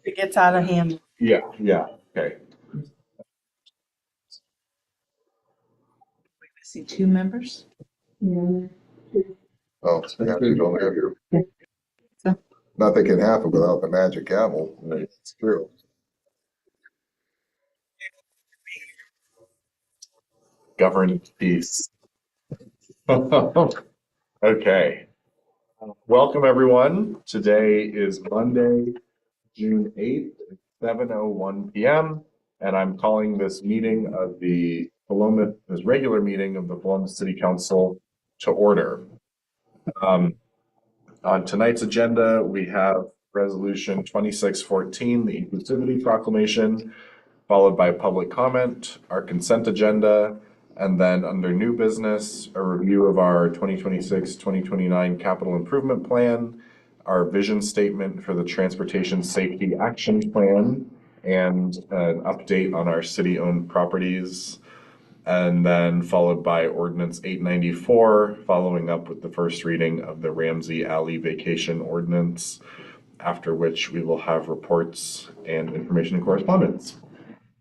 It gets out of hand. Yeah, okay. I see two members. Oh, yeah, you don't have your, nothing can happen without the magic gavel. It's true. Governance piece. Okay. Welcome, everyone. Today is Monday, June 8th, 7:01 p.m., and I'm calling this meeting of this regular meeting of the Paloma City Council to order. On tonight's agenda, we have Resolution 2614, the Inclusivity Proclamation, followed by public comment, our consent agenda, and then under new business, a review of our 2026-2029 capital improvement plan, our vision statement for the Transportation Safety Action Plan, and an update on our city-owned properties, and then followed by Ordinance 894, following up with the first reading of the Ramsey Alley Vacation Ordinance, after which we will have reports and information and correspondence.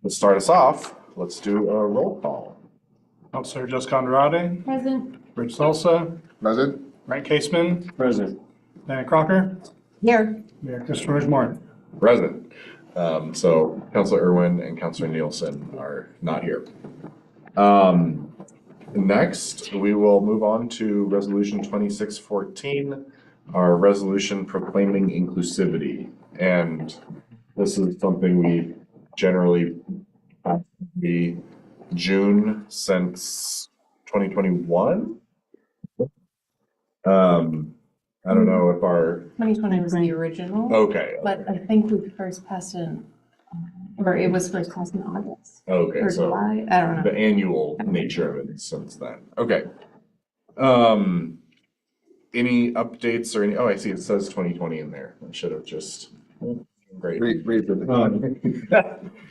Let's start us off. Let's do a roll call. Councilor Jessica Andrade. Present. Rich Salsa. Present? Frank Caseman. Present. Diana Crocker. Here. Mayor Christopher Moore. Present. So Councilor Irwin and Councilor Nielsen are not here. Next, we will move on to Resolution 2614, our resolution proclaiming inclusivity. And this is something we generally have to be June since 2021. I don't know if our, 2020 was the original, okay, but I think we first passed or it was first passed in August okay, or so July. I don't know. the annual nature of it since then. Okay. Any updates or oh, I see it says 2020 in there. I should have just, great. Read the.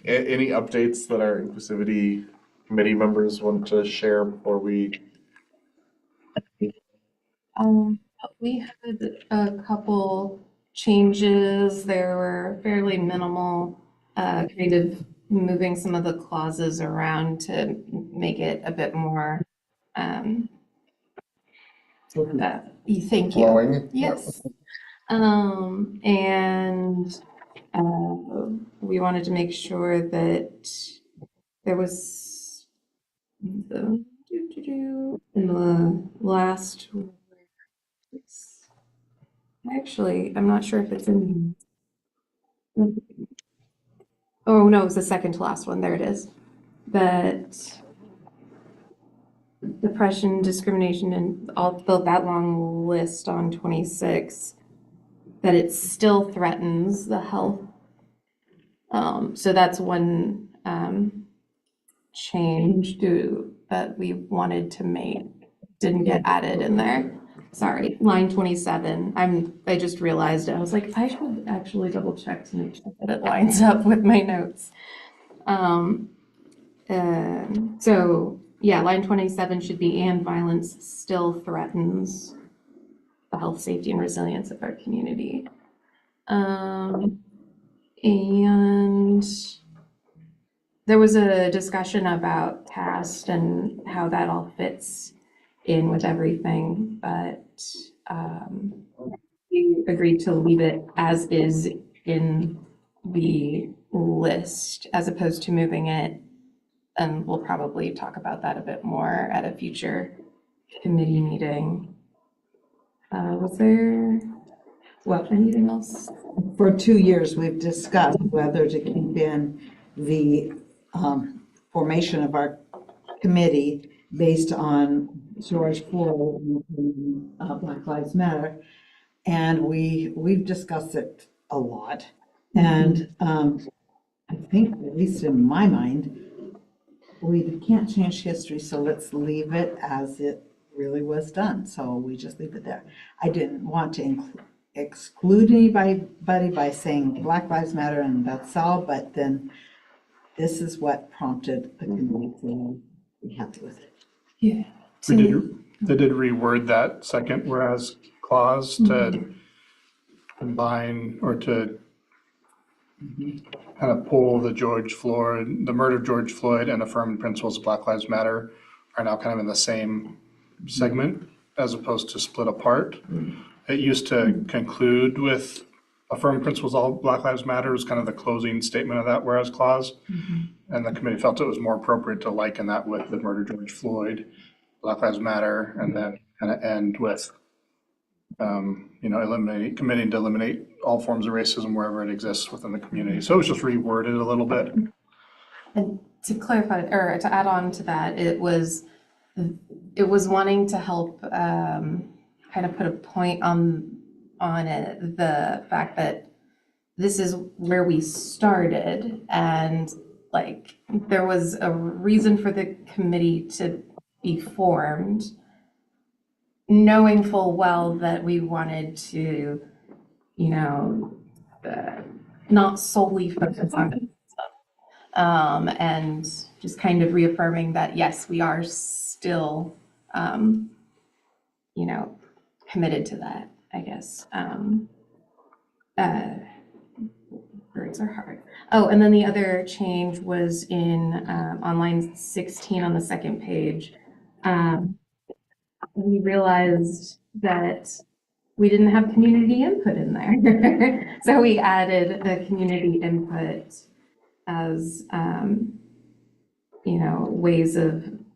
Any updates that our inclusivity committee members want to share before we? We had a couple changes. They were fairly minimal, kind of moving some of the clauses around to make it a bit more, thank you. Flowing? Yes. And we wanted to make sure that there was in the last, actually, I'm not sure if it's in. Oh, no, it's the second to last one. There it is. That depression, discrimination, and all that long list on 26, that it still threatens the health. So that's one change that we wanted to make, didn't get added in there. Sorry, line 27. I just realized it. I was like, I should actually double check to make sure that it lines up with my notes. So yeah, line 27 should be, and violence still threatens the health, safety, and resilience of our community. And there was a discussion about CAST and how that all fits in with everything, but we agreed to leave it as is in the list as opposed to moving it. And we'll probably talk about that a bit more at a future committee meeting. Was there, anything else? For 2 years, we've discussed whether to keep in the formation of our committee based on George Floyd and Black Lives Matter. And we've discussed it a lot. And I think, at least in my mind, we can't change history, so let's leave it as it really was done. So we just leave it there. I didn't want to exclude anybody by saying Black Lives Matter and that's all, but then this is what prompted the committee to be happy with it. Yeah. They did reword that second whereas clause to combine or to kind of pull the murder of George Floyd and affirming principles of Black Lives Matter are now kind of in the same segment as opposed to split apart. It used to conclude with affirming principles of all Black Lives Matter was kind of the closing statement of that whereas clause. And the committee felt it was more appropriate to liken that with the murder of George Floyd, Black Lives Matter, and then kind of end with, committing to eliminate all forms of racism wherever it exists within the community. So it was just reworded a little bit. And to clarify, or to add on to that, it was wanting to help kind of put a point on it, the fact that this is where we started, and like there was a reason for the committee to be formed, knowing full well that we wanted to, not solely focus on it. And just kind of reaffirming that, yes, we are still, committed to that, I guess. Words are hard. Oh, and then the other change was on line 16 on the second page. We realized that we didn't have community input in there. So we added the community input as,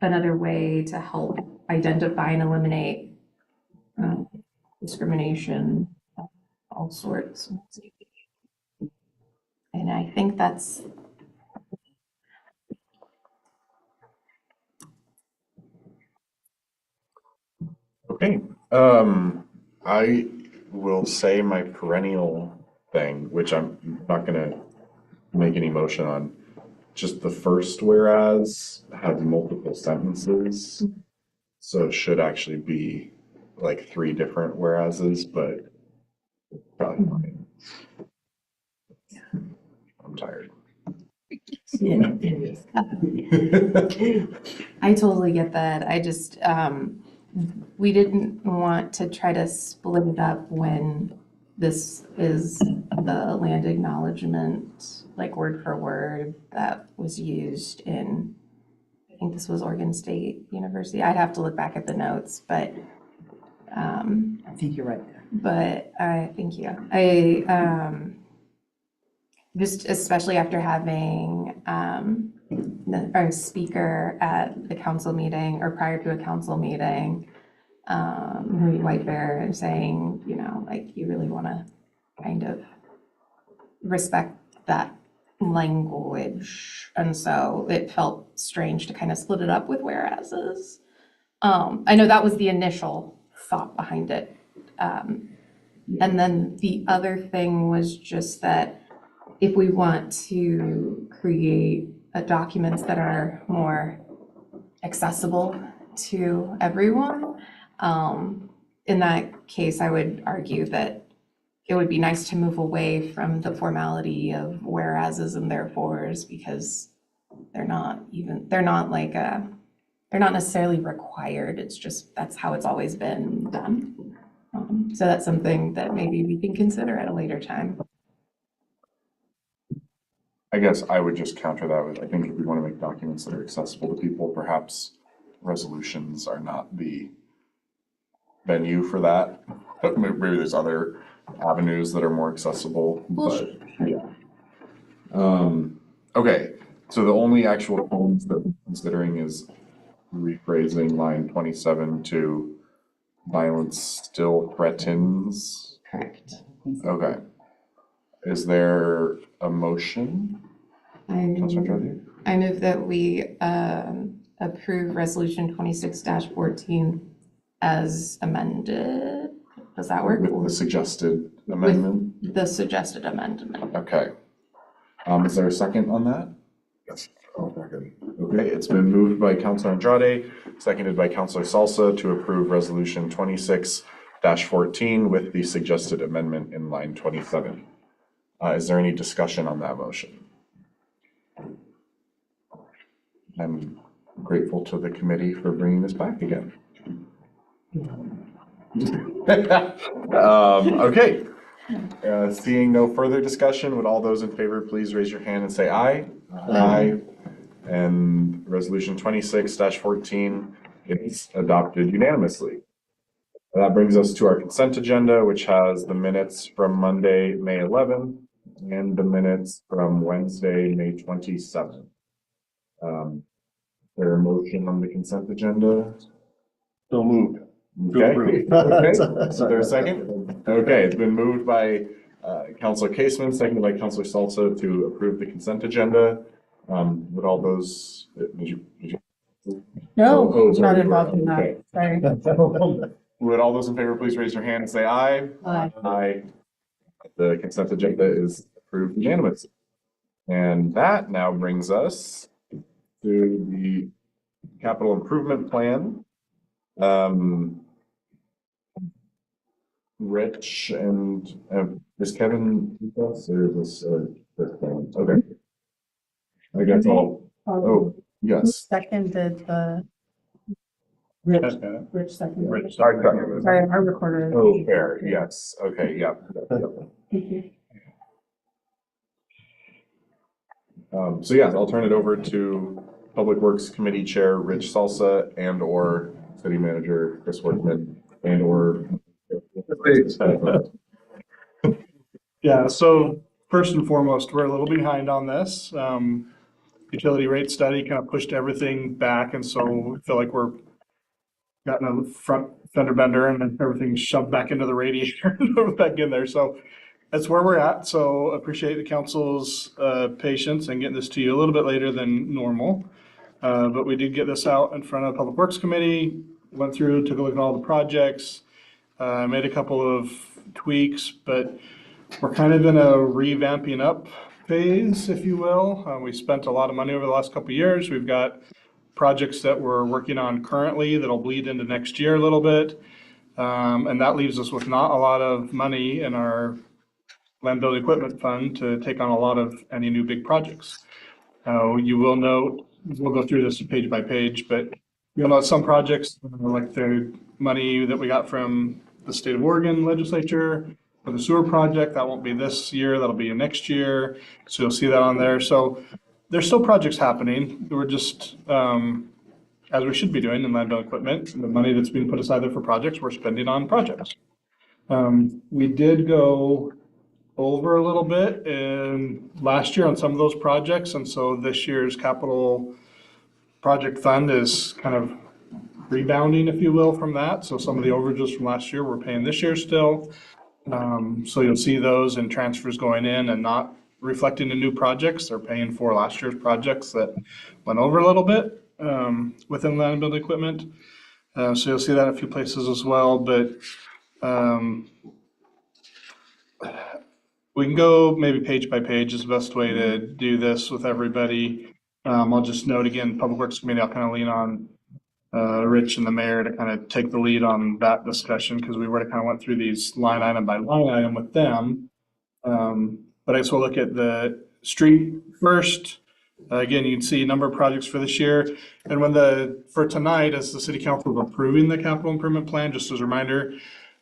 another way to help identify and eliminate discrimination of all sorts. And I think that's Okay, I will say my perennial thing, which I'm not gonna make any motion on. Just the first whereas has multiple sentences, so it should actually be like 3 different whereases, but probably fine. I'm tired. I totally get that. I just, we didn't want to try to split it up when this is the land acknowledgement, like word for word, that was used in, I think this was Oregon State University. I'd have to look back at the notes, but. I think you're right there. But thank you. Just especially after having our speaker at the council meeting or prior to a council meeting, Marie White Bear, saying, you really want to kind of respect that language. And so it felt strange to kind of split it up with whereases. I know that was the initial thought behind it. And then the other thing was just that if we want to create documents that are more accessible to everyone, in that case, I would argue that it would be nice to move away from the formality of whereases and therefores, because they're not necessarily required. It's just, that's how it's always been done. So that's something that maybe we can consider at a later time. I guess I would just counter that with, I think if we want to make documents that are accessible to people, perhaps resolutions are not the venue for that. But maybe there's other avenues that are more accessible, but yeah. Okay, so the only actual poems that we're considering is rephrasing line 27 to violence still threatens. Correct. Okay. Is there a motion? Councilor Andrade? I move that we approve resolution 26-14 as amended. Does that work? With the suggested amendment? With the suggested amendment. Okay. Is there a second on that? Yes. Oh, okay. Okay, it's been moved by Councilor Andrade, seconded by Councilor Salsa to approve resolution 26-14 with the suggested amendment in line 27. Is there any discussion on that motion? I'm grateful to the committee for bringing this back again. Okay, Seeing no further discussion, would all those in favor please raise your hand and say aye? Aye. And resolution 26-14 is adopted unanimously. That brings us to our consent agenda, which has the minutes from Monday, May 11th, and the minutes from Wednesday, May 27th. There a motion on the consent agenda? So moved. Okay. Okay. Is Sorry. there a second? Okay, it's been moved by Counselor Caseman, seconded by Counselor Salsa to approve the consent agenda. Would all those, did you? No, Oh, I'm sorry, not you were- involved in okay. that, sorry. Would all those in favor please raise your hand and say aye? Aye. Aye. The consent agenda is approved unanimously. And that now brings us to the capital improvement plan. Rich and, is Kevin with us or is this, okay. I guess I'll, oh, yes. Seconded the. Rich, Okay. Rich seconded. Rich, I second it. Sorry, our recorder. Oh, fair, yes, okay, yep. Thank you. So yes, I'll turn it over to Public Works Committee Chair Rich Salsa and or City Manager Chris Workman and or. Yeah, so first and foremost, we're a little behind on this. Utility rate study kind of pushed everything back, and so we feel like we're gotten a front fender bender and then everything's shoved back into the radiator and back in there. So that's where we're at. So appreciate the council's patience and getting this to you a little bit later than normal. But we did get this out in front of Public Works Committee, went through, took a look at all the projects, made a couple of tweaks, but we're kind of in a revamping up phase, if you will. We spent a lot of money over the last couple of years. We've got projects that we're working on currently that'll bleed into next year a little bit. And that leaves us with not a lot of money in our land building equipment fund to take on a lot of any new big projects. You will note, we'll go through this page by page, but you'll note some projects, like the money that we got from the state of Oregon legislature for the sewer project, that won't be this year, that'll be next year. So you'll see that on there. So there's still projects happening. We're just, as we should be doing in land building equipment, the money that's being put aside there for projects, we're spending on projects. We did go over a little bit in last year on some of those projects, and so this year's capital project fund is kind of rebounding, if you will, from that. So some of the overages from last year, we're paying this year still. So you'll see those and transfers going in and not reflecting in new projects. They're paying for last year's projects that went over a little bit within land building equipment. So you'll see that in a few places as well, but we can go maybe page by page is the best way to do this with everybody. I'll just note again, Public Works Committee, I'll kind of lean on Rich and the mayor to kind of take the lead on that discussion because we already kind of went through these line item by line item with them. But I guess we'll look at the street first. Again, you can see a number of projects for this year. And for tonight, as the city council is approving the capital improvement plan, just as a reminder,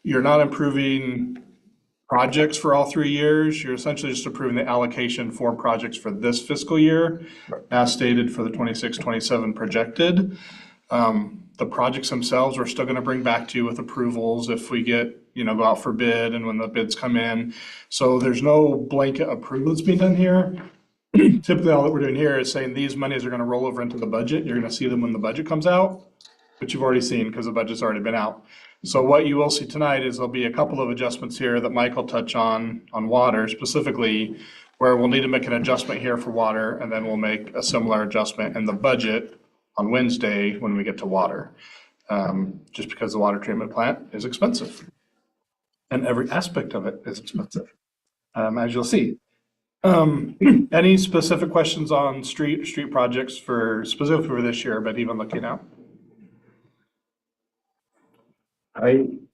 you're not improving projects for all 3 years. You're essentially just approving the allocation for projects for this fiscal year, as stated for the 26-27 projected. The projects themselves, we're still going to bring back to you with approvals if we get, go out for bid and when the bids come in. So there's no blanket approval that's being done here. Typically, all that we're doing here is saying these monies are going to roll over into the budget. You're going to see them when the budget comes out, which you've already seen because the budget's already been out. So what you will see tonight is there'll be a couple of adjustments here that Mike will touch on water specifically, where we'll need to make an adjustment here for water, and then we'll make a similar adjustment in the budget on Wednesday when we get to water. Just because the water treatment plant is expensive. And every aspect of it is expensive, as you'll see. Any specific questions on street projects specifically for this year, but even looking out? I'm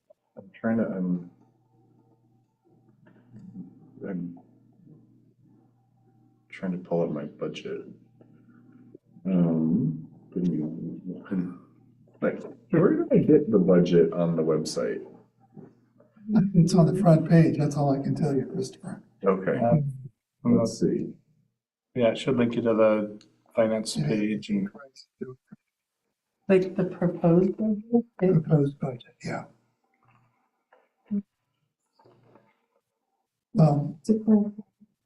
trying to pull up my budget. Where did I get the budget on the website? It's on the front page, that's all I can tell you, Christopher. Okay, let's see. Yeah, it should link you to the finance page and Like the proposed budget? Proposed budget, yeah.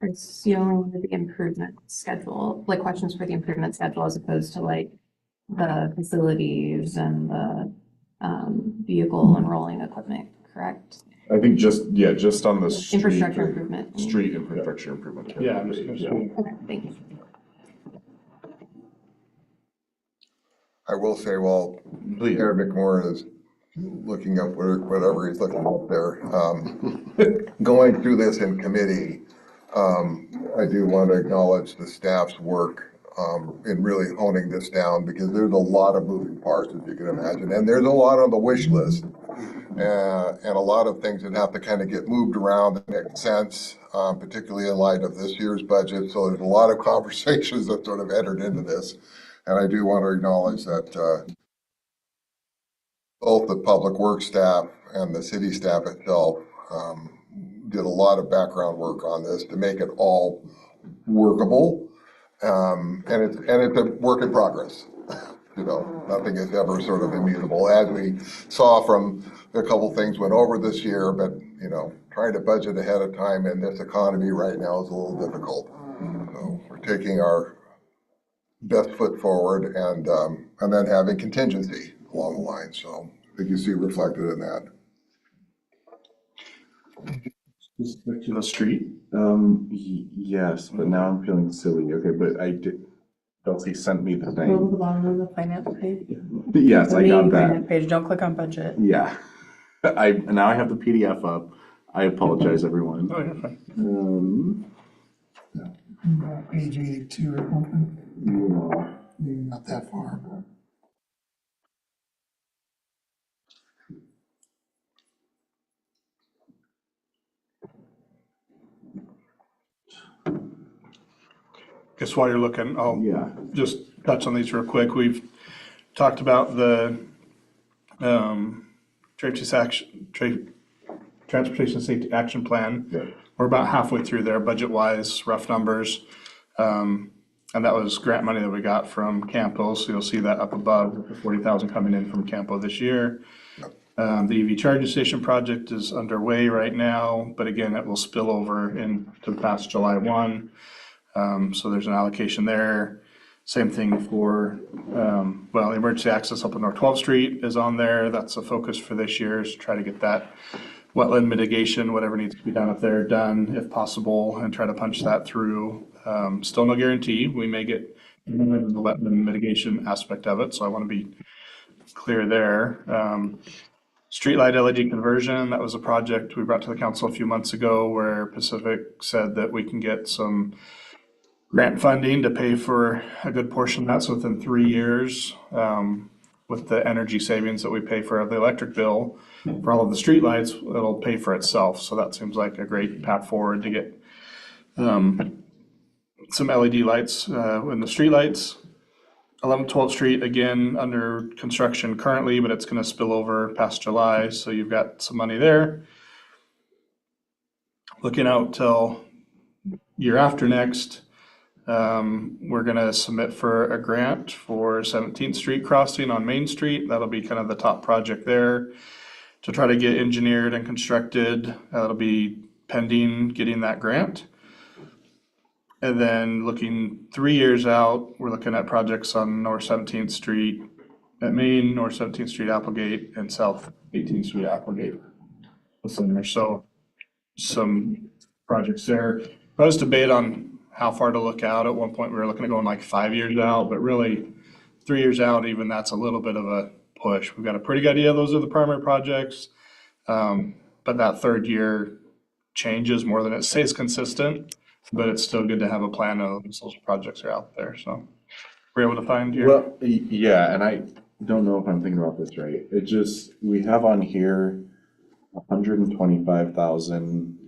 It's, you know, the improvement schedule, like questions for the improvement schedule as opposed to like the facilities and the vehicle and rolling equipment, correct? I think just on the street. Infrastructure improvement. Street infrastructure improvement. yeah, I'm just gonna. Okay, thank you. I will say, while Please. Aaron McMorrin is looking up whatever he's looking up there, going through this in committee, I do want to acknowledge the staff's work in really honing this down, because there's a lot of moving parts, as you can imagine, and there's a lot on the wish list. And a lot of things that have to kind of get moved around and make sense, particularly in light of this year's budget. So there's a lot of conversations that sort of entered into this. And I do want to acknowledge that both the public works staff and the city staff itself did a lot of background work on this to make it all workable. And it's a work in progress. You know, nothing is ever sort of immutable, as we saw from a couple things went over this year, but, you know, trying to budget ahead of time in this economy right now is a little difficult. So we're taking our best foot forward and then having contingency along the line. So I think you see reflected in that. To the street. Yes, but now I'm feeling silly. Okay, but I did, Chelsea sent me the Go to thing. the bottom of the finance page. Yes, The I got main that. finance page, don't click on budget. Yeah. Now I have the PDF up. I apologize, everyone. Oh, you're fine. Page 82 or something, Yeah. maybe not that far, but. Guess while you're looking, I'll Yeah. just touch on these real quick. We've talked about the Transportation Safety Action Plan. Yeah. We're about halfway through there, budget-wise, rough numbers. And that was grant money that we got from Campo, so you'll see that up above, the 40,000 coming in from Campo this year. The EV charging station project is underway right now, but again, it will spill over into past July 1. So there's an allocation there. Same thing for, the emergency access up on North 12th Street is on there. That's a focus for this year, is to try to get that wetland mitigation, whatever needs to be done up there, done if possible, and try to punch that through. Still no guarantee. We may get the wetland mitigation aspect of it, so I want to be clear there. Streetlight LED conversion, that was a project we brought to the council a few months ago where Pacific said that we can get some grant funding to pay for a good portion of that. So within 3 years, with the energy savings that we pay for the electric bill, for all of the streetlights, it'll pay for itself. So that seems like a great path forward to get some LED lights in the streetlights. 11th, 12th Street, again, under construction currently, but it's gonna spill over past July, so you've got some money there. Looking out till year after next, we're gonna submit for a grant for 17th Street crossing on Main Street. That'll be kind of the top project there to try to get engineered and constructed. That'll be pending getting that grant. And then looking 3 years out, we're looking at projects on North 17th Street at Main, North 17th Street Applegate, and South 18th Street Applegate. So some projects there. I was debate on how far to look out. At one point, we were looking at going like 5 years out, but really 3 years out, even that's a little bit of a push. We've got a pretty good idea those are the primary projects. But that third year changes more than it stays consistent. But it's still good to have a plan of those projects are out there, so we're able to find your. Well, yeah, and I don't know if I'm thinking about this right. It just, we have on here 125,000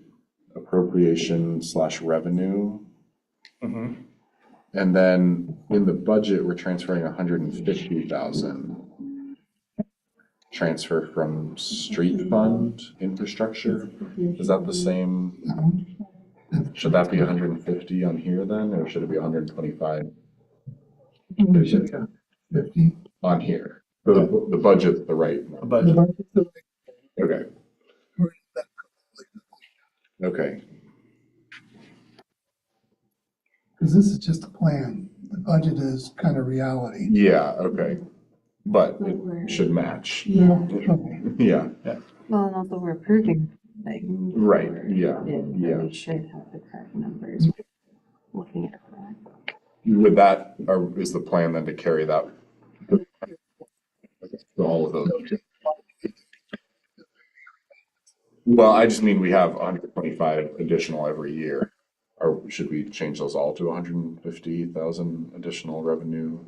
appropriation / revenue. Mhm. And then in the budget, we're transferring 150,000. transfer from street fund infrastructure. Is that the same? Should that be 150 on here then, or should it be 125 50. on here? The budget's the right The one. budget. Okay, okay. Because this is just a plan. The budget is kind of reality. Yeah, okay. But it should match. Yeah. Yeah, Well, and also we're approving things. Right, for yeah, it, so yeah. We should have the correct numbers. Looking at that. with that, is the plan then to carry that? For all of those? Well, I just mean we have 125 additional every year. Or should we change those all to 150,000 additional revenue?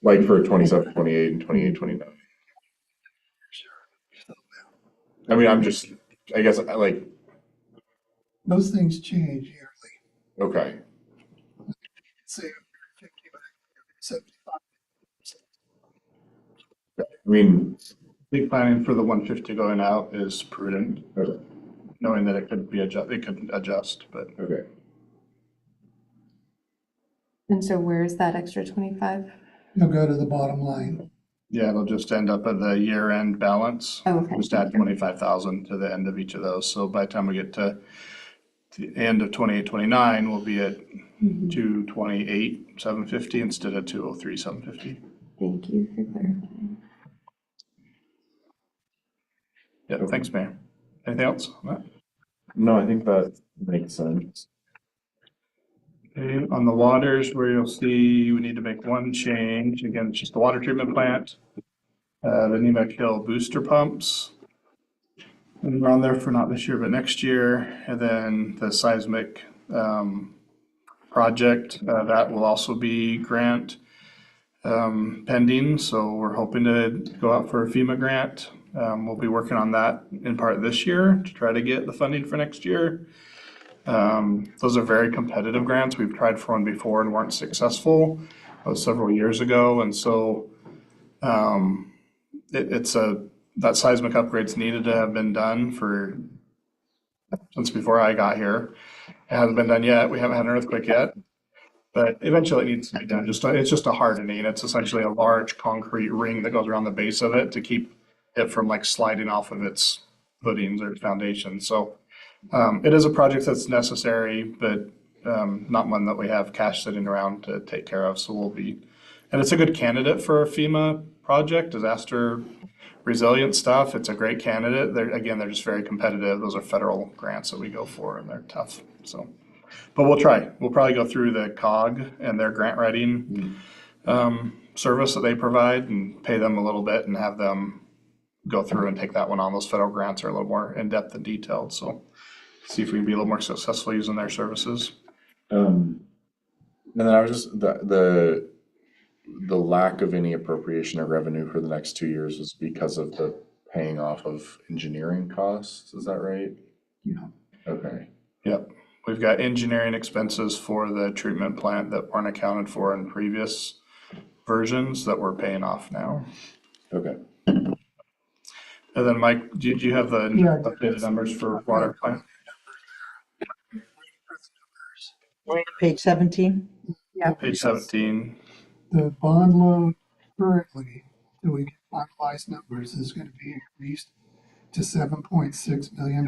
Like for 27, 28, and 28, 29. I mean, I guess, Those things change yearly. okay, Say 50, 75. I mean, I think planning for the 150 going out is prudent, okay, knowing that it could adjust, but okay. And so where's that extra 25? You'll go to the bottom line. yeah, it'll just end up at the year-end balance. Oh, okay. Just add 25,000 to the end of each of those. So by the time we get to the end of 28, 29, we'll be at 228, 750 instead of 203, 750. Thank you for clarifying. Yeah, thanks, Mayor. Anything else on that? No, I think that makes sense. Okay, on the waters, where you'll see we need to make one change. Again, it's just the water treatment plant, the Nemec Hill booster pumps. And we're on there for not this year, but next year. And then the seismic project, that will also be grant pending. So we're hoping to go out for a FEMA grant. We'll be working on that in part this year to try to get the funding for next year. Those are very competitive grants. We've tried for one before and weren't successful. That was several years ago. And so that seismic upgrades needed to have been done since before I got here. It hasn't been done yet. We haven't had an earthquake yet, but eventually it needs to be done. It's just a hardening. It's essentially a large concrete ring that goes around the base of it to keep it from like sliding off of its footings or foundations. So it is a project that's necessary, but not one that we have cash sitting around to take care of. So and it's a good candidate for a FEMA project, disaster resilient stuff. It's a great candidate. They're just very competitive. Those are federal grants that we go for, and they're tough. So, but we'll try. We'll probably go through the COG and their grant writing service that they provide and pay them a little bit and have them go through and take that one on. Those federal grants are a little more in-depth and detailed. So see if we can be a little more successful using their services. And then I was just, the lack of any appropriation of revenue for the next 2 years was because of the paying off of engineering costs, is that right? Yeah. Okay, Yep. We've got engineering expenses for the treatment plant that weren't accounted for in previous versions that we're paying off now. okay. And then Mike, did you have the Yeah. updated numbers for water plant? Page 17? Page 17. The bond loan currently, till we get finalized numbers, is gonna be increased to $7.6 million.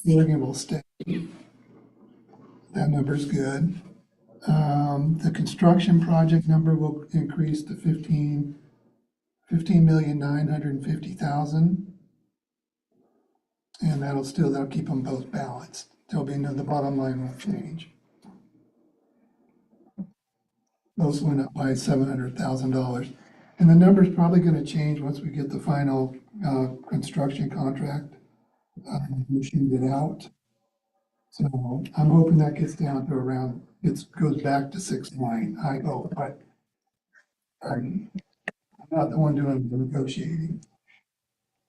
It will stay. That number's good. The construction project number will increase to 15,950,000. And that'll keep them both balanced. The bottom line won't change. Those went up by $700,000. And the number's probably gonna change once we get the final, construction contract, issued it out. So I'm hoping that gets down to goes back to 6.9, I hope, but I'm not the one doing the negotiating.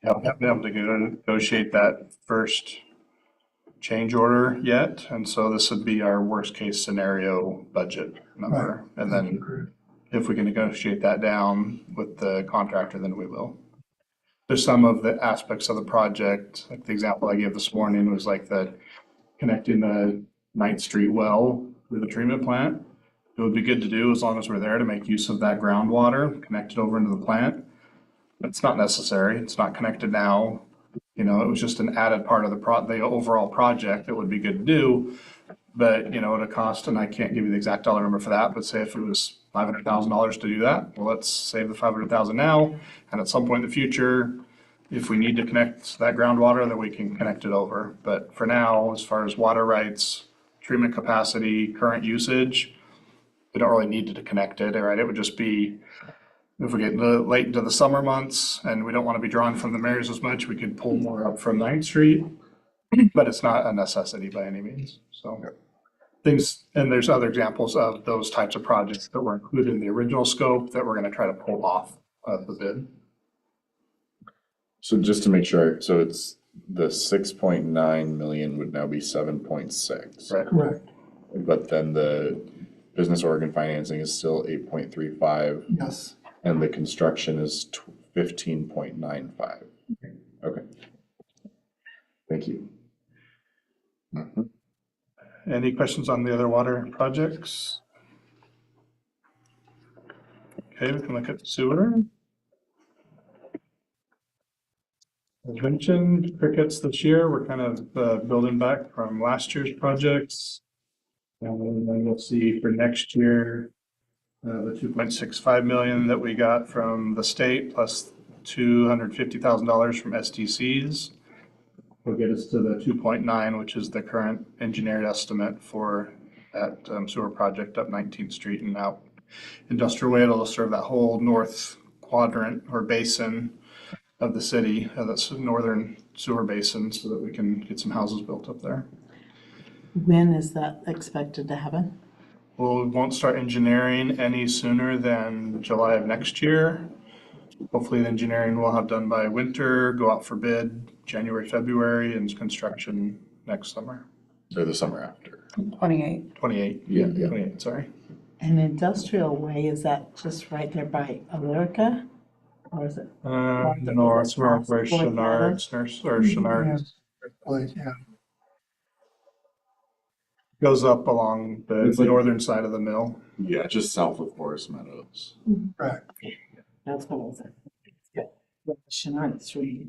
Yeah, we have to be able to negotiate that first change order yet, and so this would be our worst case scenario budget number. And Thank you, then Chris. if we can negotiate that down with the contractor, then we will. There's some of the aspects of the project, like the example I gave this morning was like the connecting the 9th Street well with the treatment plant. It would be good to do as long as we're there to make use of that groundwater, connect it over into the plant. But it's not necessary. It's not connected now. You know, it was just an added part of the overall project that would be good to do. But, you know, at a cost, and I can't give you the exact dollar number for that, but say if it was $500,000 to do that, well, let's save the $500,000 now. And at some point in the future, if we need to connect that groundwater, then we can connect it over. But for now, as far as water rights, treatment capacity, current usage, we don't really need to connect it, right? It would just be, if we get late into the summer months and we don't want to be drawn from the Marys as much, we could pull more up from 9th Street. But it's not a necessity by any means, so. Things, and there's other examples of those types of projects that were included in the original scope that we're gonna try to pull off of the bid. So just to make sure, so it's the 6.9 million would now be 7.6. Right. Correct, But then the business Oregon financing is still 8.35 yes. and the construction is 15.95. Okay. Thank you. Mhm. Any questions on the other water projects? Okay, we can look at sewer. As mentioned, crickets this year, we're kind of building back from last year's projects. And then you'll see for next year, the 2.65 million that we got from the state plus $250,000 from SDCs will get us to the 2.9, which is the current engineered estimate for that sewer project up 19th Street and out Industrial Way. It'll serve that whole north quadrant or basin of the city, that's northern sewer basin, so that we can get some houses built up there. When is that expected to happen? Well, we won't start engineering any sooner than July of next year. Hopefully the engineering we'll have done by winter, go out for bid January, February, and construction next summer. Or the summer after. 28. 28. Yeah. 28, sorry. And Industrial Way, is that just right there by Alerica? Or is it? North where Chenard's, or Chenard's Place, yeah. goes up along the It's like- northern side of the mill. Yeah, just south of Forest Meadows. Correct. That's what I was saying. Chenard Street.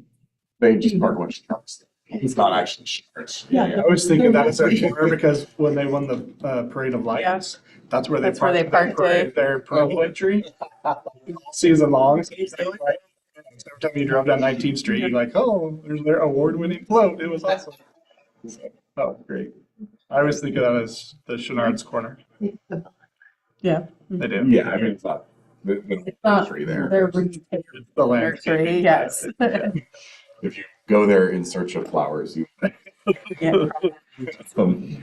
They just park a bunch of trucks. It's not actually shirts. Yeah. I was thinking that as a corner because when they won the Parade of Lights, that's where they That's where they parked it. their parade entry. Season long. So it's like, right, every time you drove down 19th Street, you're like, oh, there's their award-winning float. It was awesome. Oh, great. I always think of that as the Chenard's corner. Yeah. They do. Yeah, I mean, it's not, the It's not nursery there. their It's the landscape. nursery, yes. If you go there in search of flowers, you. Yeah. Um,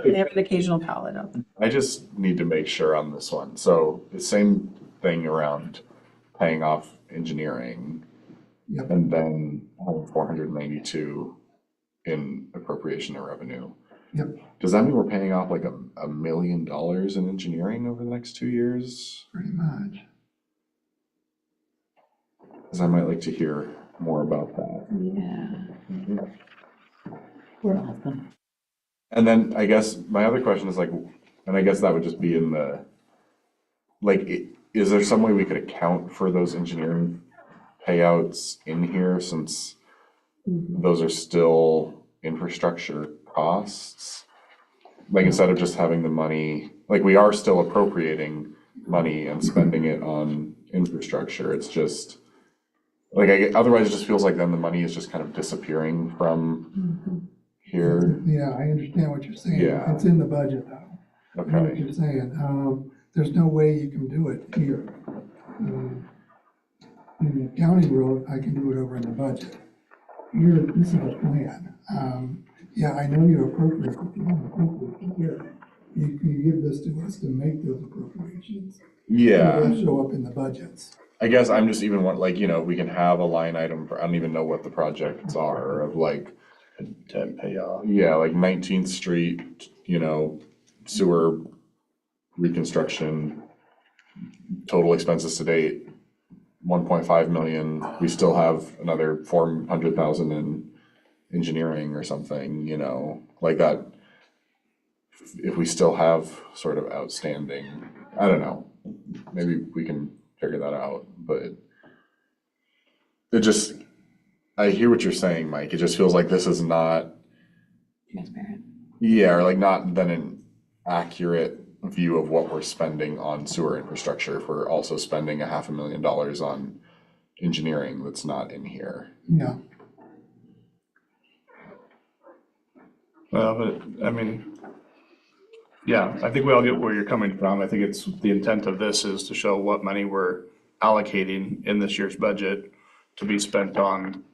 They have an occasional pallet out there. I just need to make sure on this one. So the same thing around paying off engineering. Yep. And then having 492 in appropriation of revenue. Yep. Does that mean we're paying off like $1 million in engineering over the next 2 years? Pretty much. Because I might like to hear more about that. Yeah. We're awesome. And then I guess my other question is like, and I guess that would just be in the, like, is there some way we could account for those engineering payouts in here since those are still infrastructure costs? Like instead of just having the money, like we are still appropriating money and spending it on infrastructure. It's just, like, otherwise it just feels like then the money is just kind of disappearing from here. Yeah, I understand what you're saying. Yeah. It's in the budget though. I know what Okay. you're saying. There's no way you can do it here. In the county road, I can do it over in the budget. Here, this is a plan. Yeah, I know you're appropriate, but you don't appropriate it here. You give this to us to make those appropriations. Yeah. They'll show up in the budgets. I guess I'm just even want, like, you know, we can have a line item for, I don't even know what the projects are of like, To pay off. Yeah, like 19th Street, sewer reconstruction, total expenses to date, 1.5 million. We still have another 400,000 in engineering or something, like that. If we still have sort of outstanding, I don't know, maybe we can figure that out, but I hear what you're saying, Mike. It just feels like this is not, Transparent. yeah, or like not then an accurate view of what we're spending on sewer infrastructure if we're also spending $500,000 on engineering that's not in here. Yeah, Well, but, I mean, yeah, I think we all get where you're coming from. I think it's, the intent of this is to show what money we're allocating in this year's budget to be spent on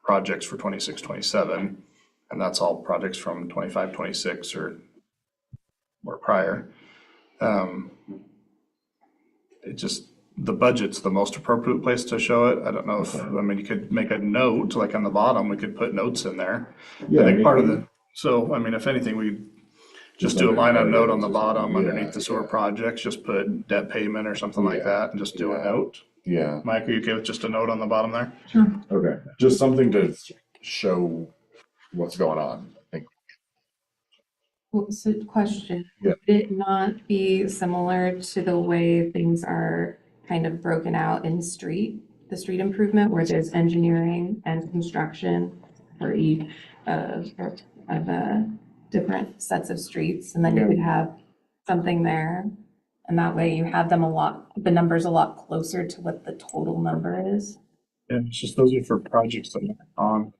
projects for 26, 27. And that's all projects from 25, 26 or prior. It just, the budget's the most appropriate place to show it. I don't know if, you could make a note, like on the bottom, we could put notes in there. I think part of the, so, if anything, we just do a line on note on the bottom underneath the sewer projects, just put debt payment or something like that and just do a note. Yeah, Mike, are you okay with just a note on the bottom there? okay. Just something to show what's going on, I think. Well, so question, Yeah. would it not be similar to the way things are kind of broken out in the street improvement, where there's engineering and construction for each of different sets of streets, and then you could have something there, and that way you have them the numbers a lot closer to what the total number is. Yeah, it's just those are for projects that aren't on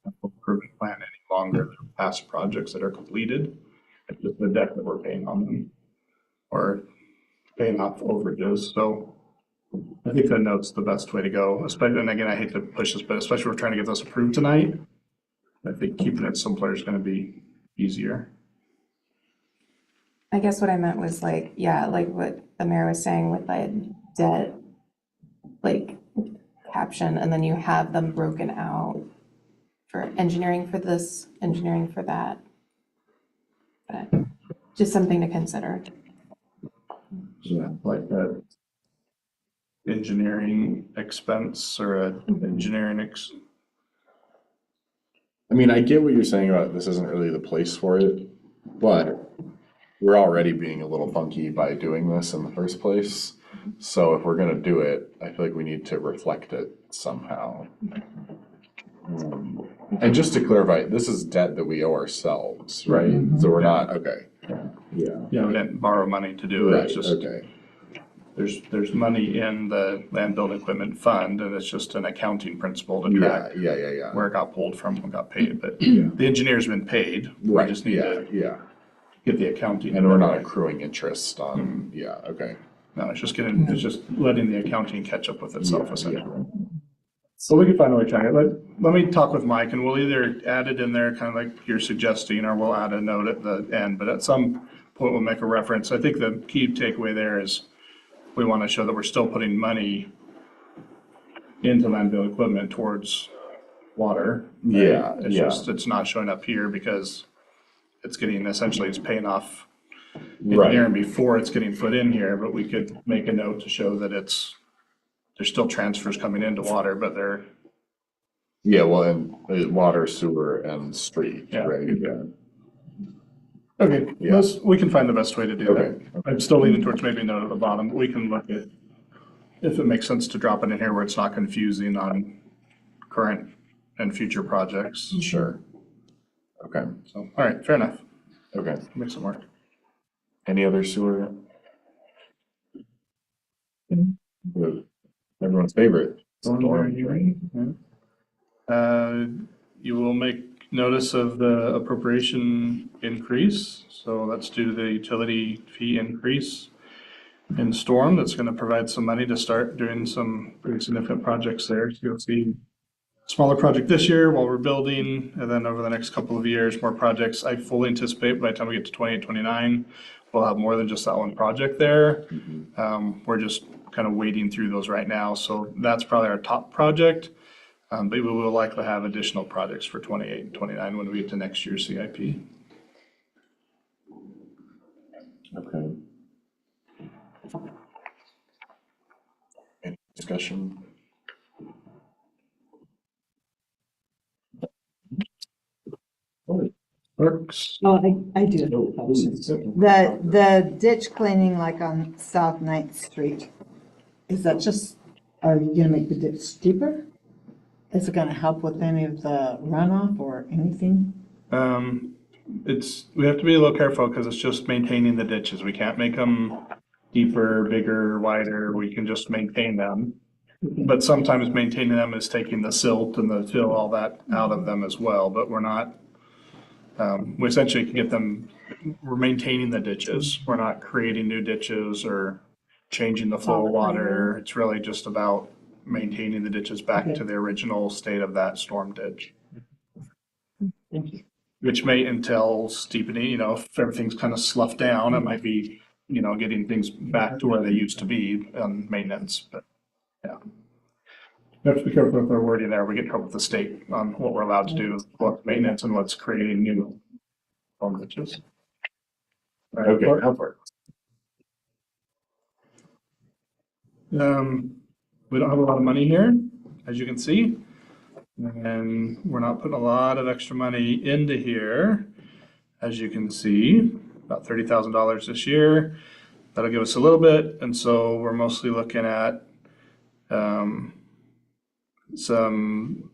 the improvement plan any longer. They're past projects that are completed. It's just the debt that we're paying on them or paying off overages. So I think that note's the best way to go, especially, and again, I hate to push this, but especially if we're trying to get this approved tonight, I think keeping it simpler is going to be easier. I guess what I meant was like what the mayor was saying with the debt, caption, and then you have them broken out for engineering for this, engineering for that. But just something to consider. Yeah, like that engineering expense or a engineering I get what you're saying about this isn't really the place for it, but we're already being a little funky by doing this in the first place. So if we're gonna do it, I feel like we need to reflect it somehow. And just to clarify, this is debt that we owe ourselves, right? So we're not, okay. Yeah. Yeah, we didn't borrow money to do it. Right, It's just, okay. there's money in the land building equipment fund, and it's just an accounting principle to track Yeah. where it got pulled from and got paid. But the engineer's been paid. We Right, just need to yeah. get the accounting. And we're not accruing interest on, yeah, okay. No, it's just letting the accounting catch up with itself Yeah, essentially. So we can find a way to try it. Let me talk with Mike, and we'll either add it in there, kind of like you're suggesting, or we'll add a note at the end. But at some point, we'll make a reference. I think the key takeaway there is we want to show that we're still putting money into land building equipment towards water. right? Yeah, It's yeah. just, it's not showing up here because it's paying off Right. engineering before it's getting put in here, but we could make a note to show that there's still transfers coming into water, but they're, Yeah, well, and water, sewer, and street, Yeah. right? Yeah. okay, Yeah. we can find the best way to do that. Okay. I'm still leaning towards maybe a note at the bottom, but we can look at if it makes sense to drop it in here where it's not confusing on current and future projects. Sure. Okay, So, all right, fair enough. okay. Makes it work. Any other sewer? Everyone's favorite. Storm. You will make notice of the appropriation increase, so that's due to the utility fee increase in Storm. That's gonna provide some money to start doing some pretty significant projects there. So you'll see smaller project this year while we're building, and then over the next couple of years, more projects. I fully anticipate by the time we get to 28, 29, we'll have more than just that one project there. We're just kind of wading through those right now, so that's probably our top project. But we will likely have additional projects for 28 and 29 when we get to next year's CIP. Okay. Any discussion? Works. Oh, I do. have a question. The ditch cleaning like on South Ninth Street, is that just, are you gonna make the ditch deeper? Is it gonna help with any of the runoff or anything? We have to be a little careful because it's just maintaining the ditches. We can't make them deeper, bigger, wider. We can just maintain them. But sometimes maintaining them is taking the silt and the fill, all that out of them as well, but we're not, we essentially can get them, we're maintaining the ditches. We're not creating new ditches or changing the flow of water. It's really just about maintaining the ditches back to the original state of that storm ditch. Thank you. Which may entail steepening, if everything's kind of sloughed down, it might be, getting things back to where they used to be on maintenance, but yeah. We have to be careful with our wording there. We get in trouble with the state on what we're allowed to do, what's maintenance and what's creating new storm ditches. Okay, how far? We don't have a lot of money here, as you can see. And we're not putting a lot of extra money into here, as you can see, about $30,000 this year. That'll give us a little bit, and so we're mostly looking at some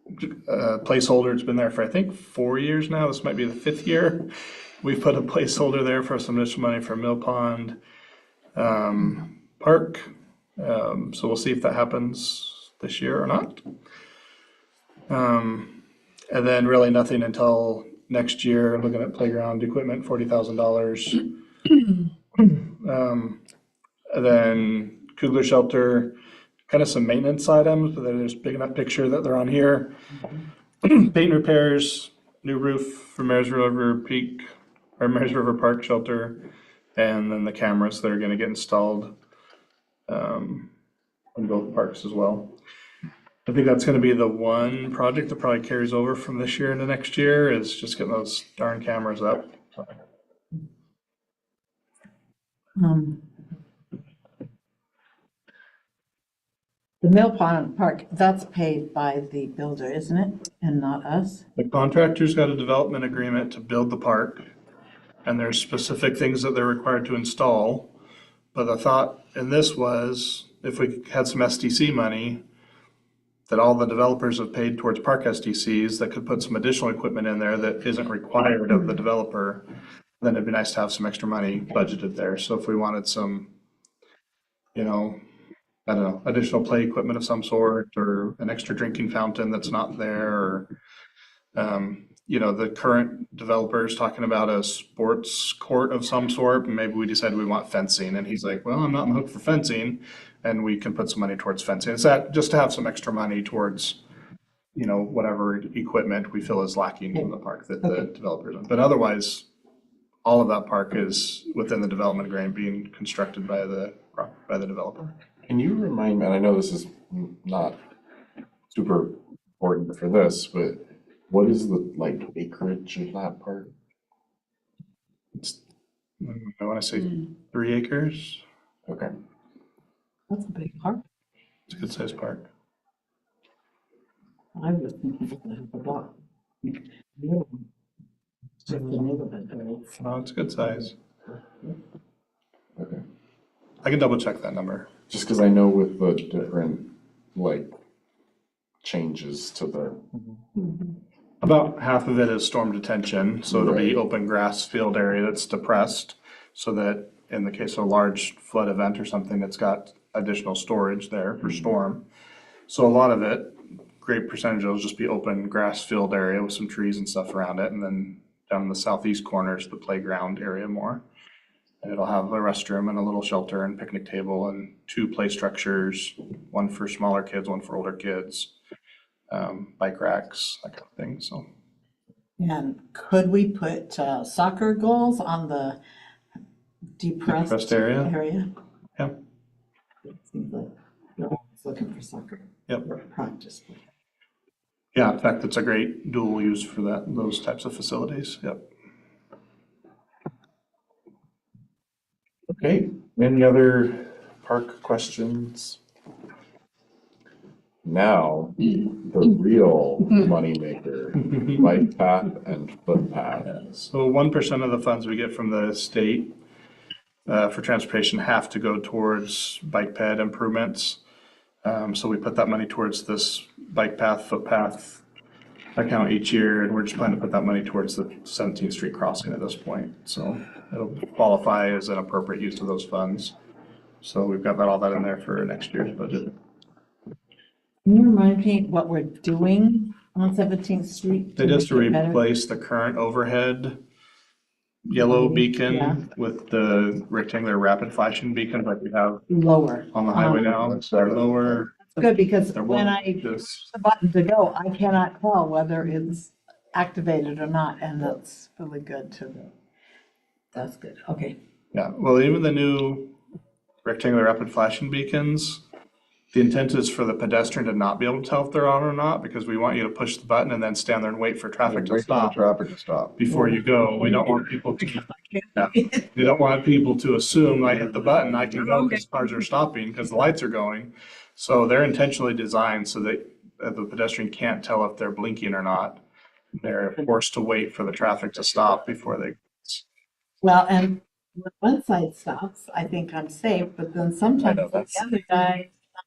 placeholder. It's been there for, I think, 4 years now. This might be the 5th year. We've put a placeholder there for some additional money for Mill Pond Park. So we'll see if that happens this year or not. And then really nothing until next year, looking at playground equipment, $40,000. And then Kugler Shelter, kind of some maintenance items, but there's a big enough picture that they're on here. Paint repairs, new roof for Mares River Peak, or Mares River Park Shelter, and then the cameras that are gonna get installed in both parks as well. I think that's gonna be the one project that probably carries over from this year into next year, is just getting those darn cameras up. The Mill Pond Park, that's paid by the builder, isn't it? And not us? The contractor's got a development agreement to build the park, and there's specific things that they're required to install. But the thought in this was, if we had some SDC money, that all the developers have paid towards park SDCs, that could put some additional equipment in there that isn't required of the developer, then it'd be nice to have some extra money budgeted there. So if we wanted some, I don't know, additional play equipment of some sort, or an extra drinking fountain that's not there, or, the current developer is talking about a sports court of some sort, and maybe we decided we want fencing, and he's like, well, I'm not on the hook for fencing, and we can put some money towards fencing. It's that, just to have some extra money towards, whatever equipment we feel is lacking in the park that the developers, but otherwise, all of that park is within the development agreement being constructed by the developer. Can you remind me, and I know this is not super important for this, but what is the acreage of that park? I want to say 3 acres. Okay. That's a big park. It's a good sized park. I was thinking of a block. Just the neighborhood, right? No, it's a good size. Okay. I can double check that number. Just because I know with the different changes to the. About half of it is storm detention, so it'll be open grass field area that's depressed, so that in the case of a large flood event or something, it's got additional storage there for storm. So a lot of it, great percentage will just be open grass field area with some trees and stuff around it, and then down in the southeast corner is the playground area more. And it'll have a restroom and a little shelter and picnic table and 2 play structures, one for smaller kids, one for older kids, bike racks, that kind of thing, so. And could we put soccer goals on the depressed Depressed area? Seems like no one's looking for soccer. Yep. Practice. Yeah, in fact, it's a great dual use for those types of facilities, yep. Okay, any other park questions? Now, the real moneymaker, bike path and footpath. So 1% of the funds we get from the state for transportation have to go towards bike ped improvements. So we put that money towards this bike path, footpath account each year, and we're just planning to put that money towards the 17th Street crossing at this point. So it'll qualify as an appropriate use of those funds. So we've got all that in there for next year's budget. Can you remind me what we're doing on 17th Street? They just to make it better? replace the current overhead yellow Yeah. beacon with the rectangular rapid flashing beacon like we have Lower. on the highway now. They're lower. Good, because They're when more I push just- the button to go, I cannot tell whether it's activated or not, and that's really good to, that's good, okay. Yeah, well, even the new rectangular rapid flashing beacons, the intent is for the pedestrian to not be able to tell if they're on or not, because we want you to push the button and then stand there and wait for traffic to Wait for the stop traffic to stop. before you go. We don't want people to, yeah, we don't want people to assume I hit the button, I can go because cars are stopping because the lights are going. So they're intentionally designed so that the pedestrian can't tell if they're blinking or not. They're forced to wait for the traffic to stop before they. Well, and when one side stops, I think I'm safe, but then sometimes the that's- other guy not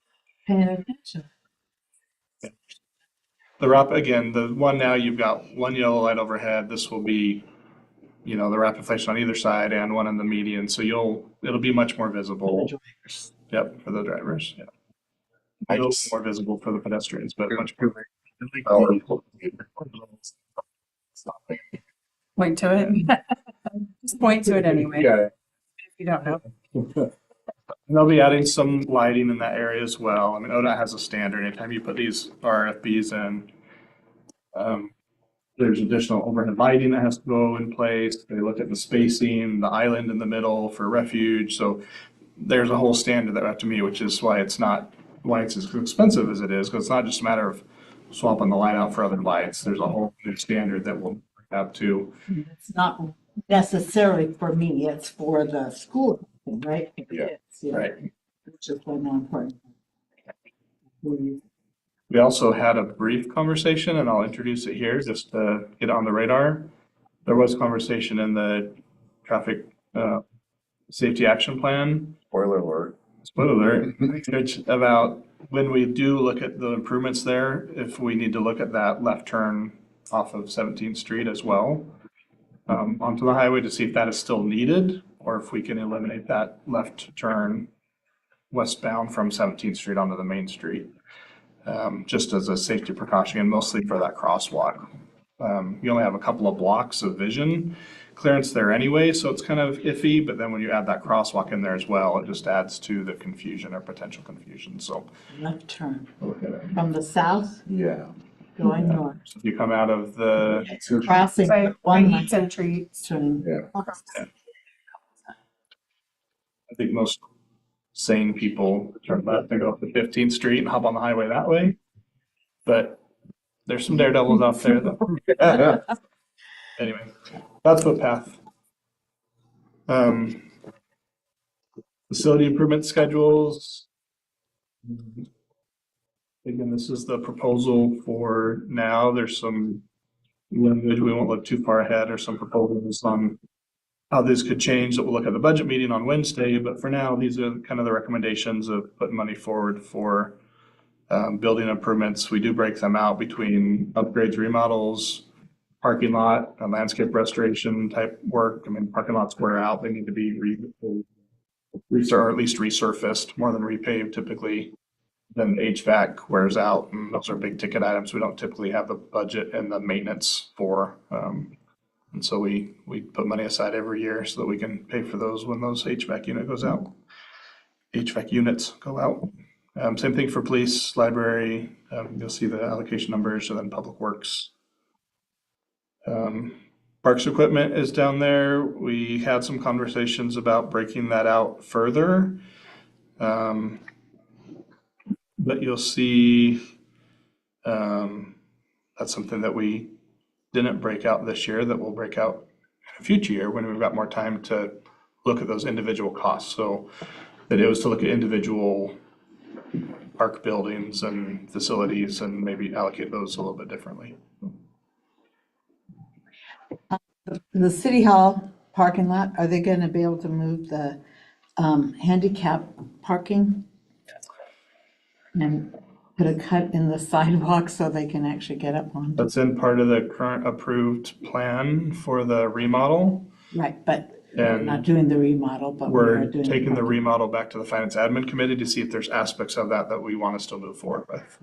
paying attention. Again, the one now, you've got one yellow light overhead. This will be, the rapid flashing on either side and one in the median. So it'll be much more visible. Yep, for the drivers, yeah. I It'll be just- more visible for the pedestrians, but much more. Point to it. Just point to it anyway, Yeah. if you don't know. And they'll be adding some lighting in that area as well. I mean, ODOT has a standard, anytime you put these RFBs in, there's additional overhead lighting that has to go in place. They look at the spacing, the island in the middle for refuge. So there's a whole standard that we have to meet, which is why it's as expensive as it is, because it's not just a matter of swapping the light out for other lights. There's a whole new standard that we'll have to. It's not necessarily for me, it's for the school, right? For Yeah. kids, yeah, Right. which is way more important. We also had a brief conversation, and I'll introduce it here just to get on the radar. There was conversation in the traffic safety action plan, Spoiler alert. spoiler alert, which about when we do look at the improvements there, if we need to look at that left turn off of 17th Street as well, onto the highway to see if that is still needed, or if we can eliminate that left turn westbound from 17th Street onto the main street. Just as a safety precaution, and mostly for that crosswalk. You only have a couple of blocks of vision clearance there anyway, so it's kind of iffy, but then when you add that crosswalk in there as well, it just adds to the confusion or potential confusion, so. Left turn Look at it. from the south Yeah. going north, So if you come out of the, crossing By one eats and treats. turn. I think most sane people turn left and go up to 15th Street and hop on the highway that way. But there's some daredevils out there that, anyway, that's footpath. Facility improvement schedules. Again, this is the proposal for now. There's some language, we won't look too far ahead, or some proposals on how this could change that we'll look at the budget meeting on Wednesday. But for now, these are kind of the recommendations of putting money forward for building improvements. We do break them out between upgrades, remodels, parking lot, landscape restoration type work. I mean, parking lots wear out. They need to be or at least resurfaced, more than repaved typically. Then HVAC wears out, and those are big ticket items we don't typically have the budget and the maintenance for. And so we put money aside every year so that we can pay for those when those HVAC units go out. Same thing for police, library, you'll see the allocation numbers, and then public works. Parks equipment is down there. We had some conversations about breaking that out further. But you'll see, that's something that we didn't break out this year that we'll break out in a future year when we've got more time to look at those individual costs. So that it was to look at individual park buildings and facilities and maybe allocate those a little bit differently. The city hall parking lot, are they gonna be able to move the handicap parking? And put a cut in the sidewalk so they can actually get up on? That's in part of the current approved plan for the remodel. Right, but we're And not doing the remodel, but we are we're doing. taking the parking. remodel back to the finance admin committee to see if there's aspects of that that we want to still move forward with.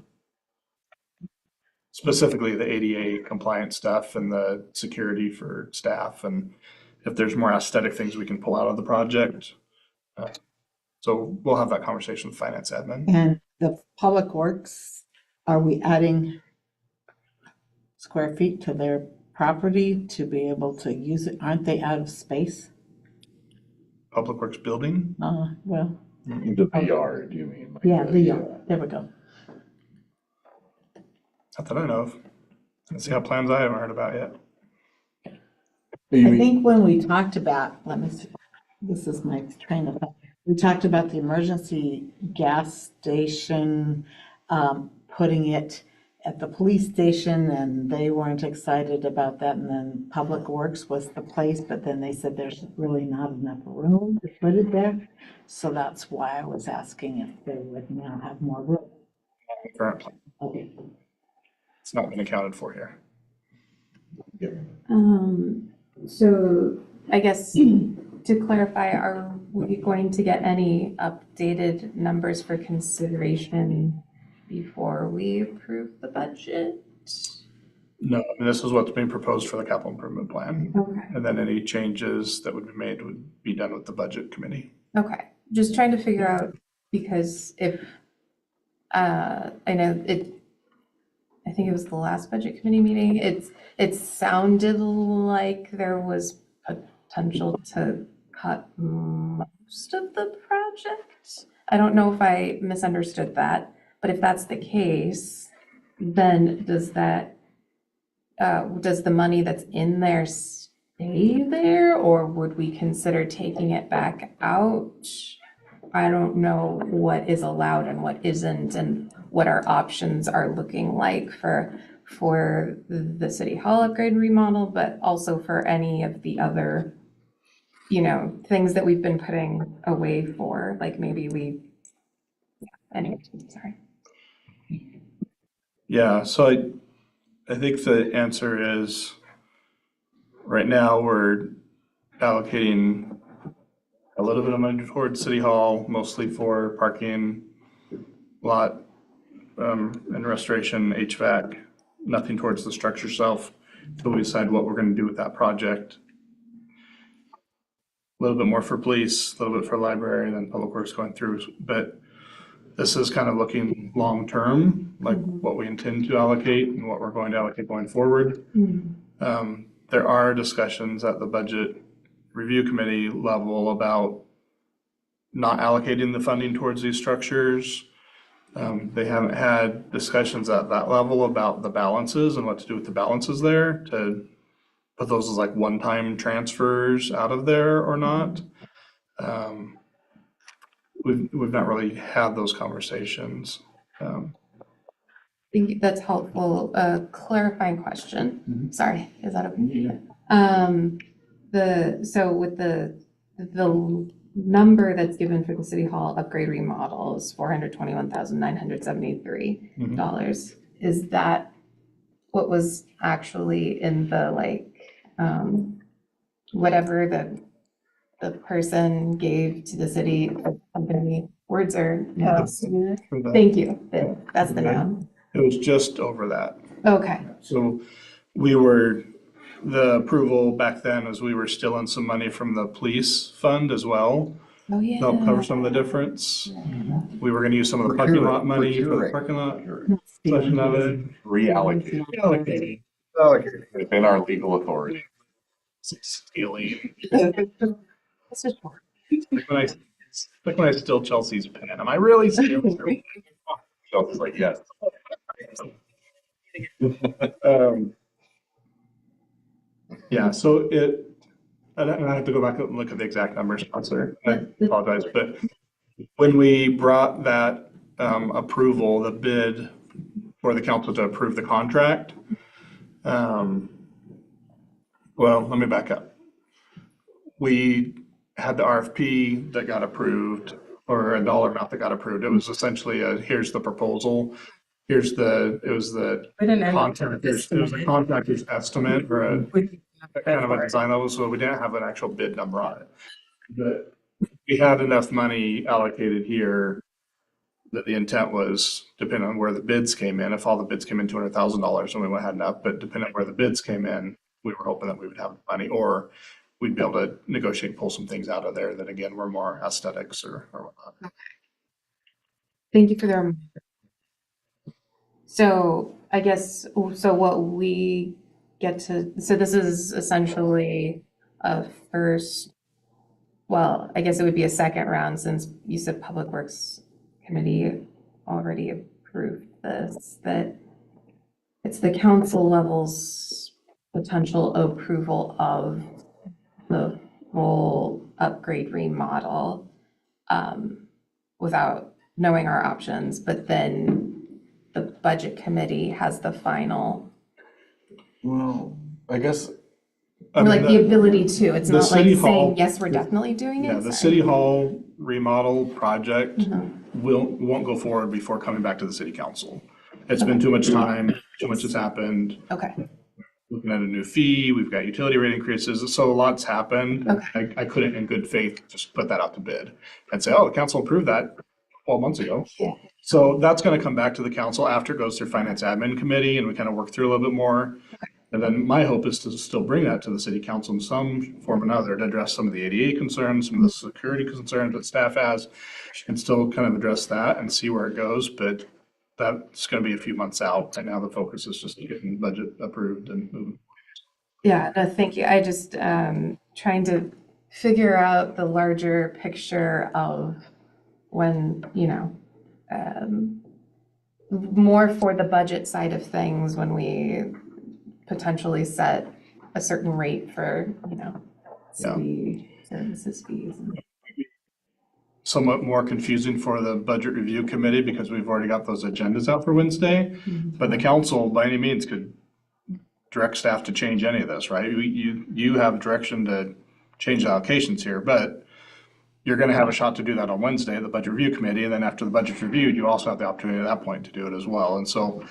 Specifically, the ADA compliant stuff and the security for staff, and if there's more aesthetic things we can pull out of the project. So we'll have that conversation with finance admin. And the public works, are we adding square feet to their property to be able to use it? Aren't they out of space? Public Works building, Well, The yard, you mean? like yeah, there we go. not that I know of. Let's see how plans I haven't heard about yet. You I mean- think when we talked about, let me see, this is my train of thought. We talked about the emergency gas station, putting it at the police station, and they weren't excited about that. And then Public Works was the place, but then they said there's really not enough room to put it there. So that's why I was asking if they would now have more room. Current plan, Okay. it's not been accounted for here. So I guess to clarify, are we going to get any updated numbers for consideration before we approve the budget? No, I mean, this is what's being proposed for the capital improvement plan. Okay. And then any changes that would be made would be done with the budget committee. Okay, just trying to figure out, because if, I know it, I think it was the last budget committee meeting, it sounded like there was potential to cut most of the project. I don't know if I misunderstood that, but if that's the case, then does that, does the money that's in there stay there, or would we consider taking it back out? I don't know what is allowed and what isn't, and what our options are looking like for the city hall upgrade and remodel, but also for any of the other, things that we've been putting away for, like maybe anyway, sorry. Yeah, so I think the answer is, right now, we're allocating a little bit of money towards City Hall, mostly for parking lot, and restoration, HVAC, nothing towards the structure itself, until we decide what we're gonna do with that project. A little bit more for police, a little bit for library, and then Public Works going through, but this is kind of looking long-term, like what we intend to allocate and what we're going to allocate going forward. There are discussions at the budget review committee level about not allocating the funding towards these structures. They haven't had discussions at that level about the balances and what to do with the balances there, to put those as like one-time transfers out of there or not. We've not really had those conversations. I think that's helpful. Clarifying question. Sorry, is that okay? So with the number that's given for the city hall upgrade remodel is $421,973. Is that what was actually in the whatever the person gave to the city company? Words are lost. Thank you. That's the noun. It was just over that. Okay. So the approval back then is we were still in some money from the police fund as well. Oh, yeah. To help cover some of the difference. We were gonna use some of the parking lot money for the parking lot. Portion of it. Reallocate. Allocating. Within our legal authority. Stealing. It's just work. Like when I steal Chelsea's pen. Am I really stealing? Chelsea's like, yes. Yeah, so and I have to go back and look at the exact numbers, Counselor. I apologize, but when we brought that approval, the bid for the council to approve the contract, well, let me back up. We had the RFP that got approved, or a dollar amount that got approved. It was essentially here's the proposal. It was the We didn't end up contractor's, with it was a contractor's estimate or a We kind of a design level, so we didn't have an actual bid number on it. But we had enough money allocated here that the intent was, depending on where the bids came in, if all the bids came in $200,000, then we would have enough, but depending on where the bids came in, we were hoping that we would have money, or we'd be able to negotiate, pull some things out of there that again, were more aesthetics or whatnot. Thank you for the reminder. So I guess, so what we get to, so this is essentially a first, well, I guess it would be a second round since you said Public Works Committee already approved this, that it's the council level's potential approval of the full upgrade remodel without knowing our options, but then the budget committee has the final, Well, I guess, I or mean, like the ability to, it's the not like city hall- saying, yes, we're definitely doing it. Yeah, the Sorry. city hall remodel project Mhm. won't go forward before coming back to the city council. It's been too much time, too much has happened. Okay, Looking at a new fee, we've got utility rate increases, so a lot's happened. Okay. I couldn't in good faith just put that out to bid and say, oh, the council approved that 12 months ago. Yeah. So that's gonna come back to the council after it goes through finance admin committee and we kind of work through a little bit more. And then my hope is to still bring that to the city council in some form or another to address some of the ADA concerns, some of the security concerns that staff has, and still kind of address that and see where it goes, but that's gonna be a few months out. Right now, the focus is just getting budget approved and moving. yeah, no, thank you. I just trying to figure out the larger picture of when, more for the budget side of things, when we potentially set a certain rate for, city services fees. Somewhat more confusing for the budget review committee because we've already got those agendas out for Wednesday. But the council by any means could direct staff to change any of this, right? You have direction to change the allocations here, but you're gonna have a shot to do that on Wednesday, the budget review committee, and then after the budget's reviewed, you also have the opportunity at that point to do it as well. And so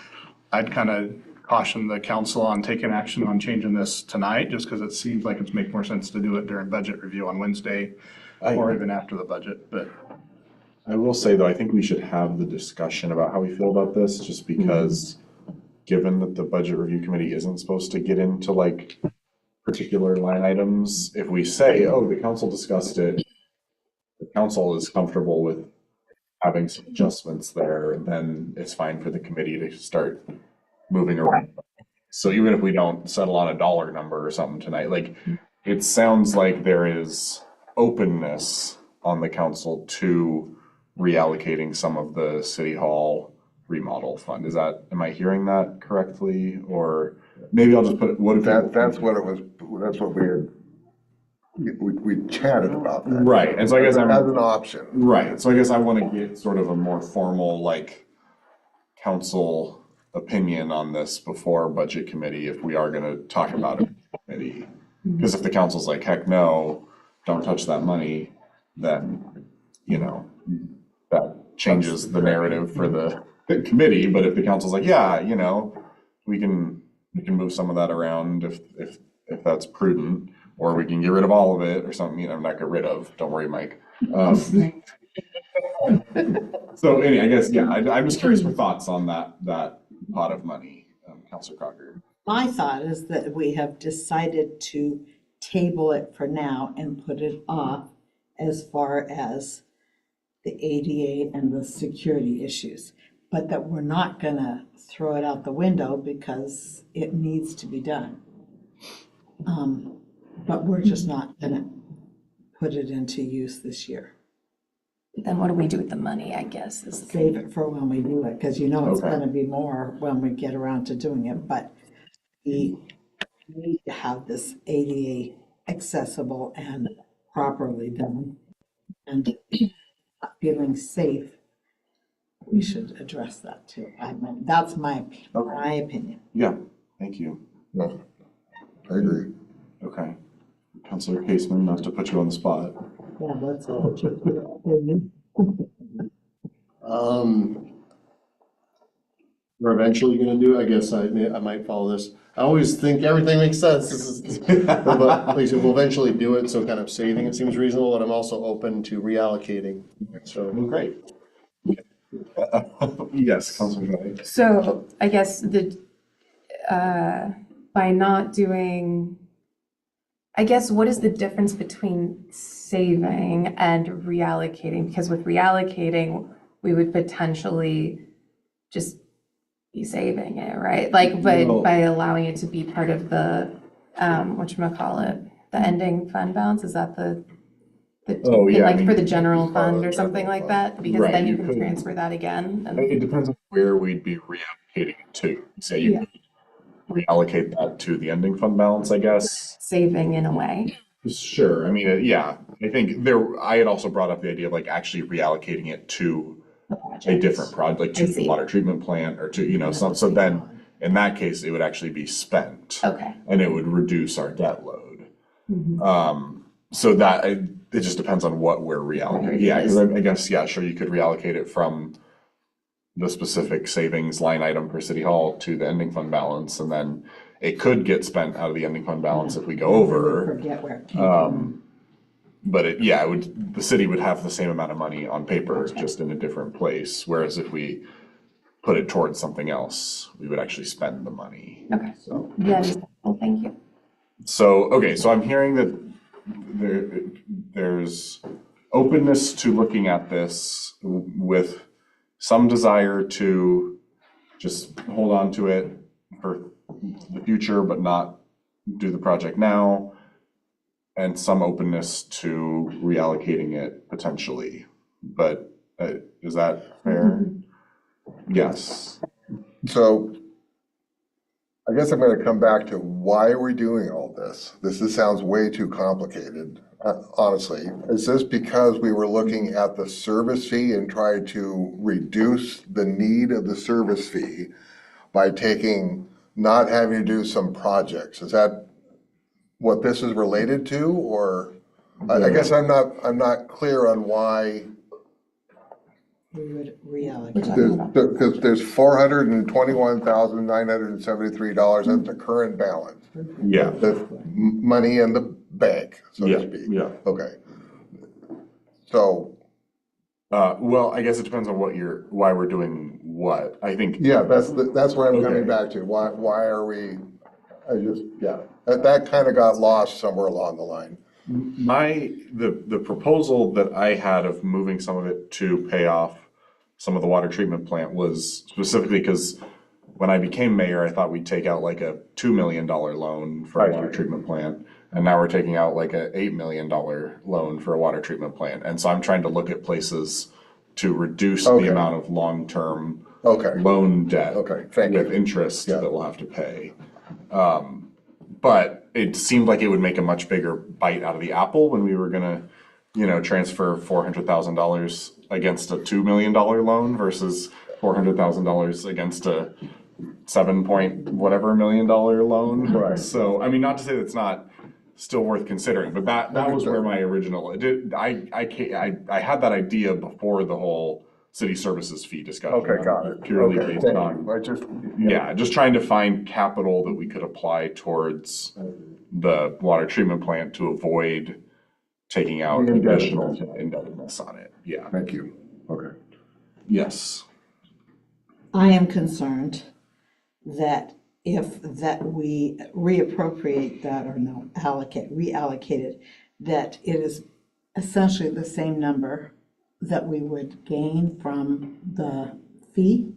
I'd kind of caution the council on taking action on changing this tonight, just because it seems like it's make more sense to do it during budget review on Wednesday or even after the budget, but. I will say though, I think we should have the discussion about how we feel about this, just because given that the budget review committee isn't supposed to get into like particular line items, if we say, oh, the council discussed it, the council is comfortable with having some adjustments there, then it's fine for the committee to start moving around. So even if we don't settle on a dollar number or something tonight, like, it sounds like there is openness on the council to reallocating some of the city hall remodel fund. Am I hearing that correctly? Or maybe I'll just put it, what if? That's what it was, that's what we had, we chatted about that. Right, and so I guess I'm. As an option. Right, so I guess I want to get sort of a more formal, like, council opinion on this before budget committee, if we are gonna talk about it in committee. Because if the council's like, heck no, don't touch that money, then, that changes the narrative for the committee. But if the council's like, yeah, we can move some of that around if that's prudent, or we can get rid of all of it or something, not get rid of, don't worry, Mike. So anyway, I guess, yeah, I'm just curious for thoughts on that pot of money, Councilor Crocker. My thought is that we have decided to table it for now and put it off as far as the ADA and the security issues, but that we're not gonna throw it out the window because it needs to be done. But we're just not gonna put it into use this year. Then what do we do with the money, I guess, is the Save it for when we do it, because you know it's Okay. gonna be more when we get around to doing it, but we need to have this ADA accessible and properly done. And feeling safe, we should address that too. I mean, that's my opinion. Yeah, thank you. No, I agree. Okay. Counselor Caseman, not to put you on the spot. Yeah, let's. We're eventually gonna do, I guess I might follow this. I always think everything makes sense. But like I said, we'll eventually do it, so kind of saving it seems reasonable, but I'm also open to reallocating. So Great. Yes, Counselor Joy. So I guess by not doing, I guess, what is the difference between saving and reallocating? Because with reallocating, we would potentially just be saving it, right? Like, Well- by allowing it to be part of the, whatchamacallit, the ending fund balance, is that the Oh, yeah, I like mean- for the general fund or the something general like fund. that? Because Right, then you you can could. transfer that again. and- It depends on where we'd be reallocating it to. Say you Yeah. could reallocate that to the ending fund balance, I guess. Saving in a way. Sure, I mean, yeah, I think I had also brought up the idea of like actually reallocating it to The a project. different project, like I to the see. water treatment plant or to, so then in that case, it would actually be spent. Okay. And it would reduce our debt load. Mhm. So it just depends on what we're reallocating. Yeah, because I guess, yeah, sure, you could reallocate it from the specific savings line item for City Hall to the ending fund balance, and then it could get spent out of the ending fund balance if we go over. Forget where it came from. But the city would have the same amount of money on paper, just in a different place, whereas if we put it towards something else, we would actually spend the money. Okay. So. Yeah, well, thank you. So, okay, so I'm hearing that there's openness to looking at this with some desire to just hold on to it for the future, but not do the project now, and some openness to reallocating it potentially. But is that fair? Yes. So I guess I'm gonna come back to why are we doing all this? This sounds way too complicated, honestly. Is this because we were looking at the service fee and tried to reduce the need of the service fee by not having to do some projects? Is that what this is related to, or? I guess I'm not clear on why. We would reallocate. Because there's $421,973, that's the current balance. Yeah. The money in the bank, so Yeah, to speak. yeah. Okay. So, Well, I guess it depends on why we're doing what. I think. yeah, that's what I'm coming Okay. back to. Why are we, that kind of got lost somewhere along the line. The proposal that I had of moving some of it to pay off some of the water treatment plant was specifically because when I became mayor, I thought we'd take out like a $2 million loan for a water treatment plant. And now we're taking out like a $8 million loan for a water treatment plant. And so I'm trying to look at places to reduce Okay. the amount of long-term Okay, loan debt okay, thank with you. interest Yeah. that we'll have to pay. But it seemed like it would make a much bigger bite out of the apple when we were gonna, transfer $400,000 against a $2 million loan versus $400,000 against a 7 million loan. Right. So, I mean, not to say that's not still worth considering, but that was where my original, I had that idea before the whole city services fee discussion. Okay, got it. Purely Okay, based thank on. you. Yeah, just trying to find capital that we could apply towards the water treatment plant to avoid taking out The additional indebtedness. indebtedness on it. Yeah, Thank you. Okay. yes. I am concerned that we reappropriate that or no, reallocate it, that it is essentially the same number that we would gain from the fee.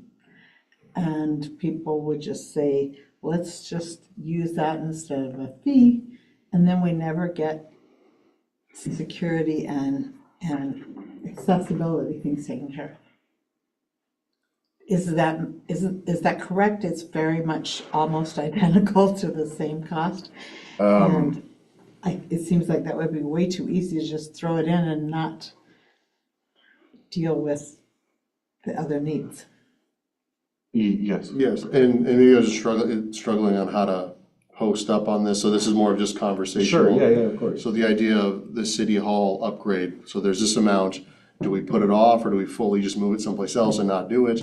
And people would just say, let's just use that instead of a fee. And then we never get security and accessibility thing's taken care of. Is that correct? It's very much almost identical to the same cost? And it seems like that would be way too easy to just throw it in and not deal with the other needs. Yes. Yes, and maybe I was just struggling on how to post up on this, so this is more of just conversational. Sure, yeah, of course. So the idea of the city hall upgrade, so there's this amount, do we put it off or do we fully just move it someplace else and not do it?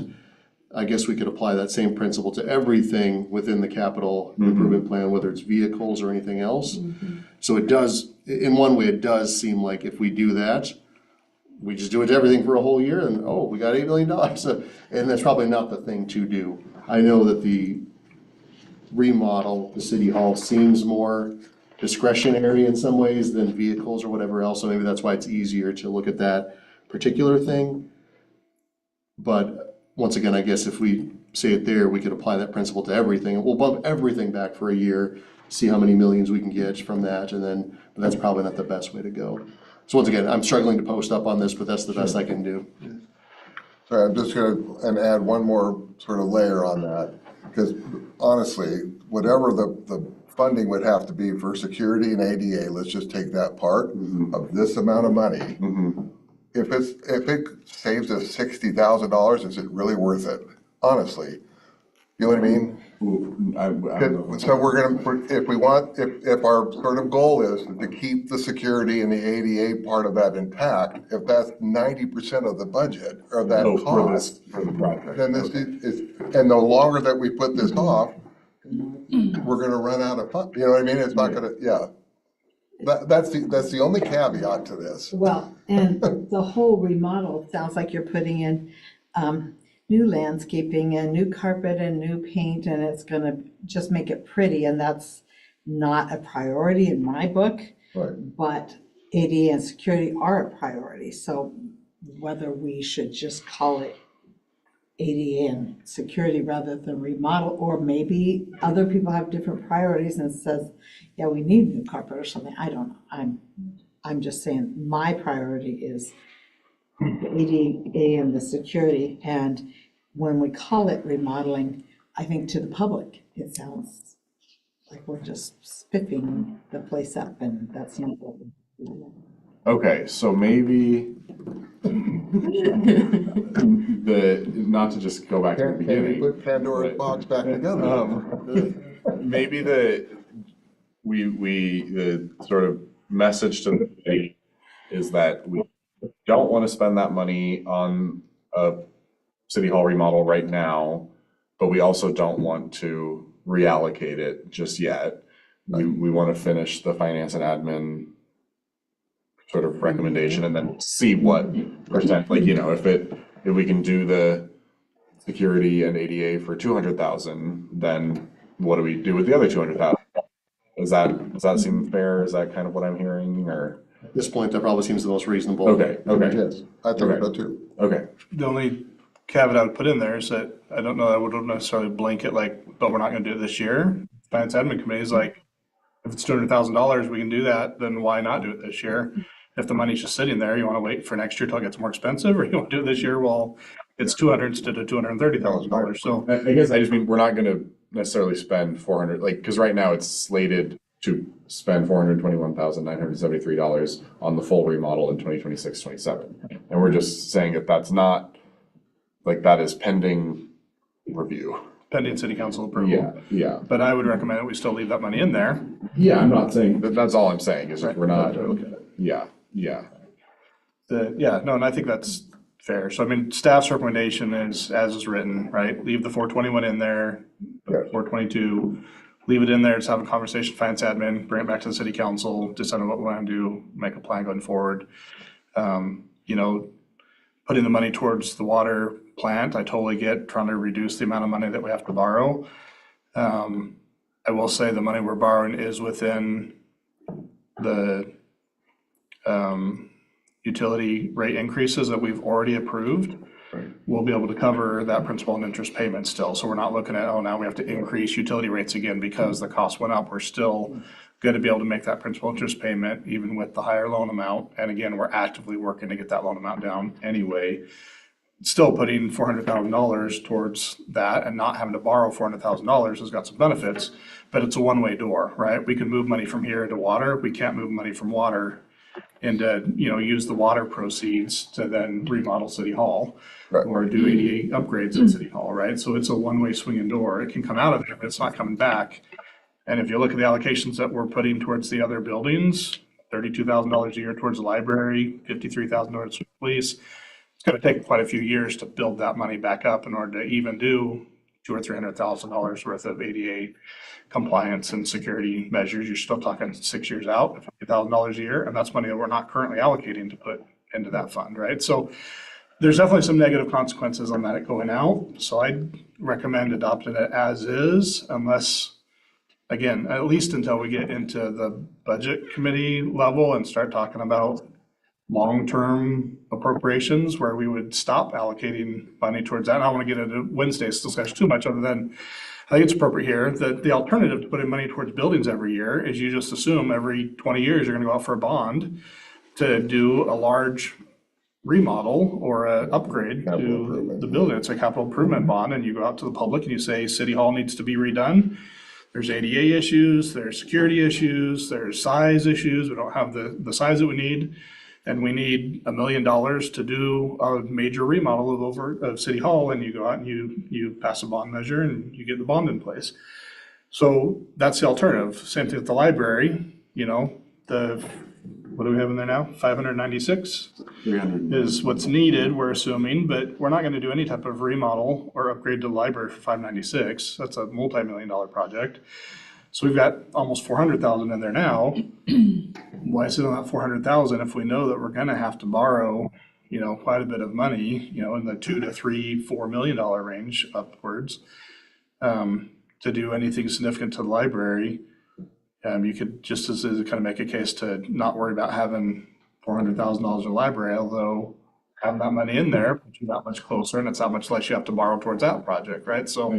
I guess we could apply that same principle to everything within the capital improvement plan, whether it's vehicles or anything else. So it does, in one way, it does seem like if we do that, we just do it to everything for a whole year and, oh, we got $8 million. So, and that's probably not the thing to do. I know that the remodel, the city hall seems more discretionary in some ways than vehicles or whatever else. So maybe that's why it's easier to look at that particular thing. But once again, I guess if we say it there, we could apply that principle to everything. We'll bump everything back for a year, see how many millions we can get from that, and then, but that's probably not the best way to go. So once again, I'm struggling to post up on this, but that's the best I can do. So I'm just gonna add one more sort of layer on that, because honestly, whatever the funding would have to be for security and ADA, let's just take that part of this amount of money. If it saves us $60,000, is it really worth it? Honestly, you know what I mean? So if our sort of goal is to keep the security and the ADA part of that intact, if that's 90% of the budget or that cost, for the project. then this is, and the longer that we put this off, we're gonna run out of fun, you know what I mean? It's not gonna, yeah. That's the only caveat to this. Well, and the whole remodel sounds like you're putting in new landscaping and new carpet and new paint, and it's gonna just make it pretty, and that's not a priority in my book. Right. But ADA and security are a priority, so whether we should just call it ADA and security rather than remodel, or maybe other people have different priorities and it says, yeah, we need new carpet or something, I don't know. I'm just saying my priority is the ADA and the security, and when we call it remodeling, I think to the public, it sounds like we're just spiffing the place up, and that's not what we do. Okay, so maybe not to just go back to the Can we beginning. put Pandora's Right. box back together? Maybe the sort of message to the committee is that we don't want to spend that money on a city hall remodel right now, but we also don't want to reallocate it just yet. We want to finish the finance and admin sort of recommendation and then see what percent, like, you know, if we can do the security and ADA for 200,000, then what do we do with the other 200,000? Does that seem fair? Is that kind of what I'm hearing, or? At this point, that probably seems the most reasonable. Okay, Yes, I think so too. okay. The only caveat I would put in there is that I don't know, I wouldn't necessarily blanket like, but we're not gonna do it this year. Finance admin committee is like, if it's $200,000, we can do that, then why not do it this year? If the money's just sitting there, you wanna wait for next year till it gets more expensive, or you wanna do it this year, well, it's 200 instead of $230,000, so. I guess I just mean, we're not gonna necessarily spend 400, like, because right now it's slated to spend $421,973 on the full remodel in 2026-27. And we're just saying that that's not, like, that is pending review. Pending city council approval. Yeah. But I would recommend that we still leave that money in there. Yeah, I'm not saying, that's all I'm saying, is that we're not, Okay. yeah. And I think that's fair. So I mean, staff's recommendation is as is written, right? Leave the 421 in there, Yes. 422, leave it in there, just have a conversation, finance admin, bring it back to the city council, decide on what we want to do, make a plan going forward. You know, putting the money towards the water plant, I totally get trying to reduce the amount of money that we have to borrow. I will say the money we're borrowing is within the utility rate increases that we've already approved. we'll be able to cover that principal and interest payment still. So we're not looking at, oh, now we have to increase utility rates again because the cost went up. We're still going to be able to make that principal interest payment even with the higher loan amount. And again, we're actively working to get that loan amount down anyway. Still putting $400,000 towards that and not having to borrow $400,000 has got some benefits, but it's a one-way door, right? We can move money from here to water. We can't move money from water into, use the water proceeds to then remodel City Hall Right. or do ADA upgrades at City Hall, right? So it's a one-way swinging door. It can come out of there, but it's not coming back. And if you look at the allocations that we're putting towards the other buildings, $32,000 a year towards the library, $53,000 towards the police, it's going to take quite a few years to build that money back up in order to even do $200,000 or $300,000 worth of ADA compliance and security measures. You're still talking 6 years out, $50,000 a year, and that's money that we're not currently allocating to put into that fund, right? So there's definitely some negative consequences on that going out. So I'd recommend adopting it as is, unless, again, at least until we get into the budget committee level and start talking about long-term appropriations where we would stop allocating money towards that. And I don't want to get into Wednesday's discussion too much, other than I think it's appropriate here that the alternative to putting money towards buildings every year is you just assume every 20 years you're going to go out for a bond to do a large remodel or an upgrade Capital to improvement. the building. It's a capital improvement bond, and you go out to the public and you say, City Hall needs to be redone. There's ADA issues, there's security issues, there's size issues. We don't have the size that we need. And we need $1 million to do a major remodel of City Hall, and you go out and you pass a bond measure and you get the bond in place. So that's the alternative. Same thing with the library, what do we have in there now? 596 is what's needed, we're assuming, but we're not gonna do any type of remodel or upgrade to the library for 596. That's a multi-million-dollar project. So we've got almost 400,000 in there now. Why sit on that 400,000 if we know that we're gonna have to borrow, quite a bit of money, in the $2 to $3, $4 million range upwards, to do anything significant to the library? You could just as kind of make a case to not worry about having $400,000 in the library, although having that money in there puts you that much closer, and it's how much less you have to borrow towards that project, right? So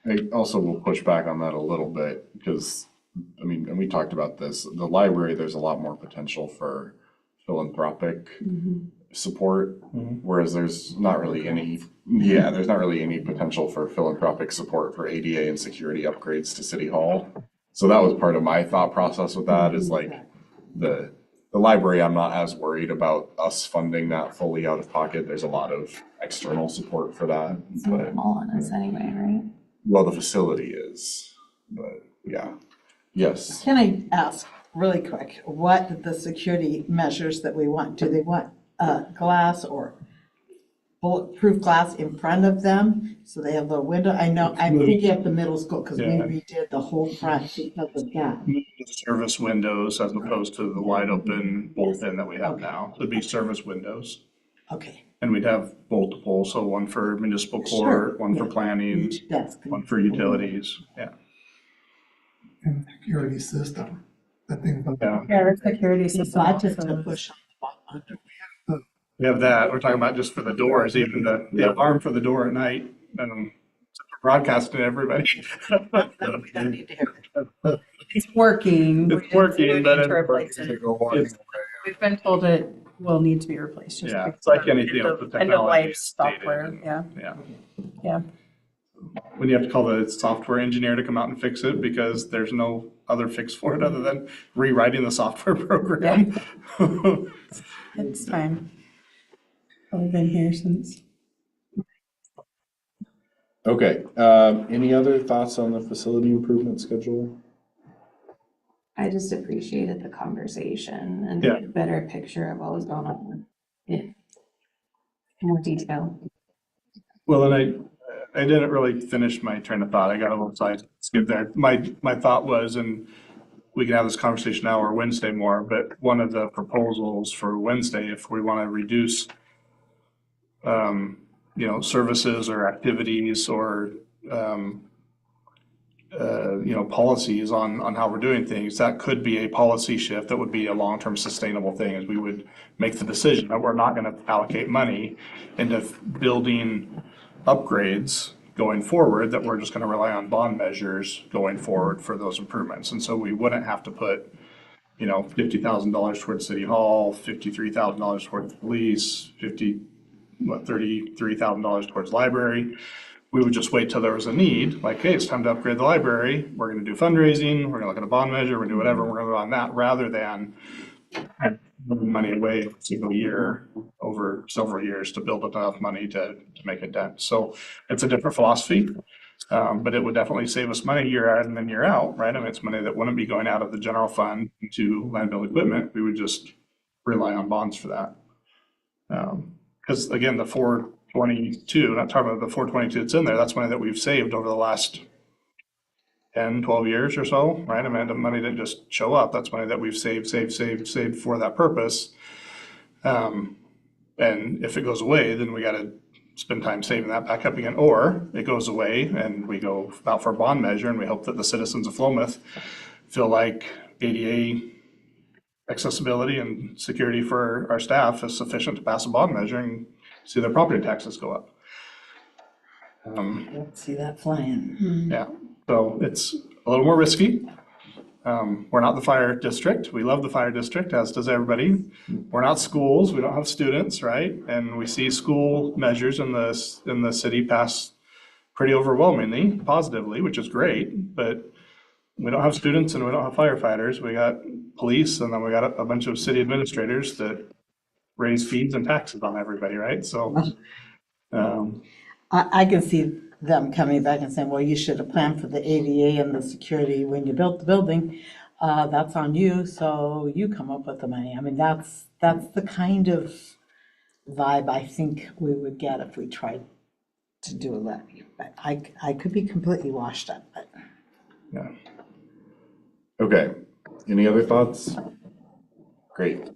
I also will push back on that a little bit because, and we talked about this, the library, there's a lot more potential for philanthropic support, whereas there's not really any potential for philanthropic support for ADA and security upgrades to City Hall. So that was part of my thought process with that is like the library, I'm not as worried about us funding that fully out of pocket. There's a lot of external support for that. But, All on us anyway, right? well, the facility is, but yeah. Yes. Can I ask really quick, what the security measures that we want? Do they want glass or bulletproof glass in front of them so they have the window? I know, I'm thinking of the middle school because we Yeah. redid the whole front because of that. Service windows as opposed to the wide open bolt-in that we have now. It'd be service windows. Okay. And we'd have multiple, so one for municipal Sure, court, one for yeah. planning, Each desk. one for utilities, yeah. And security system, that thing. Yeah. Yeah, our security The system. budget also to is- push on. We have that, we're talking about just for the doors, even the alarm for the door at night, broadcasting to everybody. We don't need to hear it. It's working. It's working, but We need to replace it. it's- We've been told it will need to be replaced. just Yeah, because it's like of anything else with End of technology, life it's dated software, and- yeah, Yeah. yeah. When you have to call the software engineer to come out and fix it because there's no other fix for it other than rewriting the software program. It's time. I've been here since. Okay, any other thoughts on the facility improvement schedule? I just appreciated the conversation and Yeah. a better picture of what was going on. Yeah. More detail. Well, and I didn't really finish my train of thought. I got a little side skip there. My thought was, and we can have this conversation now or Wednesday more, but one of the proposals for Wednesday, if we want to reduce services or activities or policies on how we're doing things, that could be a policy shift that would be a long-term sustainable thing, as we would make the decision that we're not gonna allocate money into building upgrades going forward, that we're just gonna rely on bond measures going forward for those improvements. And so we wouldn't have to put, $50,000 towards City Hall, $53,000 towards police, $33,000 towards library. We would just wait till there was a need, like, hey, it's time to upgrade the library, we're gonna do fundraising, we're gonna look at a bond measure, we're gonna do whatever, we're gonna go on that, rather than moving money away every single year over several years to build up enough money to make a dent. So it's a different philosophy, but it would definitely save us money year in and year out, right? I mean, it's money that wouldn't be going out of the general fund to landfill equipment. We would just rely on bonds for that. Because again, the 422, not talking about the 422 that's in there, that's money that we've saved over the last 10, 12 years or so, right? I mean, the money didn't just show up. That's money that we've saved for that purpose. And if it goes away, then we got to spend time saving that back up again, or it goes away and we go out for a bond measure, and we hope that the citizens of Philomath feel like ADA accessibility and security for our staff is sufficient to pass a bond measure and see their property taxes go up. Let's see that flying. Yeah, so it's a little more risky. We're not the fire district. We love the fire district, as does everybody. We're not schools. We don't have students, right? And we see school measures in the city pass pretty overwhelmingly positively, which is great. But we don't have students and we don't have firefighters. We got police, and then we got a bunch of city administrators that raise fees and taxes on everybody, right? So I can see them coming back and saying, well, you should have planned for the ADA and the security when you built the building. That's on you, so you come up with the money. I mean, that's the kind of vibe I think we would get if we tried to do a levy. But I could be completely washed up, but. Yeah. Okay, any other thoughts? Great.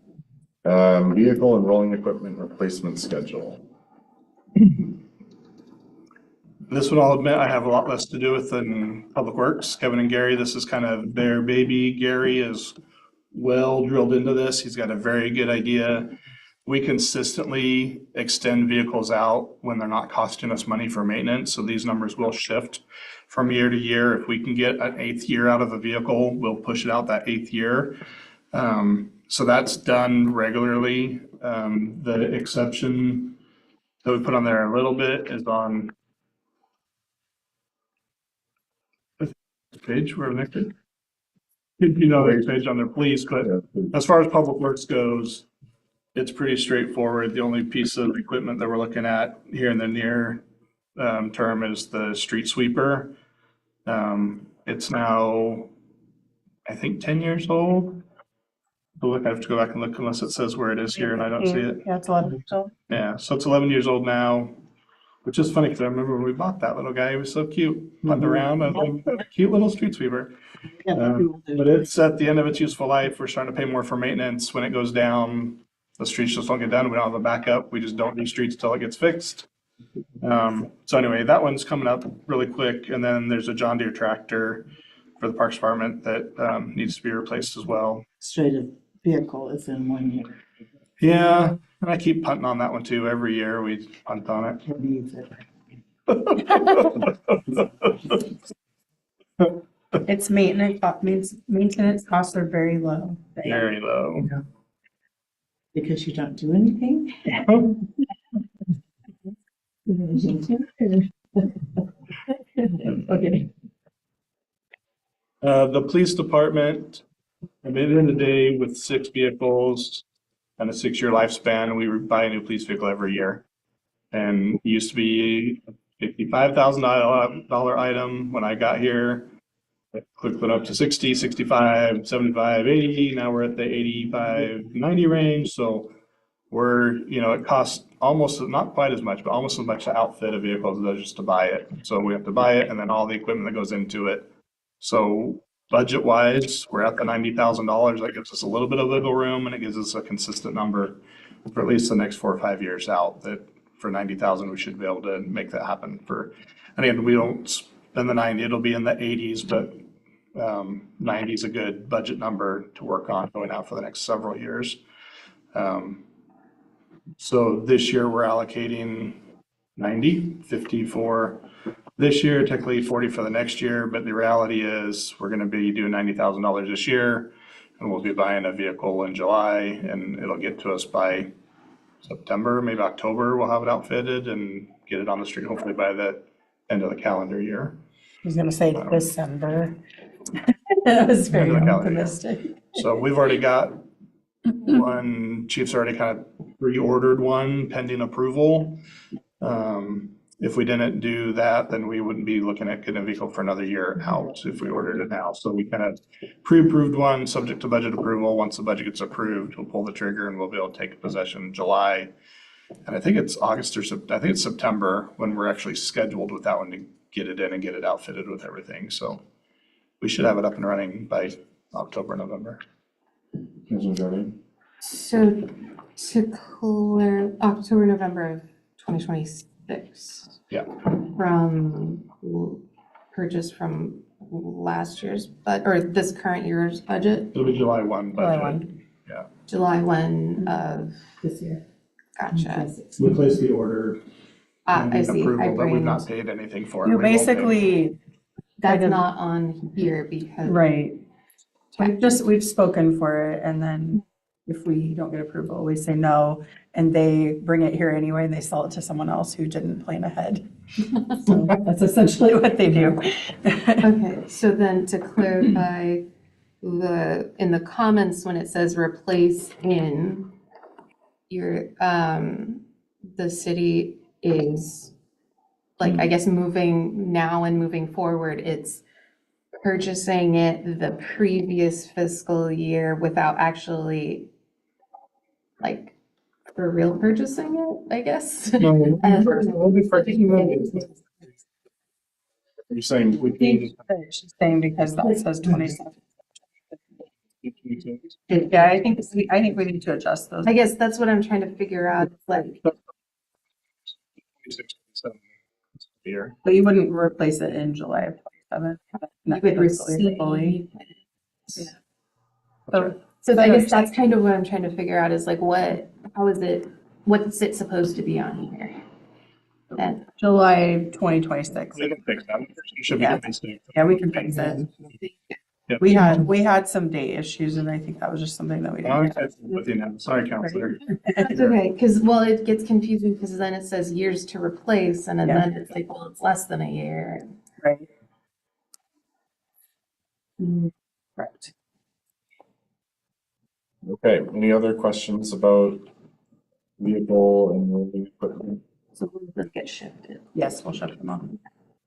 Vehicle and rolling equipment replacement schedule. this one, I'll admit, I have a lot less to do with than Public Works. Kevin and Gary, this is kind of their baby. Gary is well drilled into this. He's got a very good idea. We consistently extend vehicles out when they're not costing us money for maintenance. So these numbers will shift from year to year. If we can get an 8th year out of a vehicle, we'll push it out that 8th year. So that's done regularly. The exception that we put on there a little bit is on page we're connected. You know, there's a page on their police, but as far as Public Works goes, it's pretty straightforward. The only piece of equipment that we're looking at here in the near term is the street sweeper. It's now, I think, 10 years old. But look, I have to go back and look unless it says where it is here and I don't see it. Yeah, it's 11 years old. Yeah, so it's 11 years old now, which is funny because I remember when we bought that little guy, he was so cute, putting around, I was like, cute little street sweeper. But it's at the end of its useful life. We're starting to pay more for maintenance. When it goes down, the streets just don't get done. We don't have a backup. We just don't do streets until it gets fixed. So anyway, that one's coming up really quick. And then there's a John Deere tractor for the Parks Department that needs to be replaced as well. Straight vehicle is in 1 year. Yeah, and I keep punting on that one too. Every year we punt on it. Who needs it? It's maintenance costs are very low. Very low. Because you don't do anything? Okay. The police department, at the end of the day, with 6 vehicles and a 6-year lifespan, we buy a new police vehicle every year. And it used to be a $55,000 item when I got here. It quickly went up to 60, 65, 75, 80. Now we're at the 85, 90 range. So we're, it costs almost, not quite as much, but almost as much to outfit a vehicle as it does just to buy it. So we have to buy it and then all the equipment that goes into it. So budget wise, we're at the $90,000. That gives us a little bit of wiggle room, and it gives us a consistent number for at least the next 4 or 5 years out. That for $90,000, we should be able to make that happen. And again, we don't than the 90. It'll be in the 80s, but 90 is a good budget number to work on going out for the next several years. So this year we're allocating 90, 50 for this year, technically 40 for the next year, but the reality is we're gonna be doing $90,000 this year, and we'll be buying a vehicle in July, and it'll get to us by September, maybe October, we'll have it outfitted and get it on the street hopefully by the end of the calendar year. I was gonna say December. That was very End of the calendar year. optimistic. So we've already got one, Chief's already kind of reordered one pending approval. If we didn't do that, then we wouldn't be looking at getting a vehicle for another year out if we ordered it now. So we kind of pre-approved one, subject to budget approval. Once the budget gets approved, we'll pull the trigger and we'll be able to take possession in July. And I think it's August or I think it's September when we're actually scheduled with that one to get it in and get it outfitted with everything. So we should have it up and running by October, November. Councilor Jordan? So to clear October, November of 2026. Yeah. From purchase from last year's, or this current year's budget, It'll be July 1 budget. July 1. Yeah. July 1 of, This year. gotcha. We placed the order. I see. Approval, but we've brained- not paid anything for it. You We will pay. basically, That's kind of- not on here because. right. We've spoken for it, and then if we don't get approval, we say no, and they bring it here anyway, and they sell it to someone else who didn't plan ahead. So that's essentially what they do. Okay, so then to clarify, in the comments, when it says replace in, the city is, like, I guess moving now and moving forward, it's purchasing it the previous fiscal year without actually, like, for real purchasing it, I guess. And- You're saying we She's saying because that says 27. Yeah, I think we need to adjust those. I guess that's what I'm trying to figure out, like, Year. But you wouldn't replace it in July of 27. you would Fully. receive. So So I guess that's kind of what I'm trying to figure out is like, what's it supposed to be on here? And July 2026. We can fix that. It should be Yeah. replaced. Yeah, we can fix it. Yeah. We had some date issues, and I think that was just something that we Oh, didn't. okay. With you now. Sorry, Counselor. that's okay, because, well, it gets confusing because then it says years to replace and Yeah. then it's like, well, it's less than a year. Right. Correct. Okay, any other questions about vehicle and moving equipment? So we'll get shifted. Yes, we'll shut them off.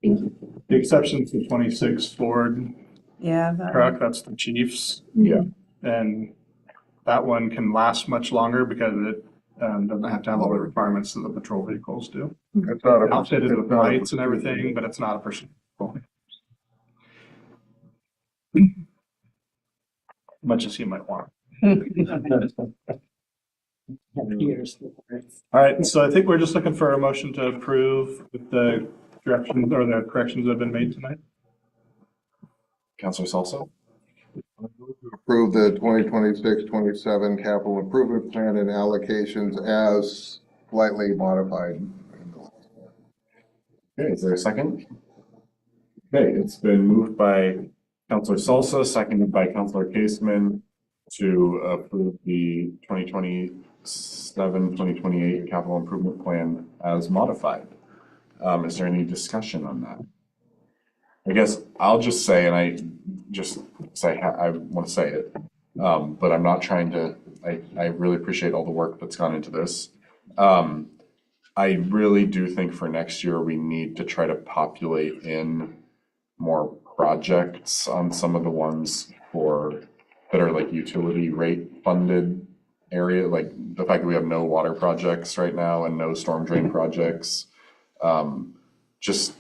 Thank you. The exception to 26 Ford Yeah. truck, that's the Chief's. Yeah. And that one can last much longer because it doesn't have to have all the requirements that the patrol vehicles do. It's not a. Outfitted it's with not a- lights and everything, but it's not a person. Much as you might want. All right, so I think we're just looking for a motion to approve with the directions or the corrections that have been made tonight. Counselor Salsa? Approve the 2026-27 capital improvement plan and allocations as slightly modified. Okay, is there a second? Okay, it's been moved by Counselor Salsa, seconded by Counselor Caseman to approve the 2027-2028 capital improvement plan as modified. Is there any discussion on that? I guess I'll just say, and I just say, I want to say it, but I'm not trying to, I really appreciate all the work that's gone into this. I really do think for next year, we need to try to populate in more projects on some of the ones that are like utility rate funded area, like the fact that we have no water projects right now and no storm drain projects. Just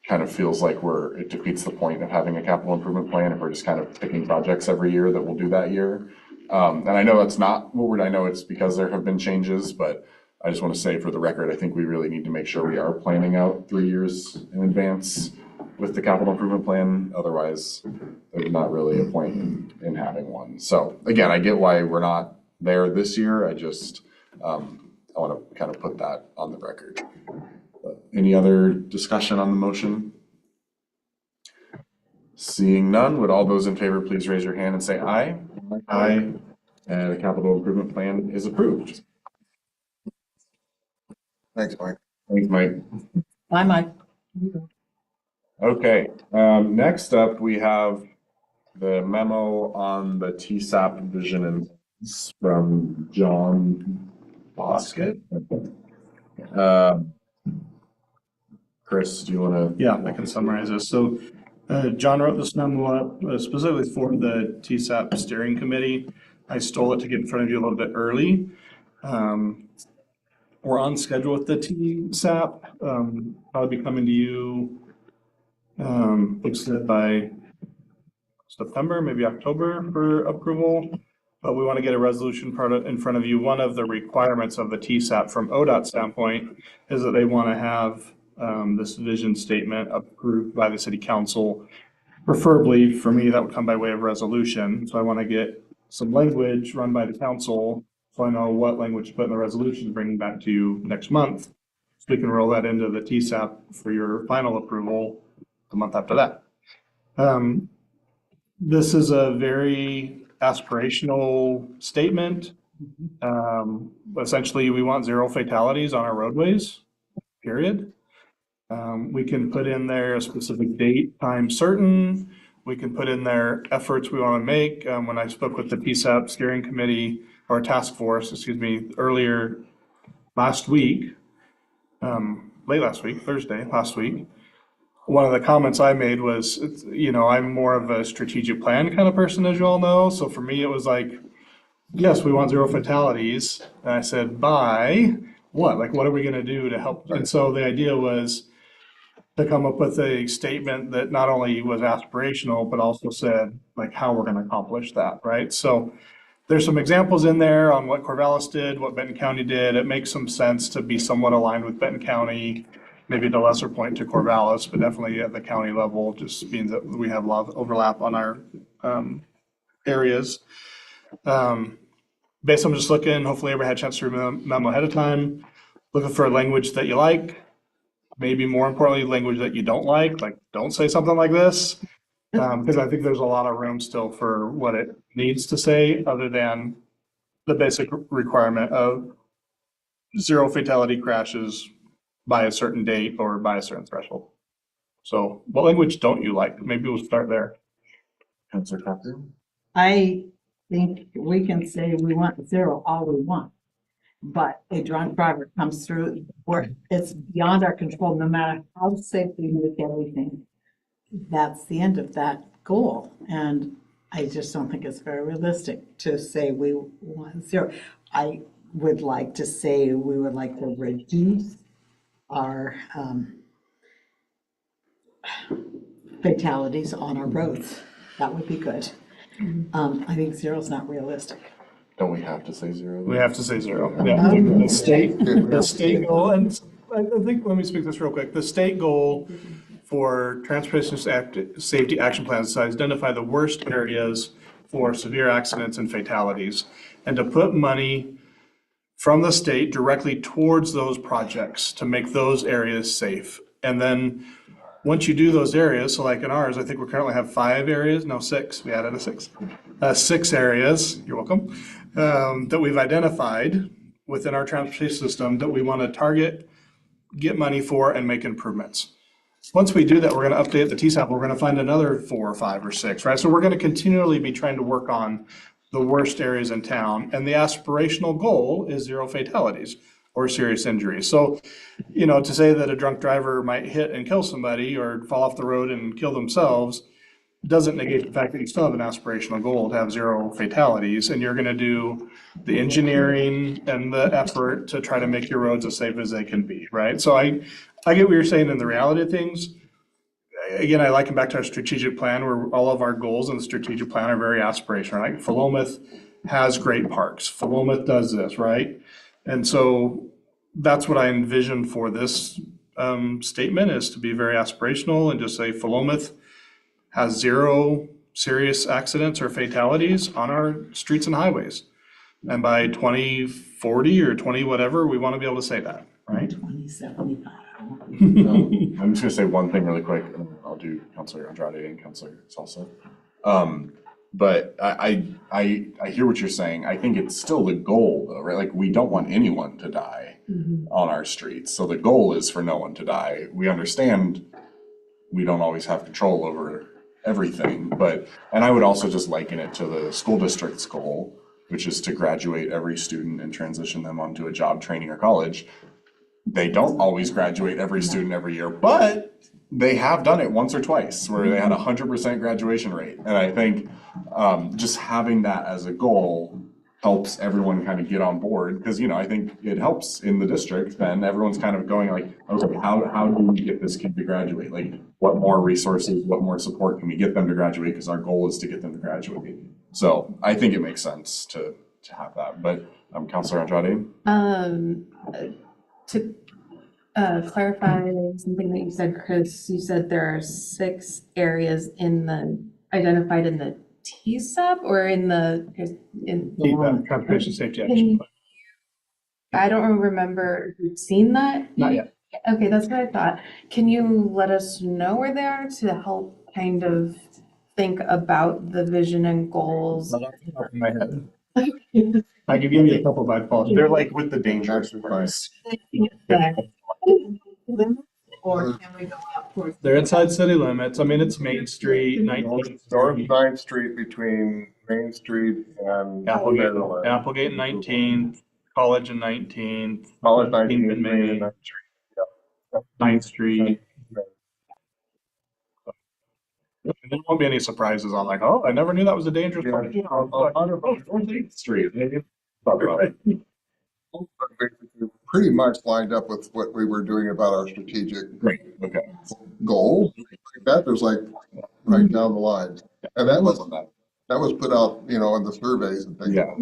kind of feels like it defeats the point of having a capital improvement plan if we're just kind of picking projects every year that we'll do that year. And I know that's not what I know it's because there have been changes, but I just want to say for the record, I think we really need to make sure we are planning out 3 years in advance with the capital improvement plan. Otherwise, there's not really a point in having one. So again, I get why we're not there this year. I just, I want to kind of put that on the record. But any other discussion on the motion? Seeing none, would all those in favor please raise your hand and say aye? Aye. And the capital improvement plan is approved. Thanks, Mike. Thanks, Mike. Bye, Mike. Okay, next up, we have the memo on the TSAP vision and from John Bosket. Chris, do you want to? Yeah, I can summarize this. So John wrote this memo up specifically for the TSAP steering committee. I stole it to get in front of you a little bit early. We're on schedule with the TSAP. I'll be coming to you, looks like by September, maybe October for approval. But we want to get a resolution part in front of you. One of the requirements of the TSAP from ODOT standpoint is that they want to have this vision statement approved by the city council. Preferably for me, that would come by way of resolution. So I want to get some language run by the council so I know what language to put in the resolution, bringing back to you next month. So we can roll that into the TSAP for your final approval the month after that. This is a very aspirational statement. Essentially, we want 0 fatalities on our roadways, period. We can put in there a specific date, time certain. We can put in there efforts we want to make. When I spoke with the TSAP steering committee or task force, earlier last week, late last week, Thursday, last week, one of the comments I made was, I'm more of a strategic plan kind of person, as you all know. So for me, it was like, yes, we want 0 fatalities. And I said, by what? Like, what are we going to do to help? And so the idea was to come up with a statement that not only was aspirational, but also said, like, how we're going to accomplish that, right? So there's some examples in there on what Corvallis did, what Benton County did. It makes some sense to be somewhat aligned with Benton County, maybe at a lesser point to Corvallis, but definitely at the county level, just means that we have a lot of overlap on our areas. Basically, I'm just looking, hopefully everybody had a chance to read the memo ahead of time, looking for a language that you like, maybe more importantly, language that you don't like don't say something like this, because I think there's a lot of room still for what it needs to say, other than the basic requirement of 0 fatality crashes by a certain date or by a certain threshold. So what language don't you like? Maybe we'll start there. Councilor Capper? I think we can say we want 0 all we want. But a drunk driver comes through where it's beyond our control, no matter how safe we make everything. That's the end of that goal. And I just don't think it's very realistic to say we want 0. I would like to say we would like to reduce our fatalities on our roads. That would be good. I think 0 is not realistic. Don't we have to say 0? We have to say 0. Yeah. The state goal, and I think, let me speak this real quick. The state goal for transportation safety action plans is to identify the worst areas for severe accidents and fatalities, and to put money from the state directly towards those projects to make those areas safe. And then once you do those areas, so like in ours, I think we currently have 5 areas, no 6, we added a 6. 6 areas, you're welcome, that we've identified within our transportation system that we want to target, get money for, and make improvements. Once we do that, we're going to update the TSAP, we're going to find another 4 or 5 or 6, right? So we're going to continually be trying to work on the worst areas in town, and the aspirational goal is 0 fatalities or serious injuries. So, to say that a drunk driver might hit and kill somebody or fall off the road and kill themselves doesn't negate the fact that you still have an aspirational goal to have 0 fatalities, and you're going to do the engineering and the effort to try to make your roads as safe as they can be, right? So I get what you're saying in the reality of things. Again, I liken back to our strategic plan, where all of our goals in the strategic plan are very aspirational. Like Philomath has great parks. Philomath does this, right? And so that's what I envision for this statement is to be very aspirational and just say Philomath has 0 serious accidents or fatalities on our streets and highways. And by 2040 or 20 whatever, we want to be able to say that, right? 2075. I'm just gonna say one thing really quick, and then I'll do Counselor Andrade and Counselor Salsa. But I hear what you're saying. I think it's still the goal though, right? Like, we don't want anyone to die on our streets. So the goal is for no one to die. We understand we don't always have control over everything, and I would also just liken it to the school district's goal, which is to graduate every student and transition them onto a job, training, or college. They don't always graduate every student every year, but they have done it once or twice where they had 100% graduation rate. And I think just having that as a goal helps everyone kind of get on board, because, you know, I think it helps in the district. Then everyone's kind of going like, okay, how do we get this kid to graduate? Like, what more resources, what more support can we get them to graduate? Because our goal is to get them to graduate. So I think it makes sense to have that. But Counselor Andrade? To clarify something that you said, Chris, you said there are 6 areas identified in the TSAP or in Transportation Safety Action Plan. I don't remember seeing that. Not yet. Okay, that's what I thought. Can you let us know where they are to help kind of think about the vision and goals? Not off the top of my head. I could give you a couple by Paul. They're like with the dangerous That's parts. Or can we go out towards? They're inside city limits. I mean, it's Main Street, 19th North Street, 9th Street between Main Street and. Applegate and 19th, College and 19th, College 19th 19th and Main Main, and 9th Street. 9th Street. And there won't be any surprises on like, oh, I never knew that was a dangerous Yeah. part. You know, Oh, 8th Street. Pretty much lined up with what we were doing about our strategic Great, okay. goals. Like that, there's like right down the line. And that was put out, you know, in the surveys and things. Yeah.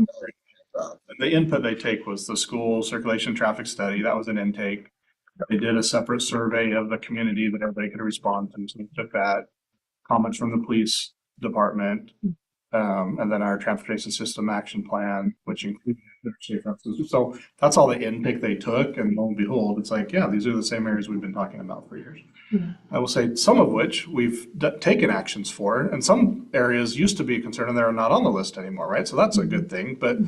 The input they take was the school circulation traffic study. That was an intake. They did a separate survey of the community that everybody could respond to. So we took that, comments from the police department, and then our transportation system action plan, which included their safe routes. So that's all the intake they took, and lo and behold, it's like, yeah, these are the same areas we've been talking about for years. I will say some of which we've taken actions for, and some areas used to be a concern and they're not on the list anymore, right? So that's a good thing, but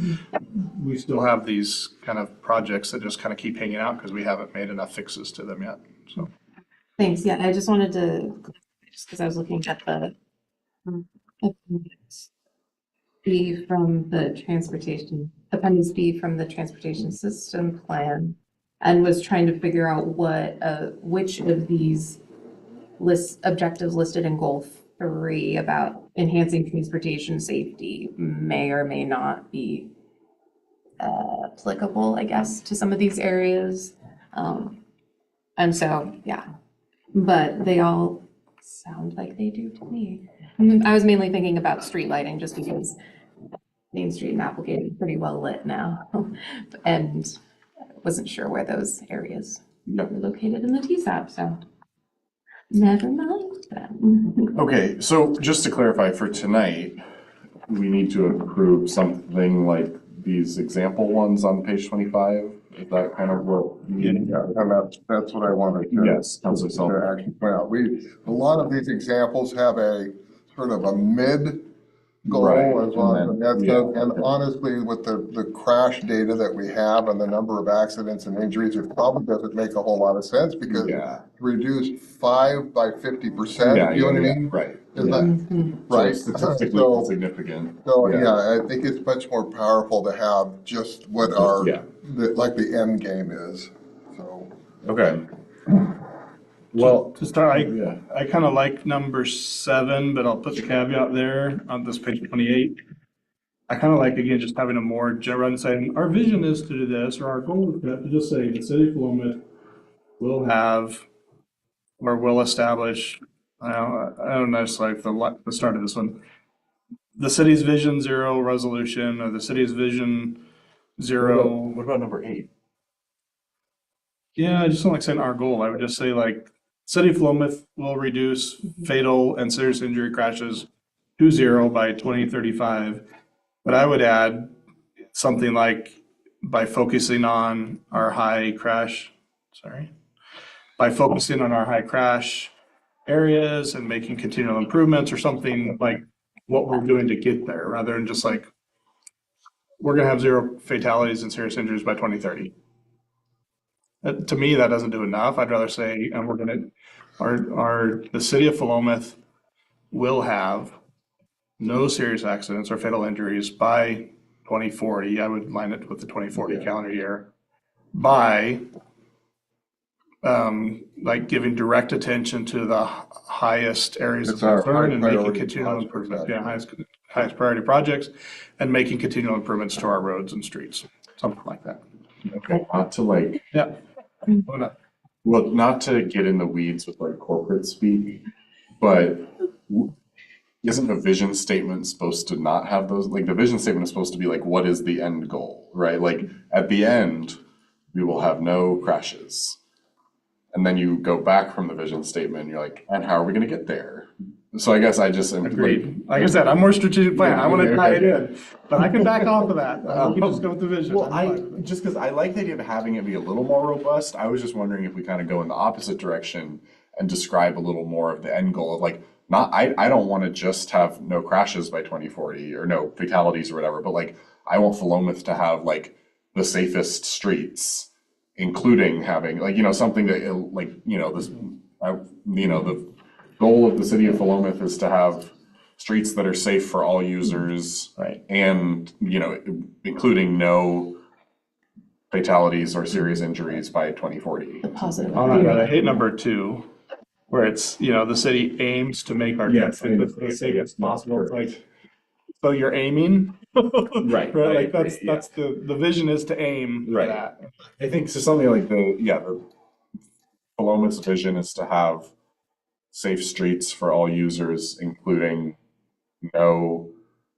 we still have these kind of projects that just kind of keep hanging out because we haven't made enough fixes to them yet, so. Thanks. Yeah, I just wanted to, just because I was looking at the appendix B from the appendix B from the transportation system plan, and was trying to figure out which of these objectives listed in goal 3 about enhancing transportation safety may or may not be applicable, I guess, to some of these areas. And so, yeah, but they all sound like they do to me. I was mainly thinking about street lighting just because Main Street and Applegate is pretty well lit now. And wasn't sure where those areas were located in the TSAP, so never mind then. Okay, so just to clarify, for tonight, we need to approve something like these example ones on page 25? Is that kind of what? Yeah, and that's what I wanted to. Yes, Councilor To Sullivan. actually point out. A lot of these examples have a sort of a mid goal Right, as well. and then- And honestly, with the crash data that we have and the number of accidents and injuries, it probably doesn't make a whole lot of sense because Yeah. reduced 5 by 50%, Yeah, you know what I yeah, mean? right. Is Yeah. that, So right? statistically So- significant. So, Yeah. yeah, I think it's much more powerful to have just what our, Yeah. like the end game is, so. Okay. Well, To start, yeah, I kind of like number 7, but I'll put the caveat there on this page 28. I kind of like, again, just having a more general and saying, our vision is to do this, or our goal is to just say, the city of Philomath will have, or will establish, I don't know, it's like the start of this one. The city's Vision Zero resolution, or the city's Vision Zero. what about number 8? Yeah, I just don't like saying our goal. I would just say like, City of Philomath will reduce fatal and serious injury crashes to 0 by 2035. But I would add something like by focusing on our high crash, by focusing on our high crash areas and making continual improvements or something like what we're doing to get there, rather than just like, we're gonna have 0 fatalities and serious injuries by 2030. To me, that doesn't do enough. I'd rather say, and we're gonna, the city of Philomath will have no serious accidents or fatal injuries by 2040. I would line it with the 2040 calendar year by like giving direct attention to the highest areas of It's our concern and making priority continual projects, improvements. Yeah, actually. highest priority projects and making continual improvements to our roads and streets, something like that. Okay, not to like, Yeah. Why not? well, not to get in the weeds with like corporate speak, but isn't a vision statement supposed to not have those? Like the vision statement is supposed to be like, what is the end goal, right? Like at the end, we will have no crashes. And then you go back from the vision statement and you're like, and how are we gonna get there? So I guess I just am like, Agreed. Like I said, I'm more strategic plan. I want to tie it in, but I can back off of that. We can just go with the vision. well, I'm fine with it. just because I like the idea of having it be a little more robust, I was just wondering if we kind of go in the opposite direction and describe a little more of the end goal of like, not, I don't want to just have no crashes by 2040 or no fatalities or whatever, but like, I want Philomath to have like the safest streets, including having like, something that like, this, the goal of the city of Philomath is to have streets that are safe for all users. Right. And, including no fatalities or serious injuries by 2040. The positive. Oh, no, I hate number 2, where it's, the city aims to make our Yes, transit as safe as possible. It's like, so you're aiming? Right, I Right, like agree, that's the vision is to aim for Right. that. I think so something like the Philomath's vision is to have safe streets for all users, including no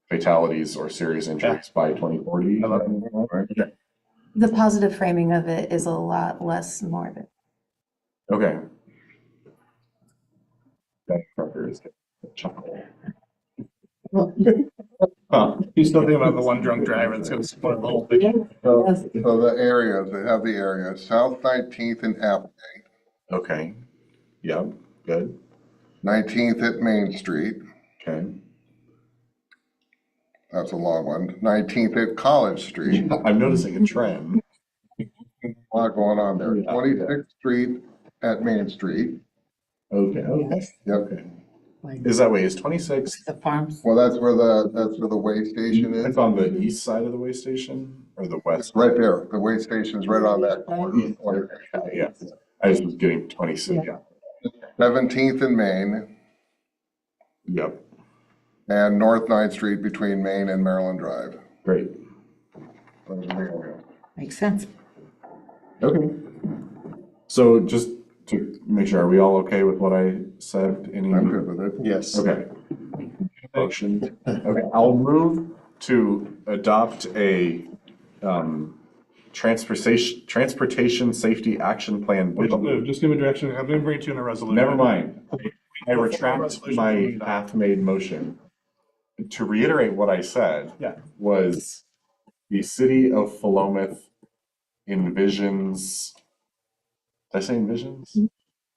fatalities or serious injuries by 2040. I love Okay. The positive framing of it is a lot less morbid. Okay. That fucker is a chuckle. Huh. You still think about the one drunk driver that's gonna spoil the whole thing. So the areas, they have the areas, South 19th and Applegate, Okay. Yep, good. 19th at Main Street, Okay. that's a long one, 19th at College Street, I'm noticing a trend. a lot going on there, Yeah. 26th Street at Main Street, Okay. Okay. yep. Okay. Is 26? The farms. Well, that's where the way station is. It's on the east side of the way station or the west? It's right there, the way station's right on that corner. Yeah, I was getting 26, yeah. 17th and Main, Yep, and North 9th Street between Main and Maryland Drive. great. Those are the areas. Makes sense. Okay. So just to make sure, are we all okay with what I said? Any? I'm good with it. Yes. Okay. Motion. Okay, I'll move to adopt a transportation safety action plan. Don't move, just give me direction. I'm gonna bring it to you in a resolution. Never mind. I retract my half-made motion. To reiterate what I said. Yeah. Was the city of Philomath envisions, did I say envisions?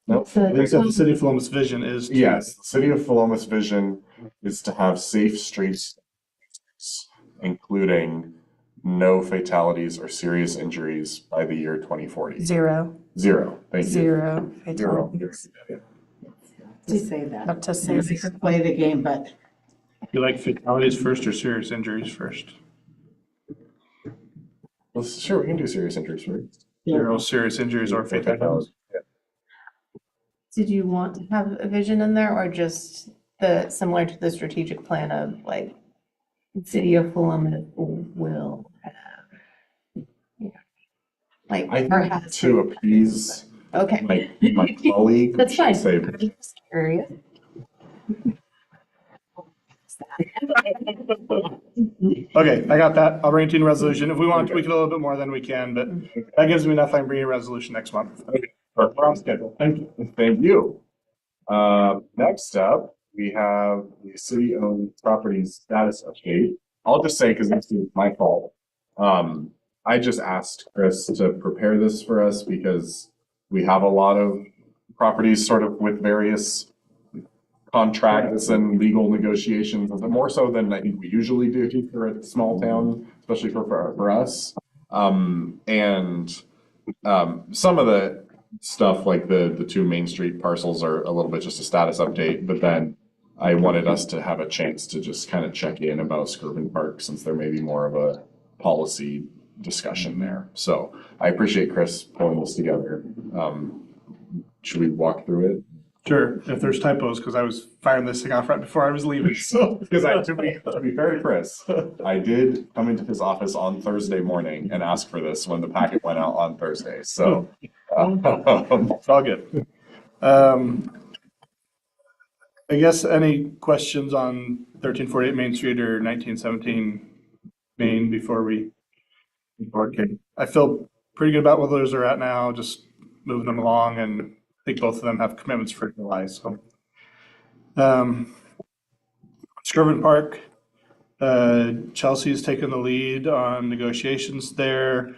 No. They said the city of Philomath's vision is to. Yes, the city of Philomath's vision is to have safe streets, including no fatalities or serious injuries by the year 2040. 0, Zero, thank you. 0 Zero. fatalities. To say that. Up to say Play the game, but You like fatalities first or serious injuries first? Well, sure, we can do serious injuries first. 0 serious injuries or fatalities. Did you want to have a vision in there or just similar to the strategic plan of like, city of Philomath will have, like, I or think has to appease Okay, my colleague. That's fine. Say, Just curious. Okay, I got that. I'll bring it to you in resolution. If we want to tweak it a little bit more, then we can, but that gives me enough. I can bring you a resolution next month. We're on schedule. Thank you. Thank you. Next up, we have the city-owned properties status update. I'll just say, because this is my fault. I just asked Chris to prepare this for us because we have a lot of properties sort of with various contracts and legal negotiations, more so than I think we usually do for a small town, especially for us. Some of the stuff like the two Main Street parcels are a little bit just a status update, but then I wanted us to have a chance to just kind of check in about Skirvin Park since there may be more of a policy discussion there. So I appreciate Chris pulling this together. Should we walk through it? Sure, if there's typos, because I was firing this thing off right before I was leaving, so. Because to be fair to Chris, I did come into his office on Thursday morning and ask for this when the packet went out on Thursday, so. It's all good. I guess any questions on 1348 Main Street or 1917 Main before we, okay. I feel pretty good about where those are at now, just moving them along, and I think both of them have commitments for July, so. Skirvin Park, Chelsea's taken the lead on negotiations there.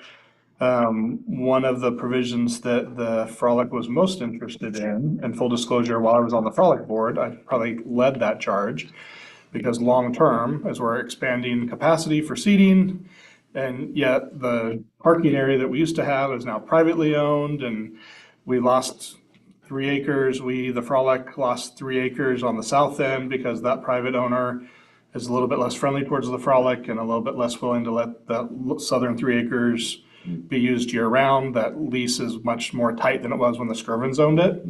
One of the provisions that the Frolic was most interested in, and full disclosure, while I was on the Frolic board, I probably led that charge because long-term, as we're expanding capacity for seating, and yet the parking area that we used to have is now privately owned, and we lost 3 acres. The Frolic lost 3 acres on the south end because that private owner is a little bit less friendly towards the Frolic and a little bit less willing to let the southern 3 acres be used year round. That lease is much more tight than it was when the Skirvins owned it.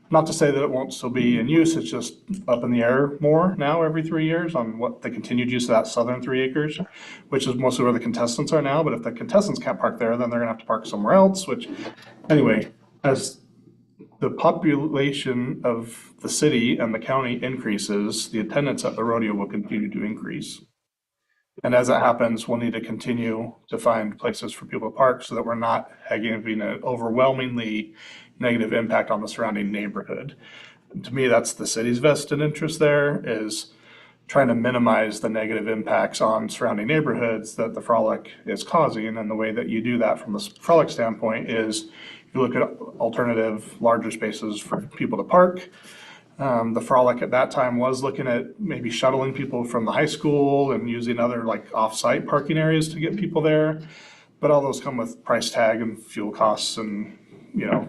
Not to say that it won't still be in use, it's just up in the air more now every 3 years on what the continued use of that southern 3 acres, which is mostly where the contestants are now. But if the contestants can't park there, then they're gonna have to park somewhere else, which, anyway, as the population of the city and the county increases, the attendance at the rodeo will continue to increase. And as that happens, we'll need to continue to find places for people to park so that we're not having an overwhelmingly negative impact on the surrounding neighborhood. And to me, that's the city's vested interest there, is trying to minimize the negative impacts on surrounding neighborhoods that the Frolic is causing. And the way that you do that from the Frolic standpoint is you look at alternative larger spaces for people to park. The Frolic at that time was looking at maybe shuttling people from the high school and using other like off-site parking areas to get people there. But all those come with price tag and fuel costs and,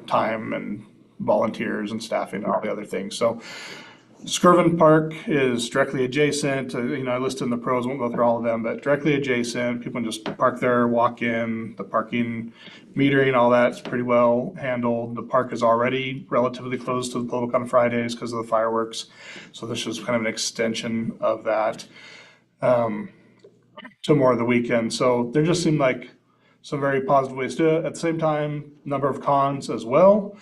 time and volunteers and staffing and all the other things. So Skirvin Park is directly adjacent. I listed in the pros, won't go through all of them, but directly adjacent. People can just park there, walk in. The parking metering, all that's pretty well handled. The park is already relatively closed to the public on Fridays because of the fireworks. So this is kind of an extension of that to more of the weekend. So there just seemed like some very positive ways to do it. At the same time, number of cons as well.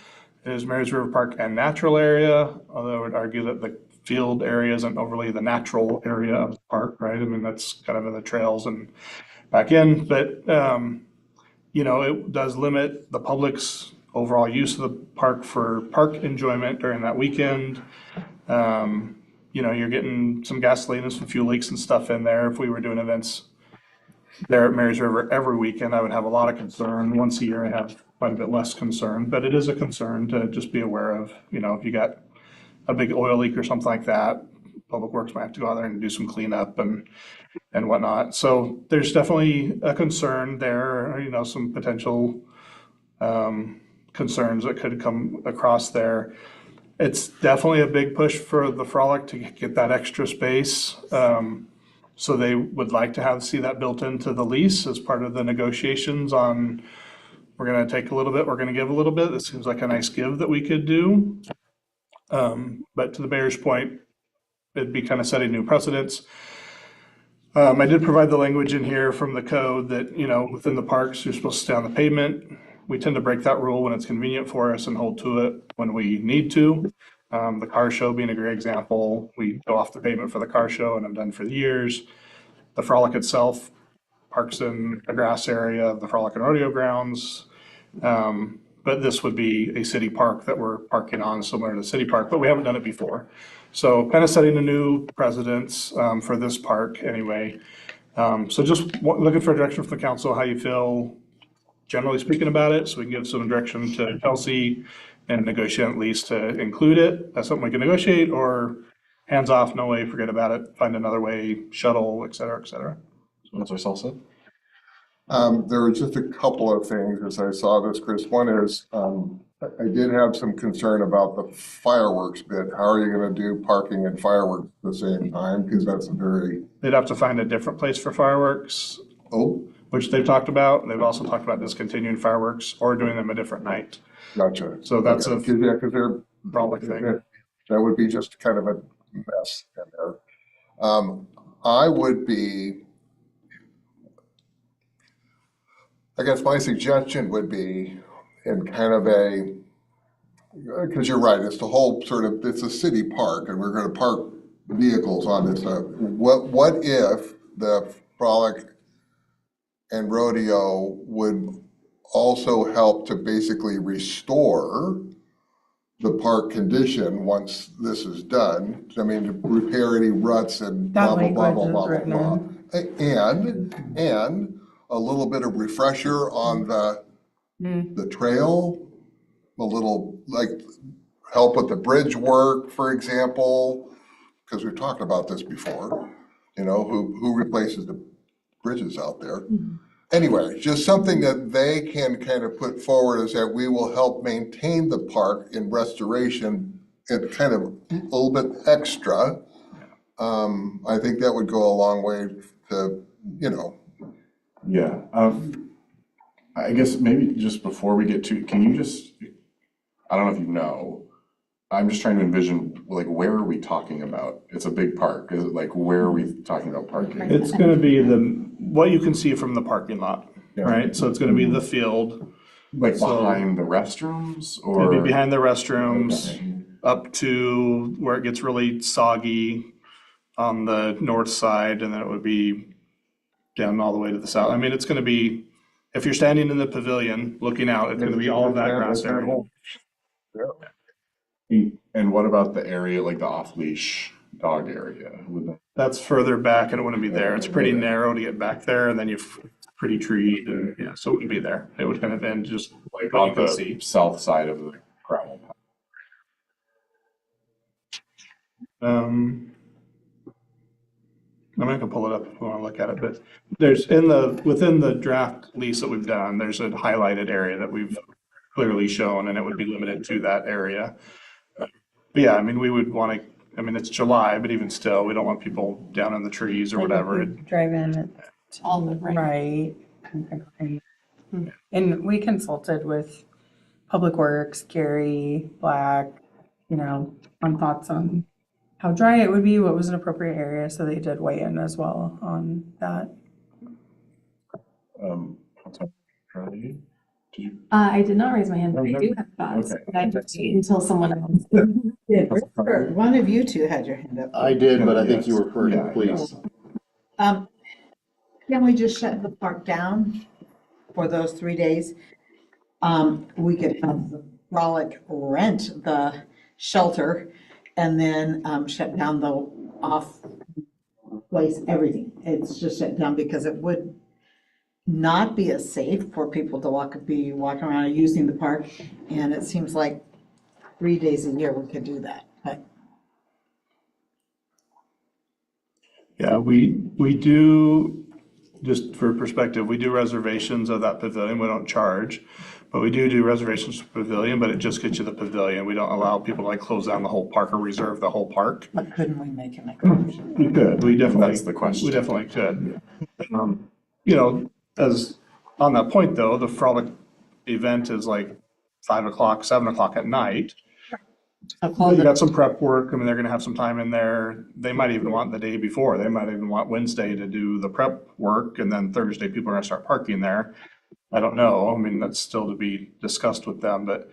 Is Marys River Park and natural area, although I would argue that the field area isn't overly the natural area of the park, right? I mean, that's kind of in the trails and back in, but, it does limit the public's overall use of the park for park enjoyment during that weekend. You're getting some gasoline and some fuel leaks and stuff in there. If we were doing events there at Marys River every weekend, I would have a lot of concern. Once a year, I have quite a bit less concern, but it is a concern to just be aware of. If you got a big oil leak or something like that, Public Works might have to go out there and do some cleanup and whatnot. So there's definitely a concern there, some potential concerns that could come across there. It's definitely a big push for the Frolic to get that extra space. So they would like to see that built into the lease as part of the negotiations on, we're going to take a little bit, we're going to give a little bit. This seems like a nice give that we could do. But to the mayor's point, it'd be kind of setting new precedents. I did provide the language in here from the code that, within the parks, you're supposed to stay on the pavement. We tend to break that rule when it's convenient for us and hold to it when we need to. The car show being a great example. We go off the pavement for the car show and I'm done for the years. The frolic itself parks in a grass area of the Frolic and Rodeo grounds. But this would be a city park that we're parking on, similar to the city park, but we haven't done it before. So kind of setting a new precedence for this park anyway. So just looking for direction from the council, how you feel generally speaking about it, so we can give some direction to Kelsey and negotiate at least to include it as something we can negotiate, or hands off, no way, forget about it, find another way, shuttle, et cetera, et cetera. Counselor Salsa? There were just a couple of things as I saw this, Chris. One is, I did have some concern about the fireworks bit. How are you gonna do parking and fireworks at the same time? Because that's a very, They'd have to find a different place for fireworks, oh, which they've talked about. They've also talked about discontinuing fireworks or doing them a different night. gotcha. So that's a Okay, 'cause, yeah, 'cause they're, frolic thing. that would be just kind of a mess in there. I would be, I guess my suggestion would be in kind of a, because you're right, it's the whole sort of, it's a city park and we're gonna park vehicles on this. What if the Frolic and Rodeo would also help to basically restore the park condition once this is done? I mean, to repair any ruts and blah, That blah, blah, blah, language is blah, written blah. And a little bit of refresher on the trail, a little, like, help with the bridge work, for example, because we've talked about this before, you know, who replaces the bridges out there? Anyway, just something that they can kind of put forward is that we will help maintain the park in restoration and kind of a little bit extra. I think that would go a long way to, you know. Yeah, I guess maybe just before we get to, can you just, I don't know if you know, I'm just trying to envision, like, where are we talking about? It's a big park, is it like, where are we talking about parking? It's gonna be what you can see from the parking lot, Yeah. right? So it's gonna be the field, Like So- behind the restrooms or? maybe behind the restrooms, Okay. up to where it gets really soggy on the north side, and then it would be down all the way to the south. I mean, it's gonna be, if you're standing in the pavilion looking out, it's gonna be all of that grass area. And what about the area, like the off-leash dog area? Would that- That's further back and it wouldn't be there. It's pretty narrow to get back there, and then you've pretty treed, and yeah, so it wouldn't be there. It would kind of end just Like what on you can the see. south side of the gravel path? I mean, I can pull it up if you want to look at it, but there's within the draft lease that we've done, there's a highlighted area that we've clearly shown, and it would be limited to that area. But yeah, I mean, we would want to, I mean, it's July, but even still, we don't want people down in the trees or whatever. Drive in All the right. And we consulted with Public Works, Gary Black, you know, on thoughts on how dry it would be, what was an appropriate area, so they did weigh in as well on that. Charlie, did you? I did not raise my hand, but I do have thoughts. Okay. But I just wait until someone else. One of you two had your hand up. I did, but I think you were Yeah, first, please. Can we just shut the park down for those 3 days? We could have the Frolic rent the shelter and then shut down the off place, everything. It's just shut down because it would not be as safe for people to be walking around and using the park. And it seems like 3 days a year we could do that, but Yeah, we do, just for perspective, we do reservations of that pavilion. We don't charge, but we do reservations for pavilion, but it just gets you the pavilion. We don't allow people to like close down the whole park or reserve the whole park. but couldn't we make an exception? We could, we definitely. That's the question. We definitely could. You know, as, on that point though, the Frolic event is like 5 o'clock, 7 o'clock at night. Well, you got some prep work. I mean, they're gonna have some time in there. They might even want the day before. They might even want Wednesday to do the prep work, and then Thursday people are gonna start parking there. I don't know. I mean, that's still to be discussed with them, but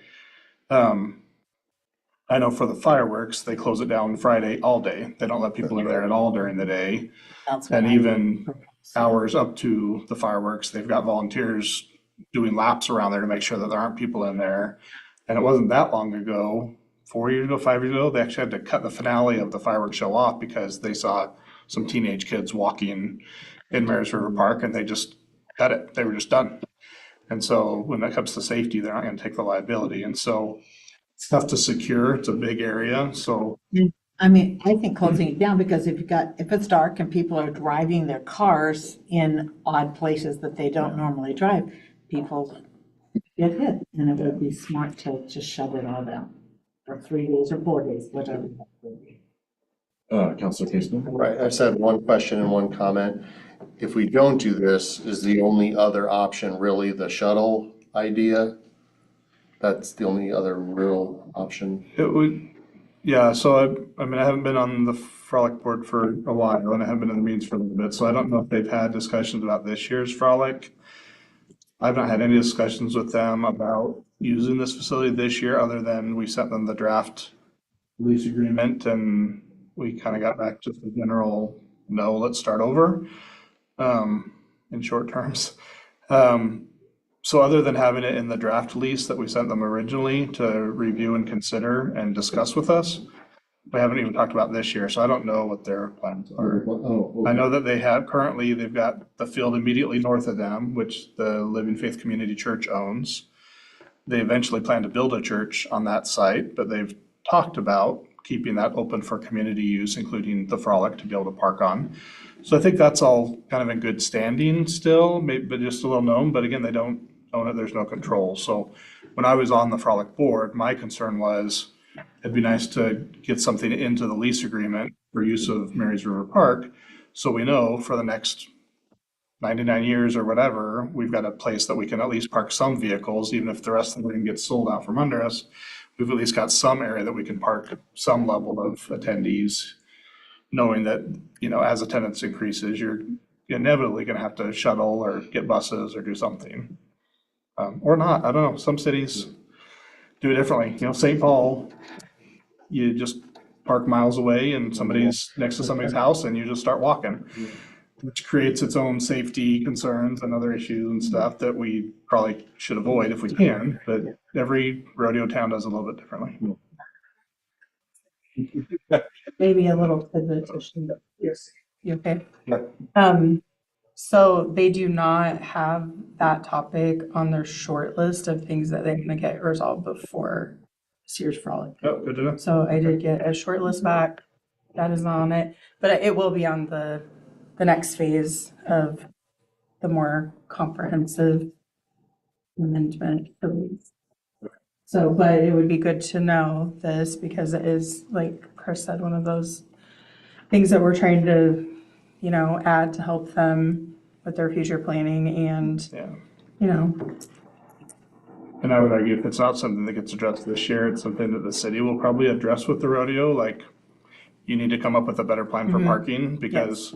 I know for the fireworks, they close it down Friday all day. They don't let people in there at all during the day. That's what And I even proposed. hours up to the fireworks, they've got volunteers doing laps around there to make sure that there aren't people in there. And it wasn't that long ago, 4 years ago, 5 years ago, they actually had to cut the finale of the fireworks show off because they saw some teenage kids walking in Mary's River Park and they just cut it. They were just done. And so when it comes to safety, they're not gonna take the liability. And so it's tough to secure. It's a big area, so I mean, I think closing it down, because if it's dark and people are driving their cars in odd places that they don't normally drive, people get hit, and it would be smart to just shut it all down for 3 days or 4 days, whatever. Counselor Casey? Right, I said one question and one comment. If we don't do this, is the only other option really the shuttle idea? That's the only other real option? it would, yeah, so I mean, I haven't been on the Frolic board for a while and I haven't been in the meetings for a little bit, so I don't know if they've had discussions about this year's Frolic. I've not had any discussions with them about using this facility this year, other than we sent them the draft lease agreement and we kind of got back to the general, no, let's start over, in short terms. So other than having it in the draft lease that we sent them originally to review and consider and discuss with us, we haven't even talked about this year, so I don't know what their plans are. Oh, I know that they've got the field immediately north of them, which the Living Faith Community Church owns. They eventually plan to build a church on that site, but they've talked about keeping that open for community use, including the Frolic to be able to park on. So I think that's all kind of in good standing still, maybe, but just a little known, but again, they don't own it, there's no control. So when I was on the Frolic board, my concern was, it'd be nice to get something into the lease agreement for use of Mary's River Park, so we know for the next 99 years or whatever, we've got a place that we can at least park some vehicles, even if the rest of the thing gets sold out from under us. We've at least got some area that we can park some level of attendees, knowing that, as attendance increases, you're inevitably gonna have to shuttle or get buses or do something. Or not, I don't know, some cities do it differently. St. Paul, you just park miles away and somebody's next to somebody's house and you just start walking, which creates its own safety concerns and other issues and stuff that we probably should avoid if we can, but every rodeo town does a little bit differently. Maybe a little tidbit to shoot. Yes. You okay? Yeah. So they do not have that topic on their short list of things that they're gonna get resolved before Sears Frolic. Oh, good to know. So I did get a short list back. That is not on it, but it will be on the next phase of the more comprehensive amendment. So, but it would be good to know this because it is, like Chris said, one of those things that we're trying to, add to help them with their future planning and, Yeah. And I would argue if it's not something that gets addressed this year, it's something that the city will probably address with the rodeo, like, you need to come up with a better plan for parking, because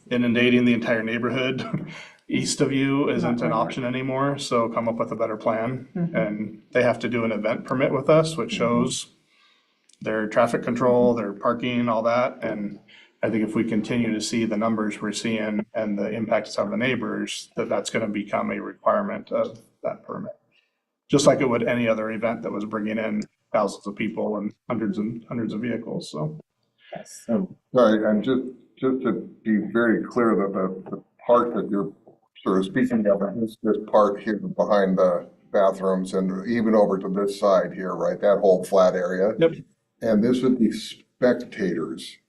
inundating the entire neighborhood east of you isn't an option anymore, so come up with a better plan. And they have to do an event permit with us, which shows their traffic control, their parking, all that, and I think if we continue to see the numbers we're seeing and the impacts on the neighbors, that's gonna become a requirement of that permit. Just like it would any other event that was bringing in thousands of people and hundreds of vehicles, so. Right, and just to be very clear that the part that you're sort of speaking of, is this part here behind the bathrooms and even over to this side here, right, that whole flat area. Yep. And this would be spectators.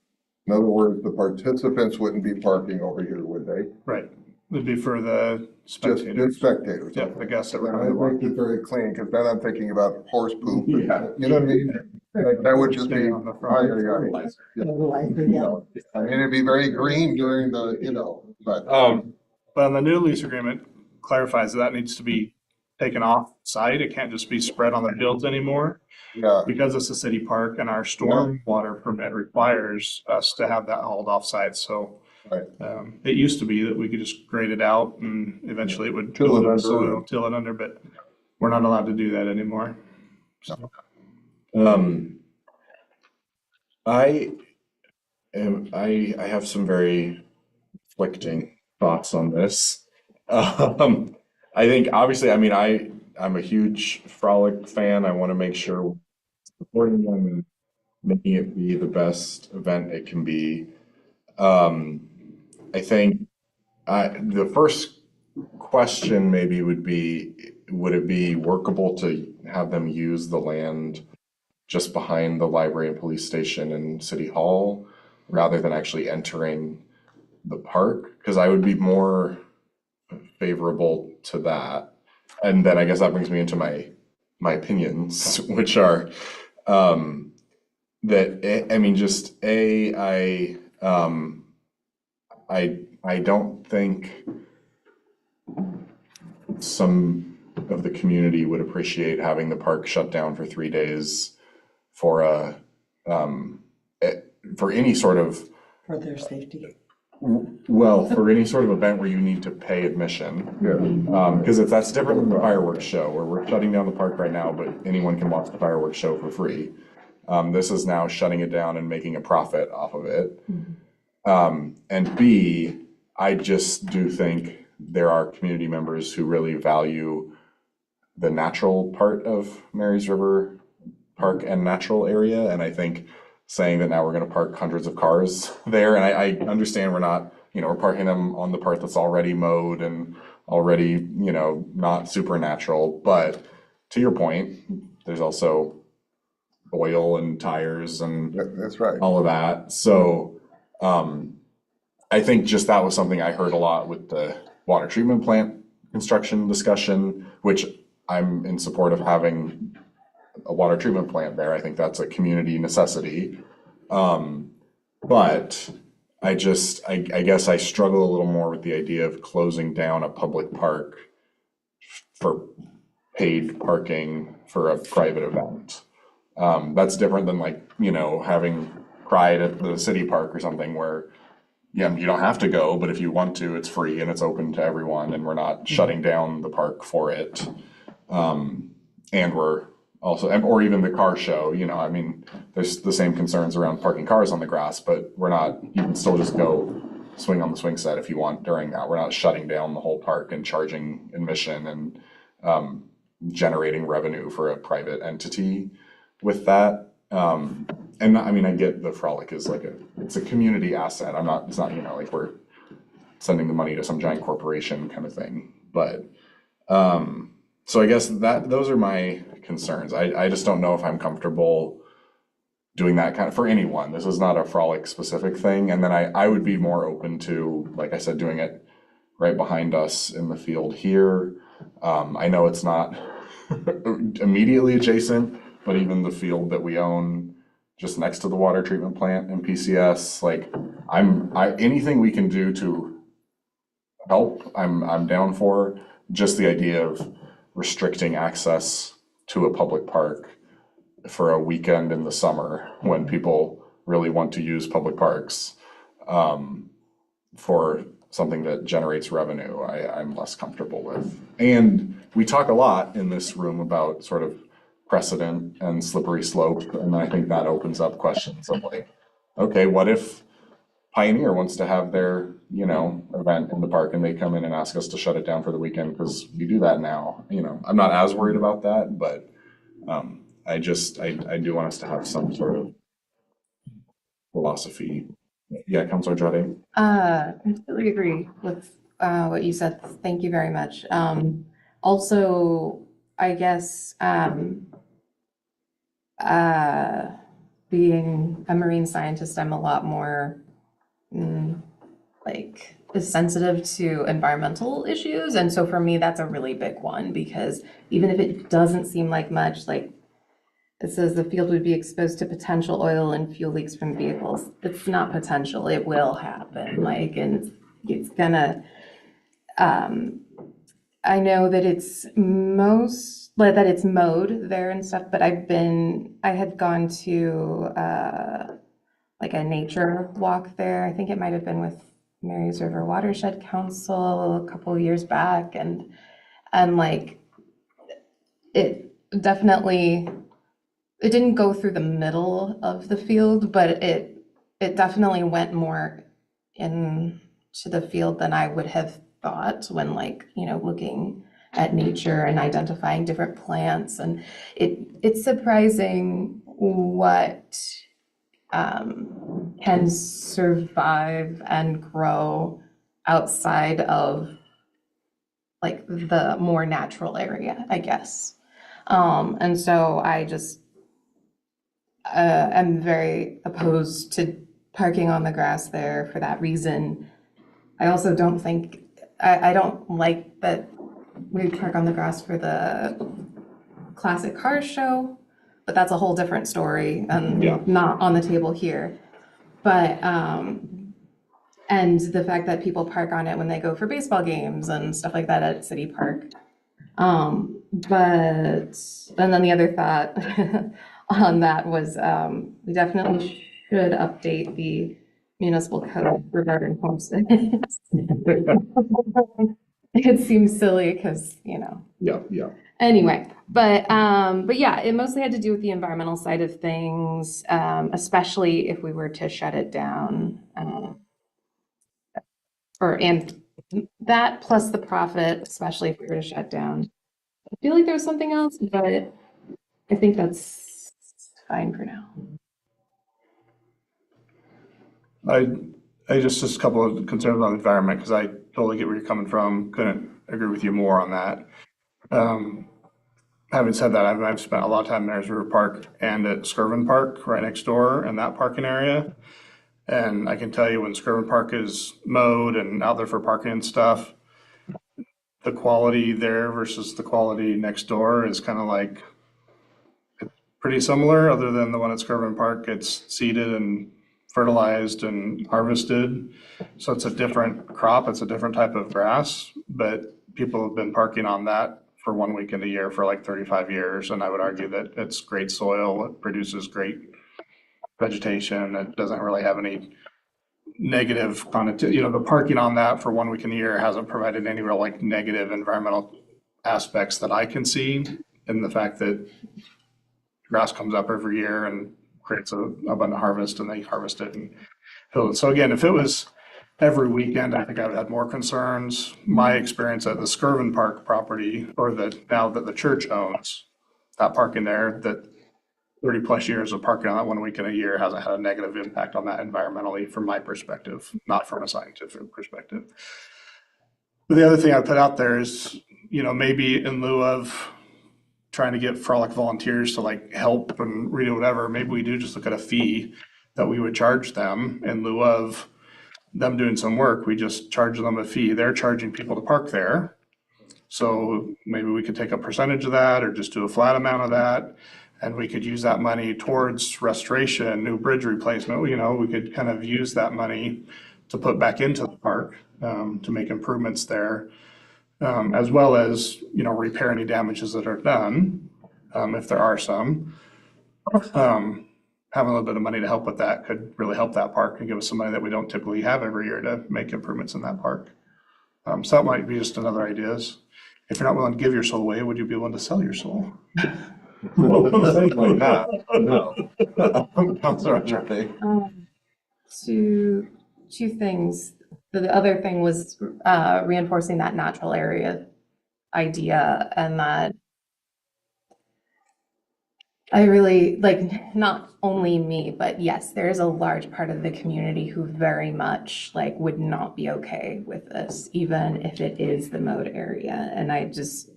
In other words, the participants wouldn't be parking over here, would they? Right, it'd be for the Just spectators. spectators. Yep, the guests that were That going to makes it very clean, because then I'm thinking about horse poop. Yeah. You know what I mean? Like, that would just be, Stay on the front. I mean, it'd be very green during the, but. But on the new lease agreement clarifies that needs to be taken off site. It can't just be spread on the fields anymore. Yeah, Because it's a city park and our stormwater permit requires us to have that hauled off site, so. Right. It used to be that we could just grade it out and eventually it would Till it under. till it under, but we're not allowed to do that anymore. So, I I have some very conflicting thoughts on this. I think obviously, I mean, I'm a huge Frolic fan. I want to make sure we're supporting them and making it be the best event it can be. I think the first question maybe would be, would it be workable to have them use the land just behind the library and police station and city hall rather than actually entering the park? Because I would be more favorable to that. And then I guess that brings me into my opinions, which are that I mean, just I don't think some of the community would appreciate having the park shut down for 3 days for for any sort of, For their safety. well, for any sort of event where you need to pay admission. Because if that's different than the fireworks show, where we're shutting down the park right now, but anyone can watch the fireworks show for free. This is now shutting it down and making a profit off of it. And B, I just do think there are community members who really value the natural part of Marys River Park and natural area. And I think saying that now we're going to park hundreds of cars there, and I understand we're not, we're parking them on the part that's already mowed and already, not super natural. But to your point, there's also oil and tires and That's right. all of that. So I think just that was something I heard a lot with the water treatment plant construction discussion, which I'm in support of having a water treatment plant there. I think that's a community necessity. But I guess I struggle a little more with the idea of closing down a public park for paid parking for a private event. That's different than having Pride at the city park or something where, you don't have to go, but if you want to, it's free and it's open to everyone, and we're not shutting down the park for it. And we're also, or even the car show, I mean, there's the same concerns around parking cars on the grass, but you can still just go swing on the swing set if you want during that. We're not shutting down the whole park and charging admission and generating revenue for a private entity with that. And I mean, I get the Frolic is it's a community asset. It's not, like we're sending the money to some giant corporation kind of thing. But, so I guess those are my concerns. I just don't know if I'm comfortable doing that kind of, for anyone. This is not a Frolic specific thing. And then I would be more open to, like I said, doing it right behind us in the field here. I know it's not immediately adjacent, but even the field that we own just next to the water treatment plant in PCS, anything we can do to help, I'm down for. Just the idea of restricting access to a public park for a weekend in the summer when people really want to use public parks for something that generates revenue, I'm less comfortable with. And we talk a lot in this room about sort of precedent and slippery slope, and I think that opens up questions of okay, what if Pioneer wants to have their, event in the park and they come in and ask us to shut it down for the weekend because we do that now. I'm not as worried about that, but I do want us to have some sort of philosophy. Yeah, Councilor Jardine. I completely agree with what you said. Thank you very much. Also, I guess being a marine scientist, I'm a lot more sensitive to environmental issues. And so for me, that's a really big one, because even if it doesn't seem like much, it says the field would be exposed to potential oil and fuel leaks from vehicles. It's not potential, it will happen. And it's gonna, I know that it's mowed there and stuff, but I had gone to a nature walk there. I think it might have been with Marys River Watershed Council a couple of years back, and it definitely it didn't go through the middle of the field, but it definitely went more into the field than I would have thought when, like, looking at nature and identifying different plants. And it's surprising what can survive and grow outside of like the more natural area, I guess. And so I just am very opposed to parking on the grass there for that reason. I also don't think, I don't like that we park on the grass for the classic car show, but that's a whole different story and Yeah. not on the table here. But, and the fact that people park on it when they go for baseball games and stuff like that at City Park. But, and then the other thought on that was, we definitely should update the municipal code regarding homesteads. It seems silly because, Yeah. anyway, but yeah, it mostly had to do with the environmental side of things, especially if we were to shut it down. And that plus the profit, especially if we were to shut down. I feel like there was something else, but I think that's fine for now. I just a couple of concerns on the environment, because I totally get where you're coming from. Couldn't agree with you more on that. Having said that, I've spent a lot of time in Ayers River Park and at Skirvin Park right next door in that parking area. And I can tell you when Skirvin Park is mowed and out there for parking and stuff, the quality there versus the quality next door is kind of like pretty similar, other than the one at Skirvin Park gets seeded and fertilized and harvested. So it's a different crop, it's a different type of grass, but people have been parking on that for 1 weekend a year for like 35 years. And I would argue that it's great soil, it produces great vegetation, it doesn't really have any negative connotation. The parking on that for 1 week in the year hasn't provided any real like negative environmental aspects that I can see, in the fact that grass comes up every year and creates a abundant harvest, and they harvest it and fill it. So again, if it was every weekend, I think I would have more concerns. My experience at the Skirvin Park property, or now that the church owns that parking there, that 30 plus years of parking on that 1 weekend a year hasn't had a negative impact on that environmentally from my perspective, not from a scientific perspective. But the other thing I put out there is, maybe in lieu of trying to get Frolic volunteers to like help and redo whatever, maybe we do just look at a fee that we would charge them in lieu of them doing some work. We just charge them a fee. They're charging people to park there. So maybe we could take a percentage of that or just do a flat amount of that. And we could use that money towards restoration, new bridge replacement. We could kind of use that money to put back into the park, to make improvements there, as well as, repair any damages that are done, if there are some. Having a little bit of money to help with that could really help that park and give us some money that we don't typically have every year to make improvements in that park. So that might be just another ideas. If you're not willing to give your soul away, would you be willing to sell your soul? Like that. No. Councilor Charlie. Two things. The other thing was reinforcing that natural area idea, and that I really, like, not only me, but yes, there is a large part of the community who very much would not be okay with this, even if it is the mode area. And I just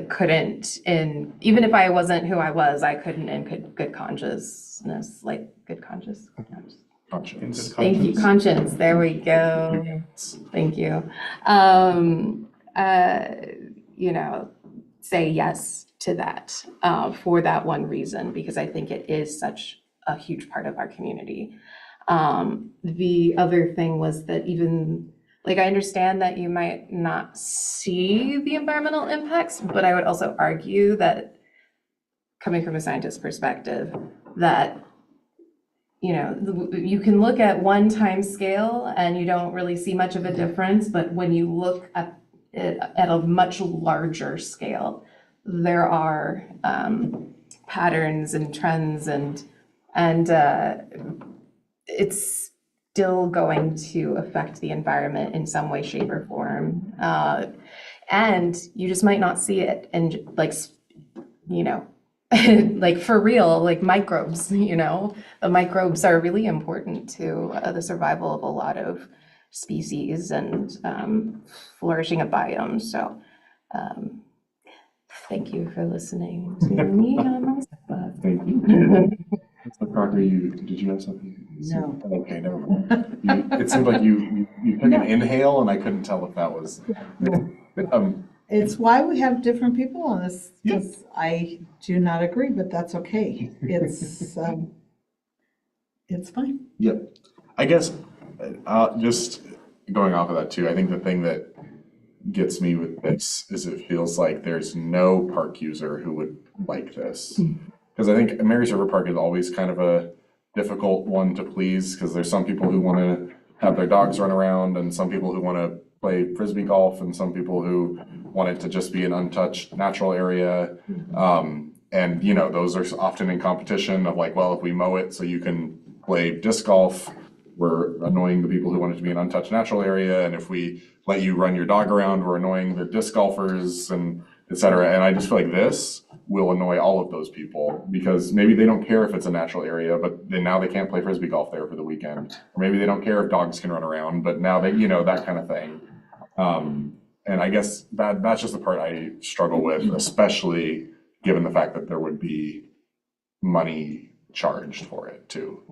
couldn't, even if I wasn't who I was, I couldn't in good consciousness, good conscience. Thank you, conscience. There we go. Thank you. Say yes to that for that one reason, because I think it is such a huge part of our community. The other thing was that even, I understand that you might not see the environmental impacts, but I would also argue that, coming from a scientist perspective, that you can look at one time scale and you don't really see much of a difference, but when you look at it at a much larger scale, there are patterns and trends and it's still going to affect the environment in some way, shape, or form. And you just might not see it. And like, you know, like for real, like microbes, you know, the microbes are really important to the survival of a lot of species and flourishing of biomes. So thank you for listening to me on my soapbox. Thank you. Mr. Crocker, did you have something? No. Okay, never mind. It seemed like you took an inhale and I couldn't tell if that was. It's why we have different people on this, Yeah. because I do not agree, but that's okay. It's fine. Yep. I guess, just going off of that too, I think the thing that gets me with this is it feels like there's no park user who would like this. Because I think Mary's River Park is always kind of a difficult one to please, because there's some people who want to have their dogs run around, and some people who want to play frisbee golf, and some people who want it to just be an untouched natural area. And you know, those are often in competition of like, well, if we mow it so you can play disc golf, we're annoying the people who want it to be an untouched natural area. And if we let you run your dog around, we're annoying the disc golfers and et cetera. And I just feel like this will annoy all of those people, because maybe they don't care if it's a natural area, but then now they can't play frisbee golf there for the weekend. Or maybe they don't care if dogs can run around, but now they, you know, that kind of thing. And I guess that's just the part I struggle with, especially given the fact that there would be money charged for it too.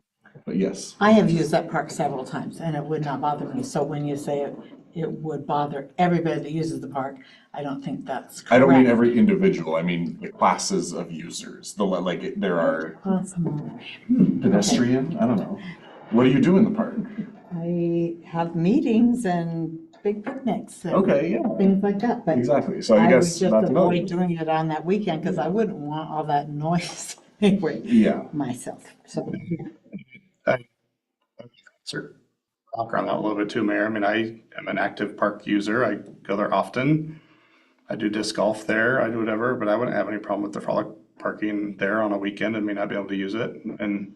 But yes. I have used that park several times and it would not bother me. So when you say it would bother everybody that uses the park, I don't think that's correct. I don't mean every individual, I mean the classes of users. There are pedestrian, I don't know. What do you do in the park? I have meetings and big picnics and Okay, yeah. things like that, but Exactly, so I I would guess just that's another. avoid doing it on that weekend, because I wouldn't want all that noise anyway, Yeah, myself, so. Sir, background that a little bit too, Mayor. I mean, I am an active park user. I go there often. I do disc golf there. I do whatever, but I wouldn't have any problem with the frolic parking there on a weekend and me not be able to use it. And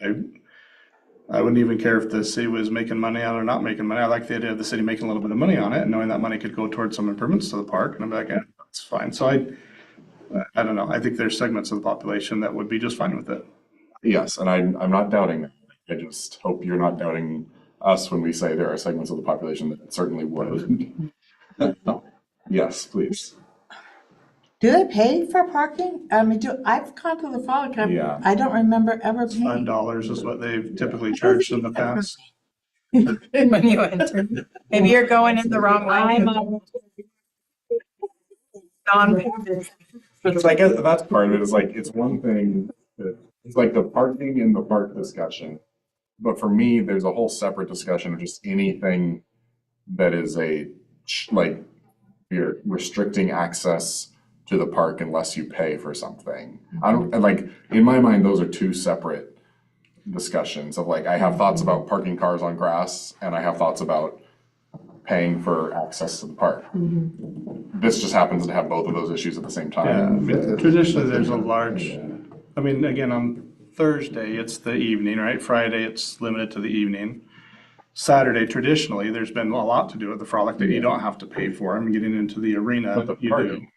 I wouldn't even care if the city was making money on it or not making money. I like the idea of the city making a little bit of money on it and knowing that money could go towards some improvements to the park. And I'm like, yeah, that's fine. So I don't know. I think there's segments of the population that would be just fine with it. yes, and I'm not doubting that. I just hope you're not doubting us when we say there are segments of the population that certainly would. Yes, please. Do they pay for parking? I mean, I've gone to the Frolic Club. Yeah. I don't remember ever paying. $5 is what they've typically charged in the past. When you enter, maybe you're going in the wrong way. Because I guess that's part of it, is like, it's one thing, it's like the parking in the park discussion. But for me, there's a whole separate discussion of just anything that is like, you're restricting access to the park unless you pay for something. And like, in my mind, those are two separate discussions of like, I have thoughts about parking cars on grass and I have thoughts about paying for access to the park. This just happens to have both of those issues at the same Yeah, I time. mean, traditionally, there's a large, I mean, again, on Thursday, it's the evening, right? Friday, it's limited to the evening. Saturday, traditionally, there's been a lot to do at the Frolic that you don't have to pay for. I'm getting into the arena, But the you do. parking,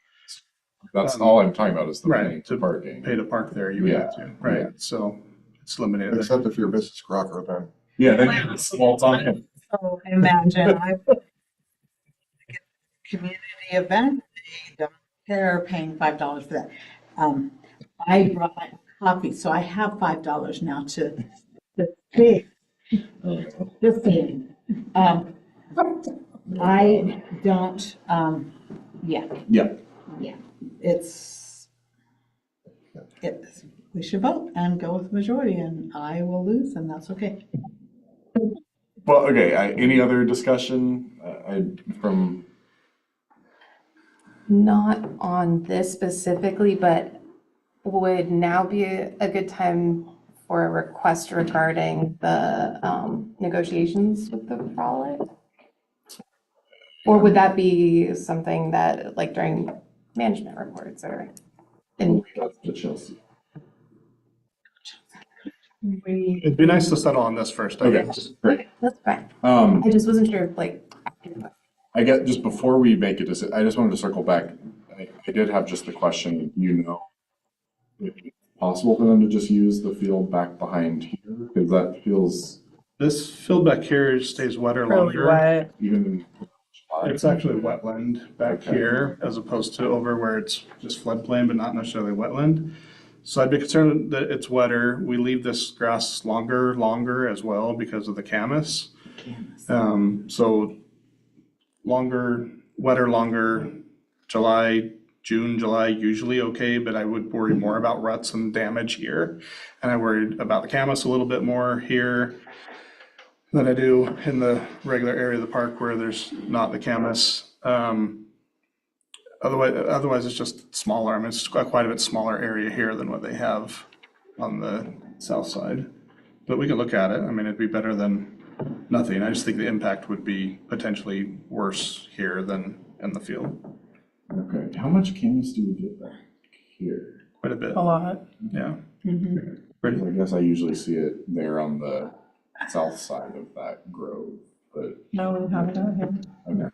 that's all I'm talking about is the Right, paying to for parking. Pay to park there, you would have to, Yeah, right? yeah. So it's limited. there. Except if you're Mrs. Crocker, then. Yeah, then it's small time. So imagine community event, they don't care paying $5 for that. I brought my coffee, so I have $5 now to pay. Just saying. I don't, yeah, Yeah, we should vote and go with the majority, and I will lose, and that's okay. well, okay, any other discussion, from, Not on this specifically, but would now be a good time for a request regarding the negotiations with the Frolic? Or would that be something that, like during management reports or in That's to Chelsea. It'd be nice to settle on this first, I Okay, guess. great. That's fine. Um, I just wasn't sure if like, I get, just before we make a decision, I just wanted to circle back. I did have just the question, if it's possible for them to just use the field back behind here? Because that feels This field back here stays wetter Really longer. wet. even in July. It's actually wetland back Okay. here as opposed to over where it's just floodplain, but not necessarily wetland. So I'd be concerned that it's wetter. We leave this grass longer as well because of the camas. So longer, wetter longer, June, July, usually okay, but I would worry more about ruts and damage here. And I worried about the camas a little bit more here than I do in the regular area of the park where there's not the camas. Otherwise it's just smaller. I mean, it's quite a bit smaller area here than what they have on the south side. But we could look at it. I mean, it'd be better than nothing. I just think the impact would be potentially worse here than in the field. Okay, how much canvas do we get back here? Quite a bit, A lot. yeah. I guess I usually see it there on the south side of that grove, but. No, we have it out here. Okay.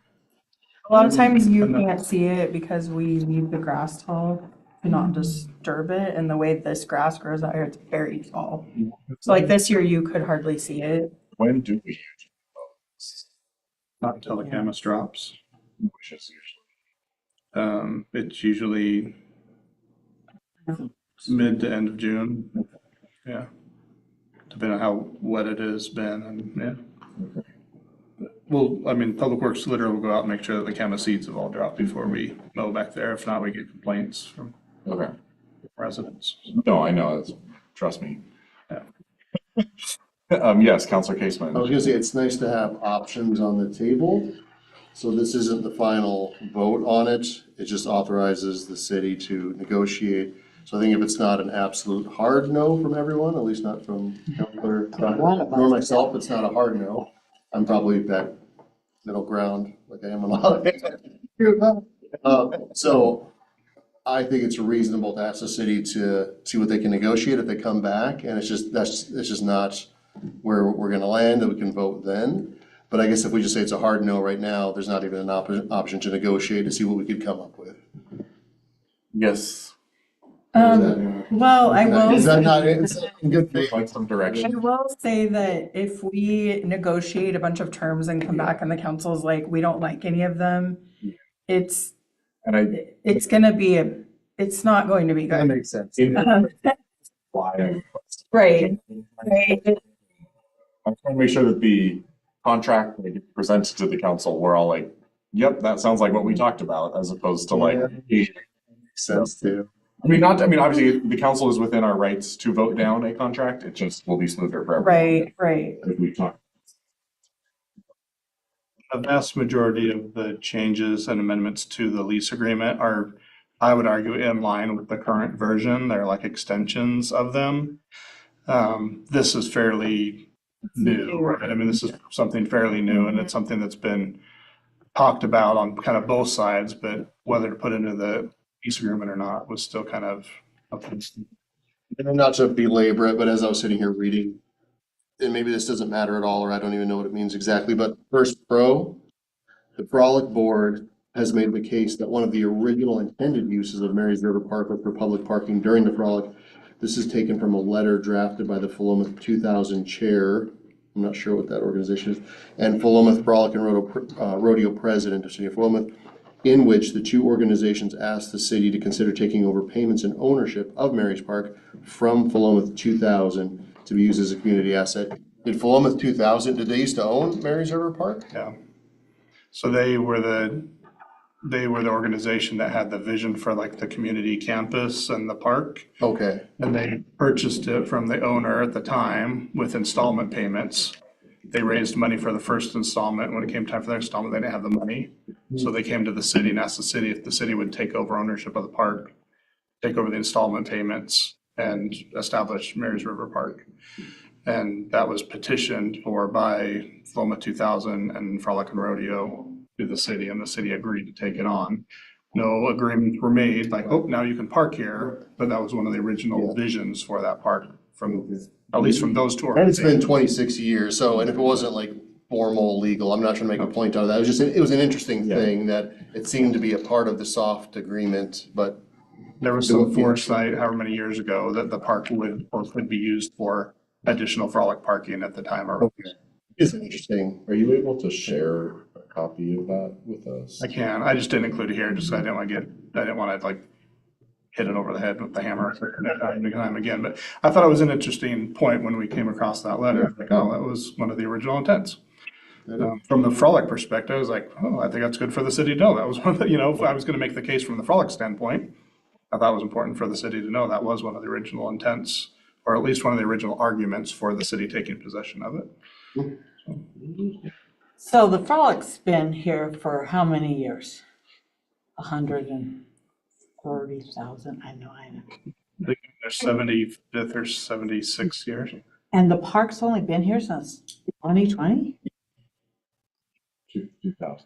A lot of times you can't see it because we leave the grass tall to not disturb it, and the way this grass grows out here, it's very tall. So like this year, you could hardly see it. When do we Not until the camas drops. which is usually? It's usually mid to end of June. Yeah. Depending on how wet it has been and, yeah. Well, I mean, Public Works literally will go out and make sure that the camas seeds have all dropped before we mow back there. If not, we get complaints from Okay. residents. No, I know, trust me. Yeah. Yes, Counselor I was Caseman. gonna say, it's nice to have options on the table. So this isn't the final vote on it. It just authorizes the city to negotiate. So I think if it's not an absolute hard no from everyone, at least not from Counselor nor myself, it's not a hard no. I'm probably that middle ground, like I am on a lot of. So I think it's reasonable to ask the city to see what they can negotiate if they come back, and it's just not where we're gonna land, and we can vote then. But I guess if we just say it's a hard no right now, there's not even an option to negotiate to see what we could come up with. Yes. Well, I will. Is that not, it's in good faith? Like some I direction. will say that if we negotiate a bunch of terms and come back and the council's like, we don't like any of them, it's gonna be it's not going to be That good. makes sense. Right, right. I'm trying to make sure that the contract that gets presented to the council, we're all like, yep, that sounds like what we talked about, as opposed to like. Makes sense too. I mean, obviously, the council is within our rights to vote down a contract, it just will be smoother for everyone. Right. If we talk. A vast majority of the changes and amendments to the lease agreement are, I would argue, in line with the current version. They're like extensions of them. This is fairly new, right? I mean, this is something fairly new, and it's something that's been talked about on kind of both sides, but whether to put into the lease agreement or not was still kind of up in. And not to belabor it, but as I was sitting here reading, and maybe this doesn't matter at all, or I don't even know what it means exactly, but first pro, the Frolic Board has made the case that one of the original intended uses of Mary's River Park was for public parking during the Frolic. This is taken from a letter drafted by the Philomath 2000 chair. I'm not sure what that organization is, and Philomath Frolic and Rodeo president of City of Philomath, in which the two organizations asked the city to consider taking over payments and ownership of Mary's Park from Philomath 2000 to be used as a community asset. Did Philomath 2000, did they used to own Mary's River Park? Yeah. So they were the organization that had the vision for like the community campus and the park. Okay, And they purchased it from the owner at the time with installment payments. They raised money for the first installment. When it came time for their installment, they didn't have the money. So they came to the city and asked the city if the city would take over ownership of the park, take over the installment payments, and establish Mary's River Park. And that was petitioned for by Philomath 2000 and Frolic and Rodeo to the city, and the city agreed to take it on. no agreements were made, like, oh, now you can park here. But that was one of the original Yeah. visions for that park from, at least from those two And it's been organizations. 26 years, so, and if it wasn't like formal, legal, I'm not trying to make a point out of that. It was just, it was an interesting Yeah. thing that it seemed to be a part of the soft agreement, but There was some foresight, however many years ago, that the park would or could be used for additional frolic parking at the time. Or it's interesting. Are you able to share a copy of that with us? I can, I just didn't include it here, just 'cause I didn't want to like hit it over the head with the hammer time and time again. But I thought it was an interesting point when we came across that letter, like, oh, that was one of the original intents. From the frolic perspective, I was like, oh, I think that's good for the city to know. That was one of the, if I was going to make the case from the frolic standpoint, I thought it was important for the city to know that was one of the original intents, or at least one of the original arguments for the city taking possession of it. So the Frolic's been here for how many years? 130,000, I know. They're 75th or 76 years. And the park's only been here since 2020? 2000.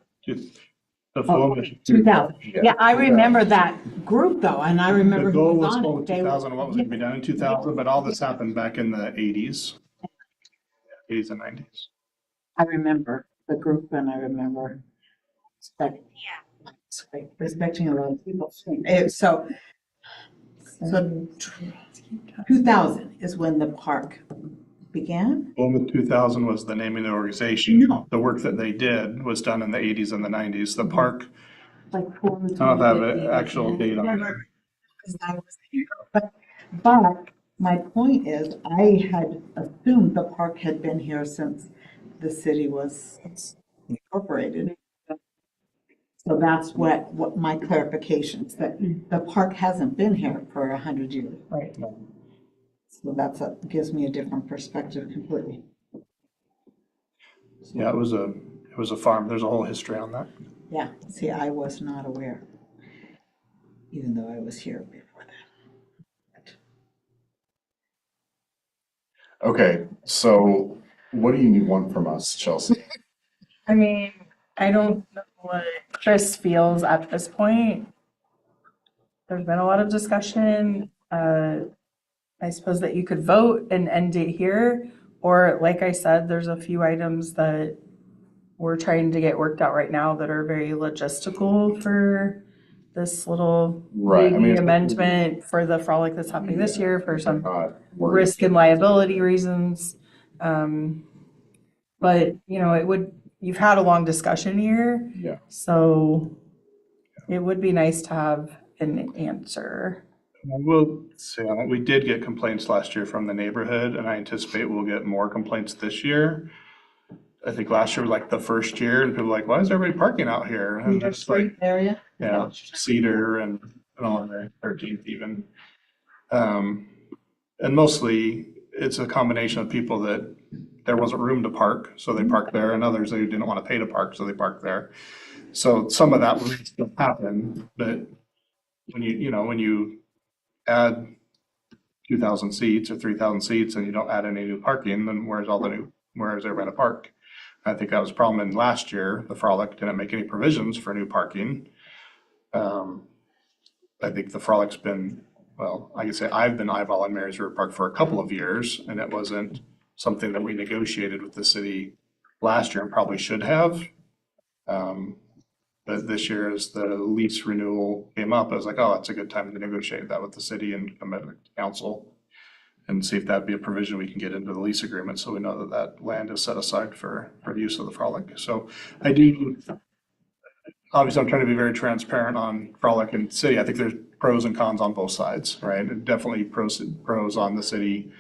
The flow mission. 2000. Yeah, I remember that group though, and I remember The who goal was was on goal it. in They 2000, what was going to be done in 2000, but all this happened back in the 80s. 80s and 90s. I remember the group and I remember respecting a lot of people. So 2000 is when the park began? Well, in 2000 was the naming of the organization. No. The work that they did was done in the 80s and the 90s. The park, Like I don't know if I have an actual date on it. But my point is, I had assumed the park had been here since the city was incorporated. So that's what my clarification is, that the park hasn't been here for 100 years. Right. So gives me a different perspective completely. Yeah, it was a farm. There's a whole history on that. Yeah, see, I was not aware, even though I was here before that. Okay, so what do you want from us, Chelsea? I mean, I don't know what Chris feels at this point. There's been a lot of discussion. I suppose that you could vote and end it here, or like I said, there's a few items that we're trying to get worked out right now that are very logistical for this little Right, I mean, baby it's- amendment for the frolic that's happening this year for some Not worried. risk and liability reasons. But, you've had a long discussion here, Yeah, so it would be nice to have an answer. We'll see. We did get complaints last year from the neighborhood, and I anticipate we'll get more complaints this year. I think last year was like the first year, and people were like, why is everybody parking out here? And it's like, Area? yeah, Cedar and on the 13th even. And mostly, it's a combination of people that there wasn't room to park, so they parked there, and others who didn't want to pay to park, so they parked there. So some of that will still happen, but when you add 2,000 seats or 3,000 seats and you don't add any new parking, then where's everybody to park? I think that was a problem in last year. The Frolic didn't make any provisions for new parking. I think the Frolic's been, well, I can say I've been eyeballing Marys River Park for a couple of years, and it wasn't something that we negotiated with the city last year and probably should have. But this year, as the lease renewal came up, I was like, oh, that's a good time to negotiate that with the city and come back to council and see if that'd be a provision we can get into the lease agreement, so we know that that land is set aside for use of the Frolic. So obviously, I'm trying to be very transparent on Frolic and city. I think there's pros and cons on both sides, right? And definitely pros on the city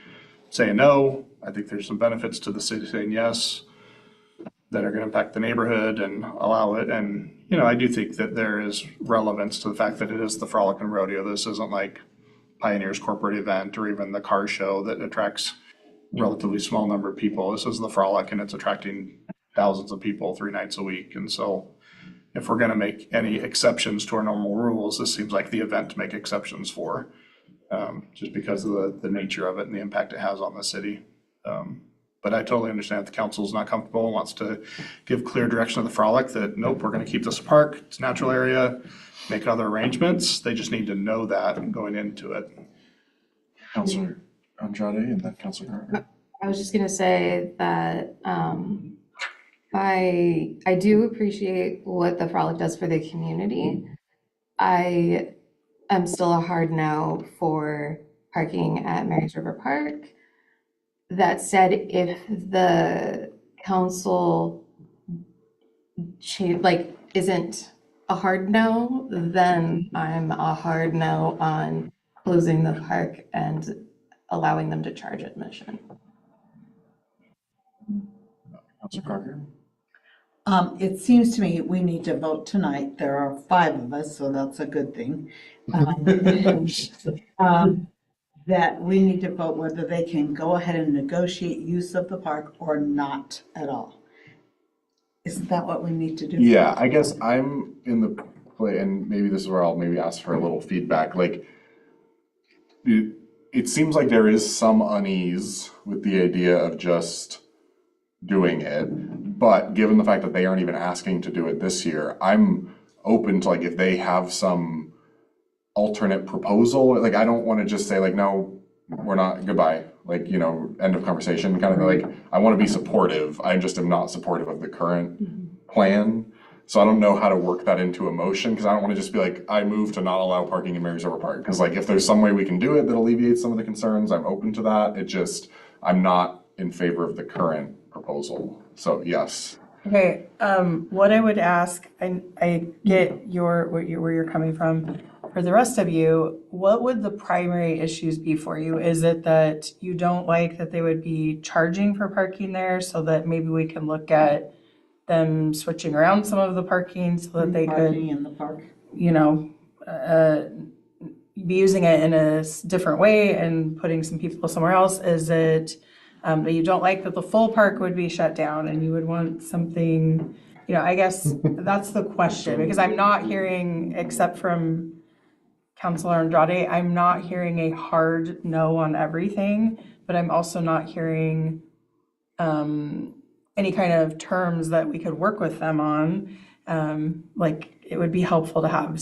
saying no. I think there's some benefits to the city saying yes that are going to impact the neighborhood and allow it. And, I do think that there is relevance to the fact that it is the Frolic and Rodeo. This isn't like Pioneer's corporate event or even the car show that attracts relatively small number of people. This is the Frolic, and it's attracting thousands of people 3 nights a week. And so if we're going to make any exceptions to our normal rules, this seems like the event to make exceptions for, just because of the nature of it and the impact it has on the city. But I totally understand if the council's not comfortable and wants to give clear direction to the Frolic that, nope, we're gonna keep this a park, it's a natural area, make other arrangements. They just need to know that going into it. Counselor Andrade and then Counselor Carter. I was just gonna say that I do appreciate what the Frolic does for the community. I am still a hard no for parking at Mary's River Park. That said, if the council isn't a hard no, then I'm a hard no on closing the park and allowing them to charge admission. Counselor Carter. It seems to me we need to vote tonight. There are 5 of us, so that's a good thing. That we need to vote whether they can go ahead and negotiate use of the park or not at all. Isn't that what we need to do? Yeah, I guess I'm in the play, and maybe this is where I'll maybe ask for a little feedback, like, it seems like there is some unease with the idea of just doing it, but given the fact that they aren't even asking to do it this year, I'm open to, like, if they have some alternate proposal, like, I don't wanna just say like, no, we're not, goodbye, like, you know, end of conversation, kind of like, I wanna be supportive, I just am not supportive of the current plan. So I don't know how to work that into a motion, because I don't wanna just be like, I move to not allow parking in Mary's River Park, because like, if there's some way we can do it that alleviates some of the concerns, I'm open to that, it just, I'm not in favor of the current proposal, so yes. Okay, what I would ask, I get where you're coming from. For the rest of you, what would the primary issues be for you? Is it that you don't like that they would be charging for parking there, so that maybe we can look at them switching around some of the parking so that they could, Parking in the park. you know, be using it in a different way and putting some people somewhere else? Is it that you don't like that the full park would be shut down and you would want something, you know, I guess that's the question, because I'm not hearing, except from Councilor Andrade, I'm not hearing a hard no on everything, but I'm also not hearing any kind of terms that we could work with them on. Like, it would be helpful to have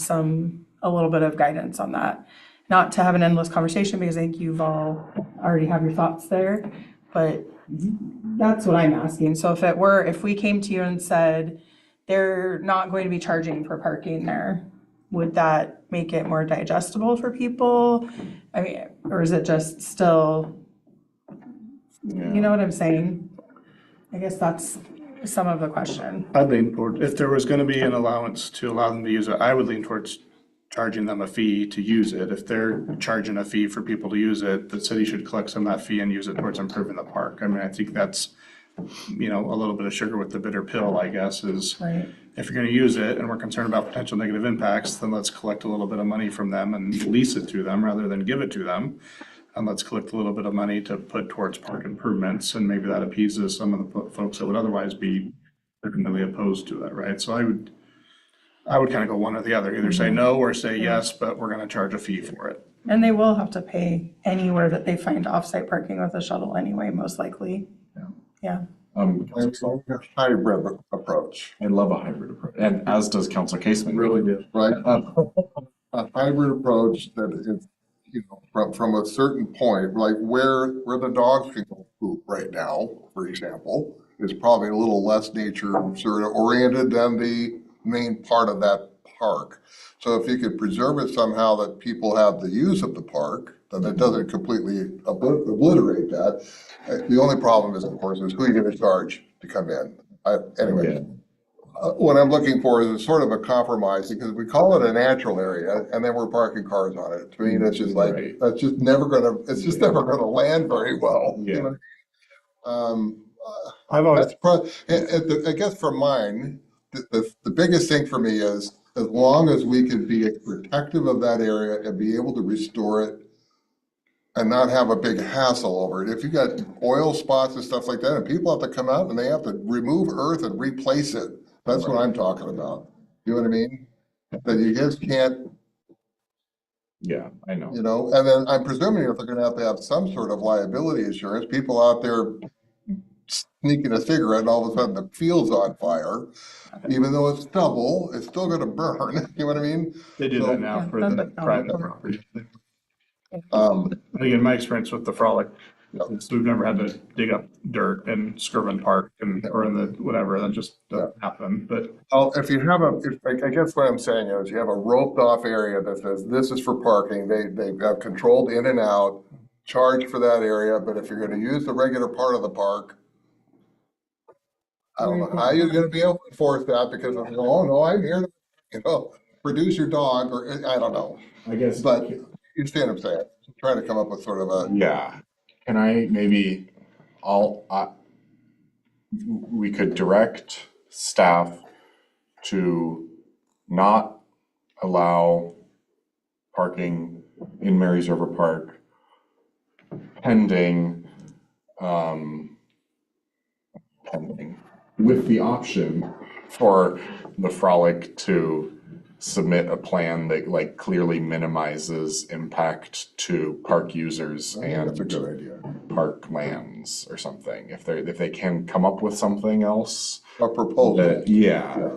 a little bit of guidance on that. Not to have an endless conversation, because I think you've all already have your thoughts there, but that's what I'm asking. So if we came to you and said, they're not going to be charging for parking there, would that make it more digestible for people? I mean, or is it just still, you know what I'm saying? I guess that's some of the question. I'd lean toward, if there was gonna be an allowance to allow them to use it, I would lean towards charging them a fee to use it. If they're charging a fee for people to use it, the city should collect some of that fee and use it towards improving the park. I mean, I think that's, you know, a little bit of sugar with the bitter pill, I guess, is Right. if you're gonna use it and we're concerned about potential negative impacts, then let's collect a little bit of money from them and lease it to them rather than give it to them. And let's collect a little bit of money to put towards park improvements, and maybe that appeases some of the folks that would otherwise be definitely opposed to it, right? So I would kind of go one or the other, either say no or say yes, but we're gonna charge a fee for it. And they will have to pay anywhere that they find off-site parking with a shuttle anyway, most likely. Yeah. It's a hybrid approach, I love a hybrid approach, and as does Councilor Caseman. Really do. right? A hybrid approach that is, you know, from a certain point, like where the dogs can go poop right now, for example, is probably a little less nature sort of oriented than the main part of that park. So if you could preserve it somehow that people have the use of the park, then it doesn't completely obliterate that. The only problem is, of course, is who you're gonna charge to come in. Anyway, what I'm looking for is a sort of a compromise, because we call it a natural area and then we're parking cars on it. To me, that's just like, Right. that's just never gonna land very well. you Yeah. know? I've always, I guess for mine, the biggest thing for me is, as long as we can be protective of that area and be able to restore it and not have a big hassle over it. If you got oil spots and stuff like that, and people have to come out and they have to remove earth and replace it, that's what I'm talking about. You know what I mean? That you just can't, Yeah, I know. you know, and then I'm presuming if they're gonna have some sort of liability insurance, people out there sneaking a cigarette and all of a sudden the field's on fire. Even though it's stubble, it's still gonna burn, you know what I mean? They do So- that now Yeah, for that's the like- private property. Um, Again, my experience with the Frolic, Yep. is we've never had to dig up dirt in Skirvin Park and, or in the, whatever, that just doesn't happen, but if you have I guess what I'm saying is you have a roped off area that says this is for parking, they have controlled in and out, charge for that area, but if you're gonna use the regular part of the park, I don't know how you're gonna be able to enforce that because of, oh, no, I'm here to, produce your dog, or, I don't know. I guess. But you understand what I'm saying? Trying to come up with sort of a, Yeah, can I maybe, we could direct staff to not allow parking in Mary's River Park pending, with the option for the Frolic to submit a plan that like clearly minimizes impact to park users I think that's a and good idea. park lands or something. If they can come up with something else. A proposal. Yeah,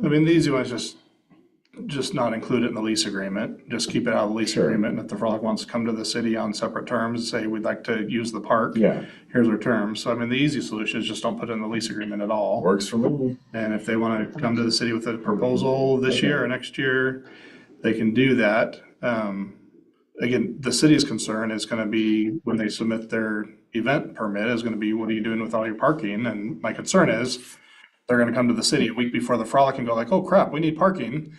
I mean, the easy one is just not include it in the lease agreement, just keep it out of the lease Sure. agreement, and if the Frolic wants to come to the city on separate terms, say, we'd like to use the park. yeah, Here's our terms, so I mean, the easy solution is just don't put it in the lease agreement at all. works for me. And if they want to come to the city with a proposal this year or next year, they can do that. Again, the city's concern is going to be when they submit their event permit is going to be, what are you doing with all your parking? And my concern is they're going to come to the city a week before the Frolic and go like, oh crap, we need parking.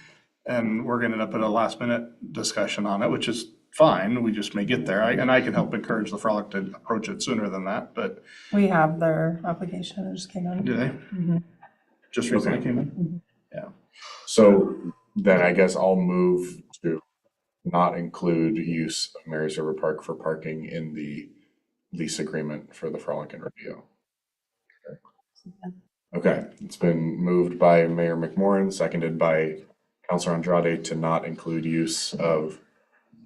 And we're going to end up in a last minute discussion on it, which is fine. We just may get there. And I can help encourage the Frolic to approach it sooner than that, but We have their application, it just came in. do they? Mhm. Just recently Okay. came in? So then I guess I'll move to not include use of Mary's River Park for parking in the lease agreement for the Frolic and Rodeo. Okay, it's been moved by Mayor McMorrin, seconded by Councilor Andrade to not include use of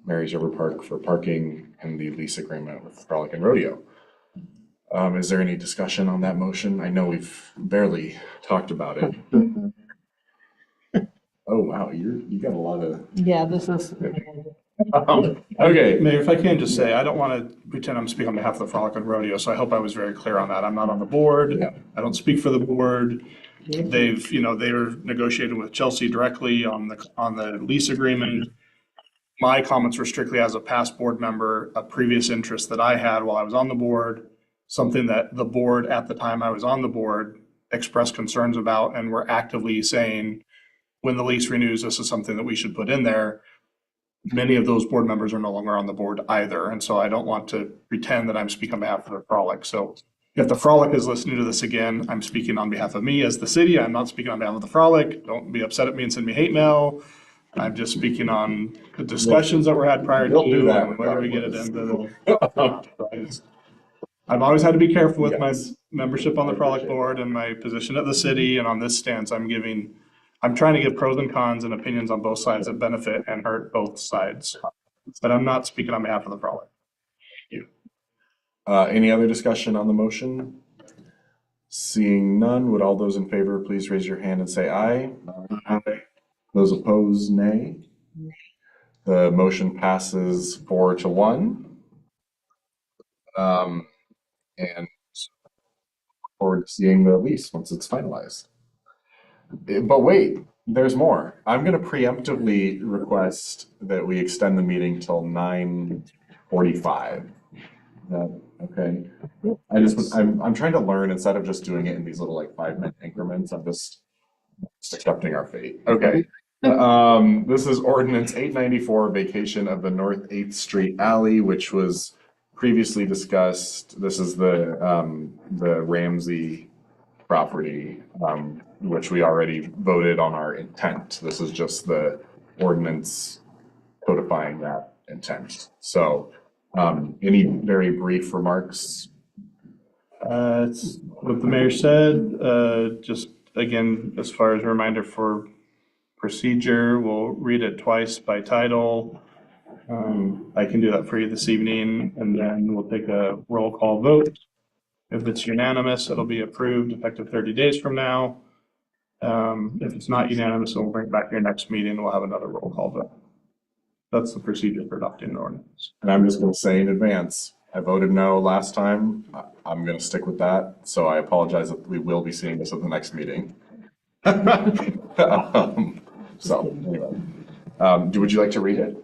Mary's River Park for parking in the lease agreement with Frolic and Rodeo. Is there any discussion on that motion? I know we've barely talked about it. Oh, wow, you got a lot of. Yeah, this is. Okay, Mayor, if I can just say, I don't want to pretend I'm speaking on behalf of the Frolic and Rodeo, so I hope I was very clear on that. I'm not on the board. Yeah. I don't speak for the board. They've, they're negotiating with Chelsea directly on the lease agreement. My comments were strictly as a past board member, a previous interest that I had while I was on the board, something that the board at the time I was on the board expressed concerns about and were actively saying, when the lease renews, this is something that we should put in there. Many of those board members are no longer on the board either, and so I don't want to pretend that I'm speaking on behalf of the Frolic. So if the Frolic is listening to this again, I'm speaking on behalf of me as the city. I'm not speaking on behalf of the Frolic. Don't be upset at me and send me hate mail. I'm just speaking on the discussions that were had prior to. We'll do that and whether we get it into the. I've always had to be careful with my membership on the Frolic board and my position at the city, and on this stance, I'm trying to give pros and cons and opinions on both sides that benefit and hurt both sides. But I'm not speaking on behalf of the Frolic. any other discussion on the motion? Seeing none, would all those in favor please raise your hand and say aye? Aye. Those opposed, nay. The motion passes 4-1. And forward to seeing the lease once it's finalized. But wait, there's more. I'm gonna preemptively request that we extend the meeting till 9:45. Okay? I'm trying to learn instead of just doing it in these little like 5-minute increments. I'm just accepting our fate. Okay. This is ordinance 894, vacation of the North 8th Street alley, which was previously discussed. This is the Ramsey property, which we already voted on our intent. This is just the ordinance codifying that intent. So, any very brief remarks? It's what the mayor said, just again, as far as a reminder for procedure, we'll read it twice by title. I can do that for you this evening, and then we'll take a roll call vote. If it's unanimous, it'll be approved effective 30 days from now. If it's not unanimous, we'll bring it back to your next meeting. We'll have another roll call vote. That's the procedure for adopting an ordinance. And I'm just gonna say in advance, I voted no last time. I'm gonna stick with that. So I apologize that we will be seeing this at the next meeting. So, anyway, would you like to read it?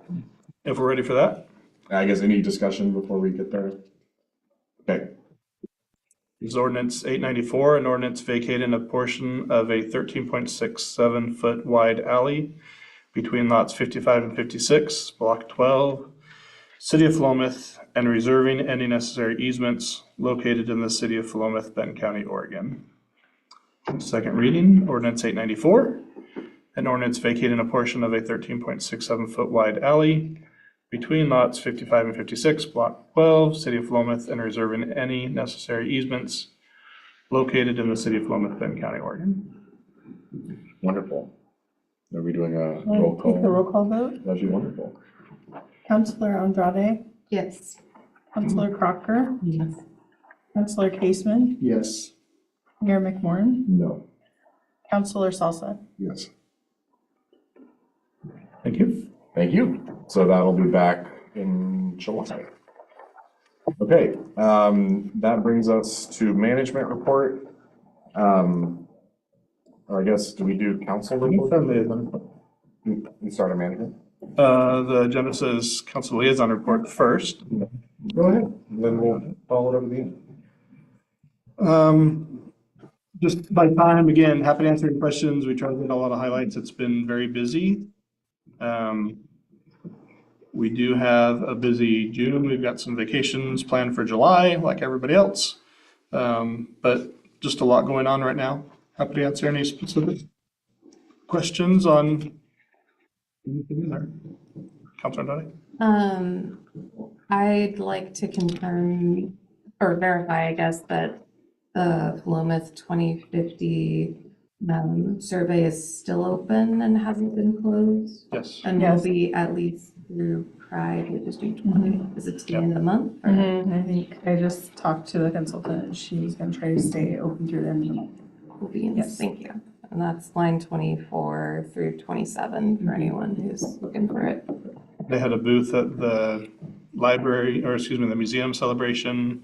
If we're ready for that? I guess any discussion before we get there? Okay, This is ordinance 894, an ordinance vacating a portion of a 13.67 foot wide alley between lots 55 and 56, block 12, City of Philomath, and reserving any necessary easements located in the City of Philomath, Benton County, Oregon. Second reading, ordinance 894, an ordinance vacating a portion of a 13.67 foot wide alley between lots 55 and 56, block 12, City of Philomath, and reserving any necessary easements located in the City of Philomath, Benton County, Oregon. wonderful. Are we doing a roll Take the roll call? call vote. That'd be wonderful. Counselor Andrade, Yes. Counselor Crocker, Yes. Counselor Caseman, Yes. Mayor McMorrin, No. Counselor Salsa. Yes. Thank you. Thank you. So that'll be back in July. Okay, that brings us to management report. Or I guess, do we do council report? We start a management? The agenda says council liaison report first. Go ahead, then we'll follow it over the end. Just by time, again, happy to answer any questions. We try to get a lot of highlights. It's been very busy. We do have a busy June. We've got some vacations planned for July, like everybody else. But just a lot going on right now. Happy to answer any specific questions on anything there. Councilor Dottie? I'd like to confirm or verify, I guess, that the Philomath 2050 survey is still open and hasn't been closed. Yes. And will Yes. be at least through Pride, which is June 20. Is it to the end of the month? or- I think I just talked to the consultant. She's gonna try to stay open through the end of the month. Will be in, Yes. thank you. And that's line 24 through 27 for anyone who's looking for it. They had a booth at the library, or excuse me, the museum celebration.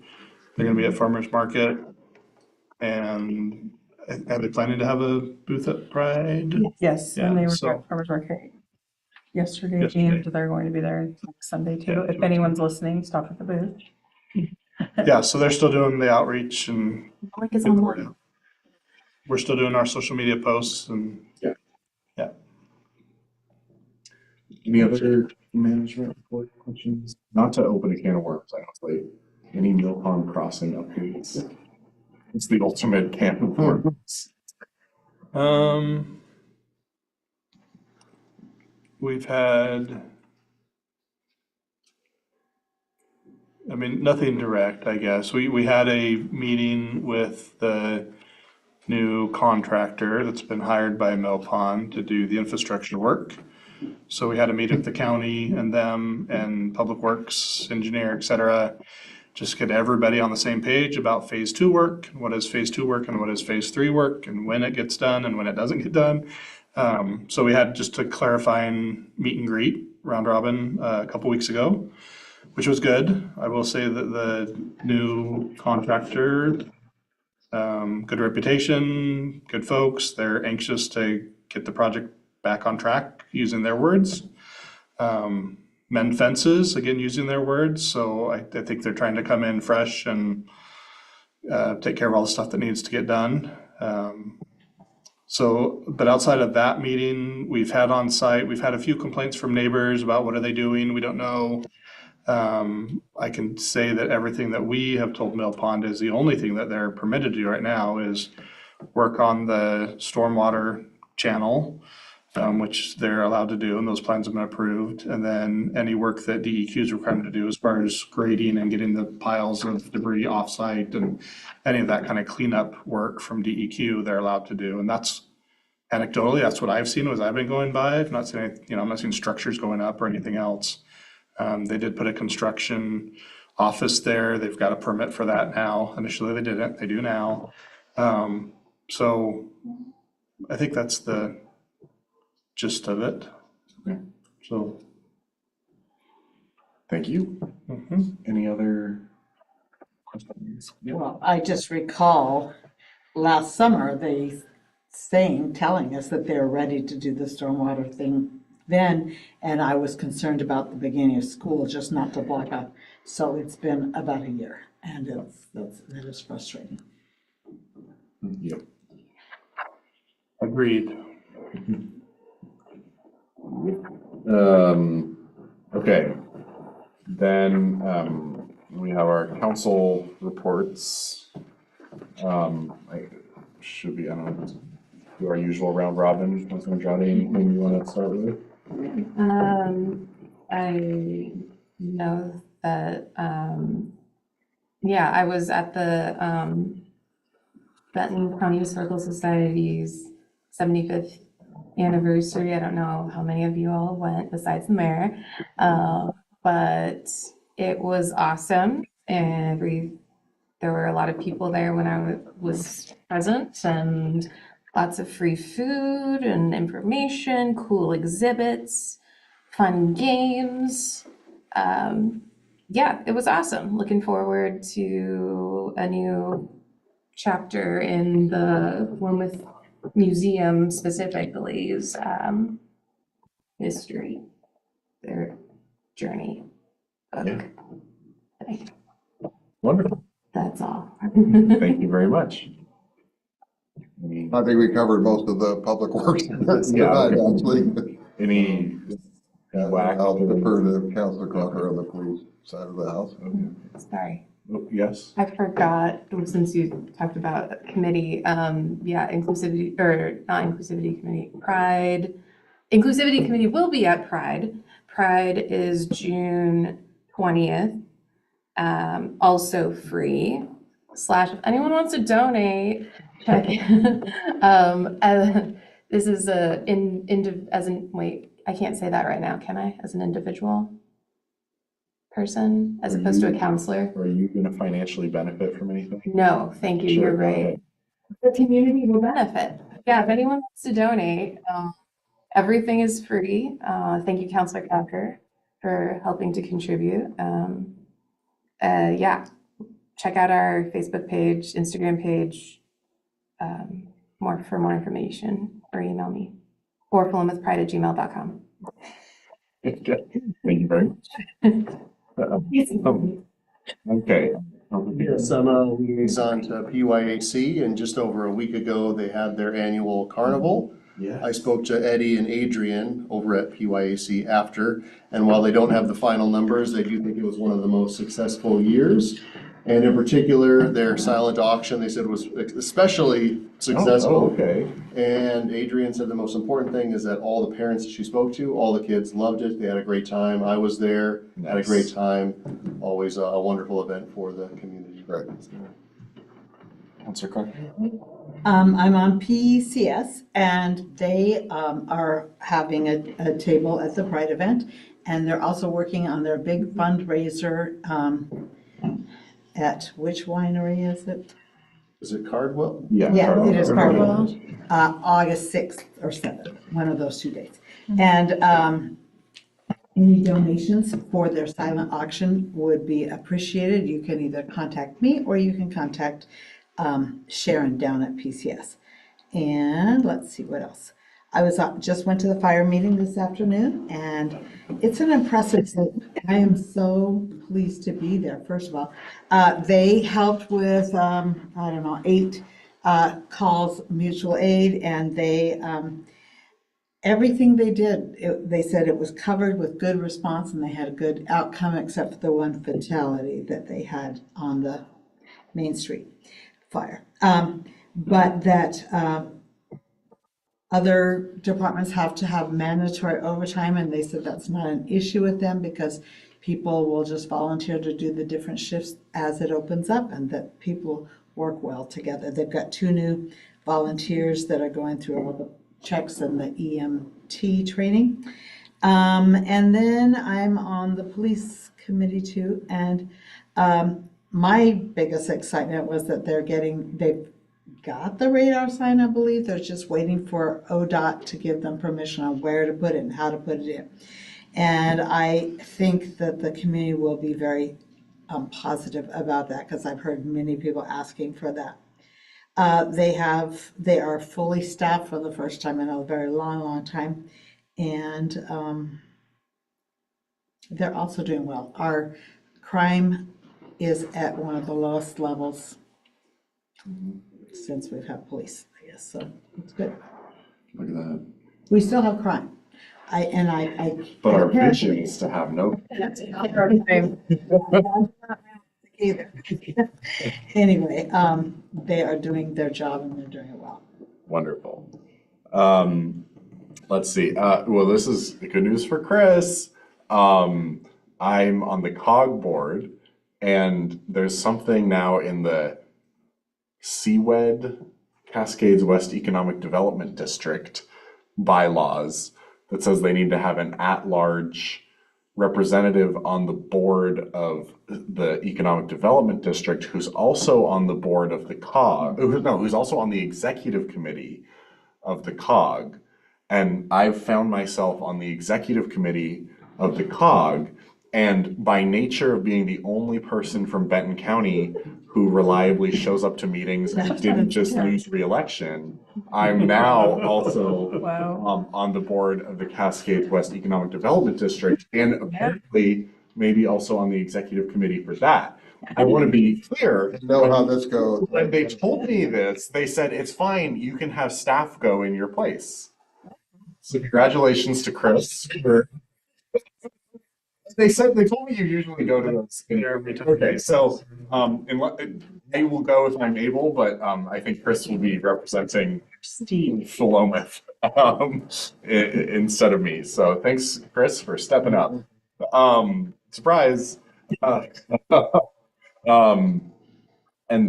They're gonna be at Farmers Market. And are they planning to have a booth at Pride? Yes, Yeah, and they were so- at Farmers Market yesterday, Yesterday. and they're going to be there next Sunday too. Yeah. If anyone's listening, stop at the booth. Yeah, so they're still doing the outreach and Link is get the word online. out. We're still doing our social media posts and Any other management report questions? Not to open a can of worms, honestly. Any Mill Pond Crossing updates? It's the ultimate can of worms. we've had, I mean, nothing direct, I guess. We had a meeting with the new contractor that's been hired by Mill Pond to do the infrastructure work. So we had a meeting with the county and them and Public Works engineer, et cetera. Just get everybody on the same page about phase 2 work, what is phase 2 work and what is phase 3 work and when it gets done and when it doesn't get done. So we had just a clarifying meet and greet round robin a couple weeks ago, which was good. I will say that the new contractor, good reputation, good folks. They're anxious to get the project back on track, using their words. Mend fences, again, using their words. So I think they're trying to come in fresh and take care of all the stuff that needs to get done. But outside of that meeting, we've had on site, we've had a few complaints from neighbors about what are they doing? We don't know. I can say that everything that we have told Mill Pond is the only thing that they're permitted to do right now is work on the stormwater channel, which they're allowed to do, and those plans have been approved. And then any work that DEQ is required to do as far as grading and getting the piles of debris offsite and any of that kind of cleanup work from DEQ, they're allowed to do. And that's anecdotally, that's what I've seen as I've been going by. I've not seen, I'm not seeing structures going up or anything else. They did put a construction office there. They've got a permit for that now. Initially, they didn't. They do now. So I think that's the gist of it. Okay. So. Thank you. Mhm. Any other questions? Yeah. Well, I just recall last summer, telling us that they were ready to do the stormwater thing then, and I was concerned about the beginning of school, just not to block up. So it's been about a year, and that is frustrating. Yep. Agreed. Okay, then, we have our council reports. I should be, I don't know, do our usual round robin, Councilman Andrade, anything you want to start with? I know that, yeah, I was at the, Benton County Historical Society's 75th anniversary. I don't know how many of you all went besides the mayor, but it was awesome. There were a lot of people there when I was present, and lots of free food and information, cool exhibits, fun games. Yeah, it was awesome. Looking forward to a new chapter in the Willamette Museum specifically's history, their journey book. Yeah. Wonderful. That's all. Thank you very much. Any, I think we covered most of the public works Yeah, tonight, okay. actually. any whack? I'll defer to Councilor Crocker on the police side of the house. Sorry. Oh, yes, I forgot, since you talked about committee, yeah, inclusivity, or not inclusivity committee, Pride. Inclusivity committee will be at Pride. Pride is June 20th. Also free, / if anyone wants to donate, check it. This is wait, I can't say that right now, can I? As an individual person, as Are opposed to you- a counselor? are you gonna financially benefit from anything? No, thank you, Sure, you're go right. ahead. The community will benefit. Yeah, if anyone wants to donate, everything is free. Thank you, Counselor Crocker, for helping to contribute. Yeah, check out our Facebook page, Instagram page, for more information, or email me, or PlymouthPride@gmail.com. Thank you very much. Okay. Yes, I'm a liaison to PYAC, and just over a week ago, they had their annual carnival. Yeah. I spoke to Eddie and Adrian over at PYAC after, and while they don't have the final numbers, they do think it was one of the most successful years. And in particular, their silent auction, they said was especially successful. Oh, okay. And Adrian said the most important thing is that all the parents that she spoke to, all the kids loved it. They had a great time. I was there, had a Nice. great time. Always a wonderful event for the community. Right. Counselor Clark? I'm on PCS, and they are having a table at the Pride event, and they're also working on their big fundraiser at which winery is it? Is it Cardwell? Yeah. Yeah, it is Cardinal. Cardwell, August 6th or 7th, one of those 2 dates. And any donations for their silent auction would be appreciated. You can either contact me or you can contact Sharon down at PCS. And let's see what else. I just went to the fire meeting this afternoon, and it's an impressive thing. I am so pleased to be there, first of all. They helped with, 8 calls, mutual aid, and they, everything they did, they said it was covered with good response, and they had a good outcome, except for the one fatality that they had on the Main Street fire. But that other departments have to have mandatory overtime, and they said that's not an issue with them because people will just volunteer to do the different shifts as it opens up, and that people work well together. They've got 2 new volunteers that are going through all the checks and the EMT training. And then I'm on the police committee too, and My biggest excitement was that they've got the radar sign, I believe. They're just waiting for ODOT to give them permission on where to put it and how to put it in. And I think that the community will be very positive about that, because I've heard many people asking for that. They are fully staffed for the first time in a very long time. And they're also doing well. Our crime is at one of the lowest levels since we've had police, I guess, so it's good. Look at that. We still have crime. But our vision is to have no. Either. Anyway, they are doing their job and they're doing it well. Wonderful. Let's see. Well, this is good news for Chris. I'm on the COG board, and there's something now in the CWED, Cascades West Economic Development District bylaws that says they need to have an at-large representative on the board of the Economic Development District who's also on the board of the COG, who's also on the executive committee of the COG. And I've found myself on the executive committee of the COG, and by nature of being the only person from Benton County who reliably shows up to meetings and didn't just lose re-election, I'm now also on the board of the Cascades West Economic Development District, and apparently maybe also on the executive committee for that. I want to be clear. Know how this goes. When they told me this, they said, it's fine, you can have staff go in your place. So congratulations to Chris for. They told me you usually go to those. Okay, so they will go if I'm able, but I think Chris will be representing Philomath instead of me. So thanks, Chris, for stepping up. Surprise. And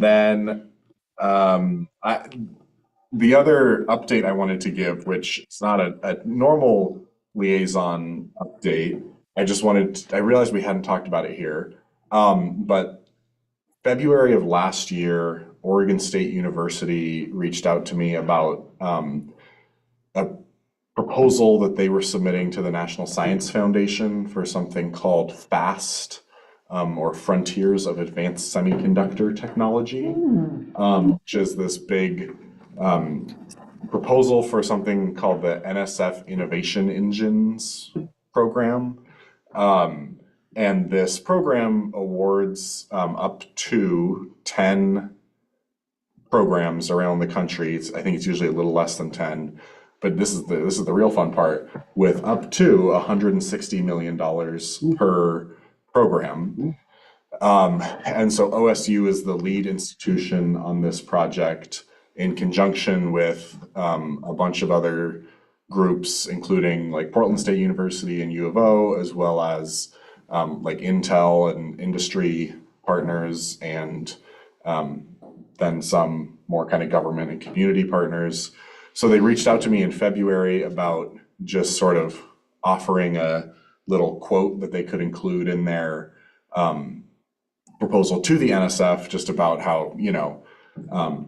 then the other update I wanted to give, which is not a normal liaison update, I realized we hadn't talked about it here, but February of last year, Oregon State University reached out to me about a proposal that they were submitting to the National Science Foundation for something called FAST, or Frontiers of Advanced Semiconductor Technology, which is this big proposal for something called the NSF Innovation Engines program. And this program awards up to 10 programs around the country. I think it's usually a little less than 10, but this is the real fun part, with up to $160 million per program. And so OSU is the lead institution on this project, in conjunction with a bunch of other groups, including like Portland State University and U of O, as well as like Intel and industry partners, and then some more kind of government and community partners. So they reached out to me in February about just sort of offering a little quote that they could include in their proposal to the NSF, just about how,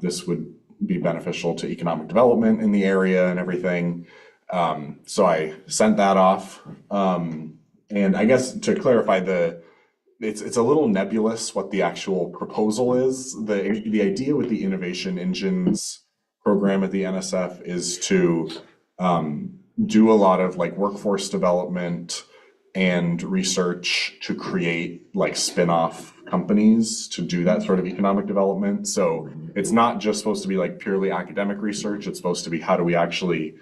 this would be beneficial to economic development in the area and everything. So I sent that off. And I guess to clarify, it's a little nebulous what the actual proposal is. The idea with the Innovation Engines program at the NSF is to do a lot of like workforce development and research to create like spin-off companies to do that sort of economic development. So it's not just supposed to be like purely academic research. It's supposed to be, how do we actually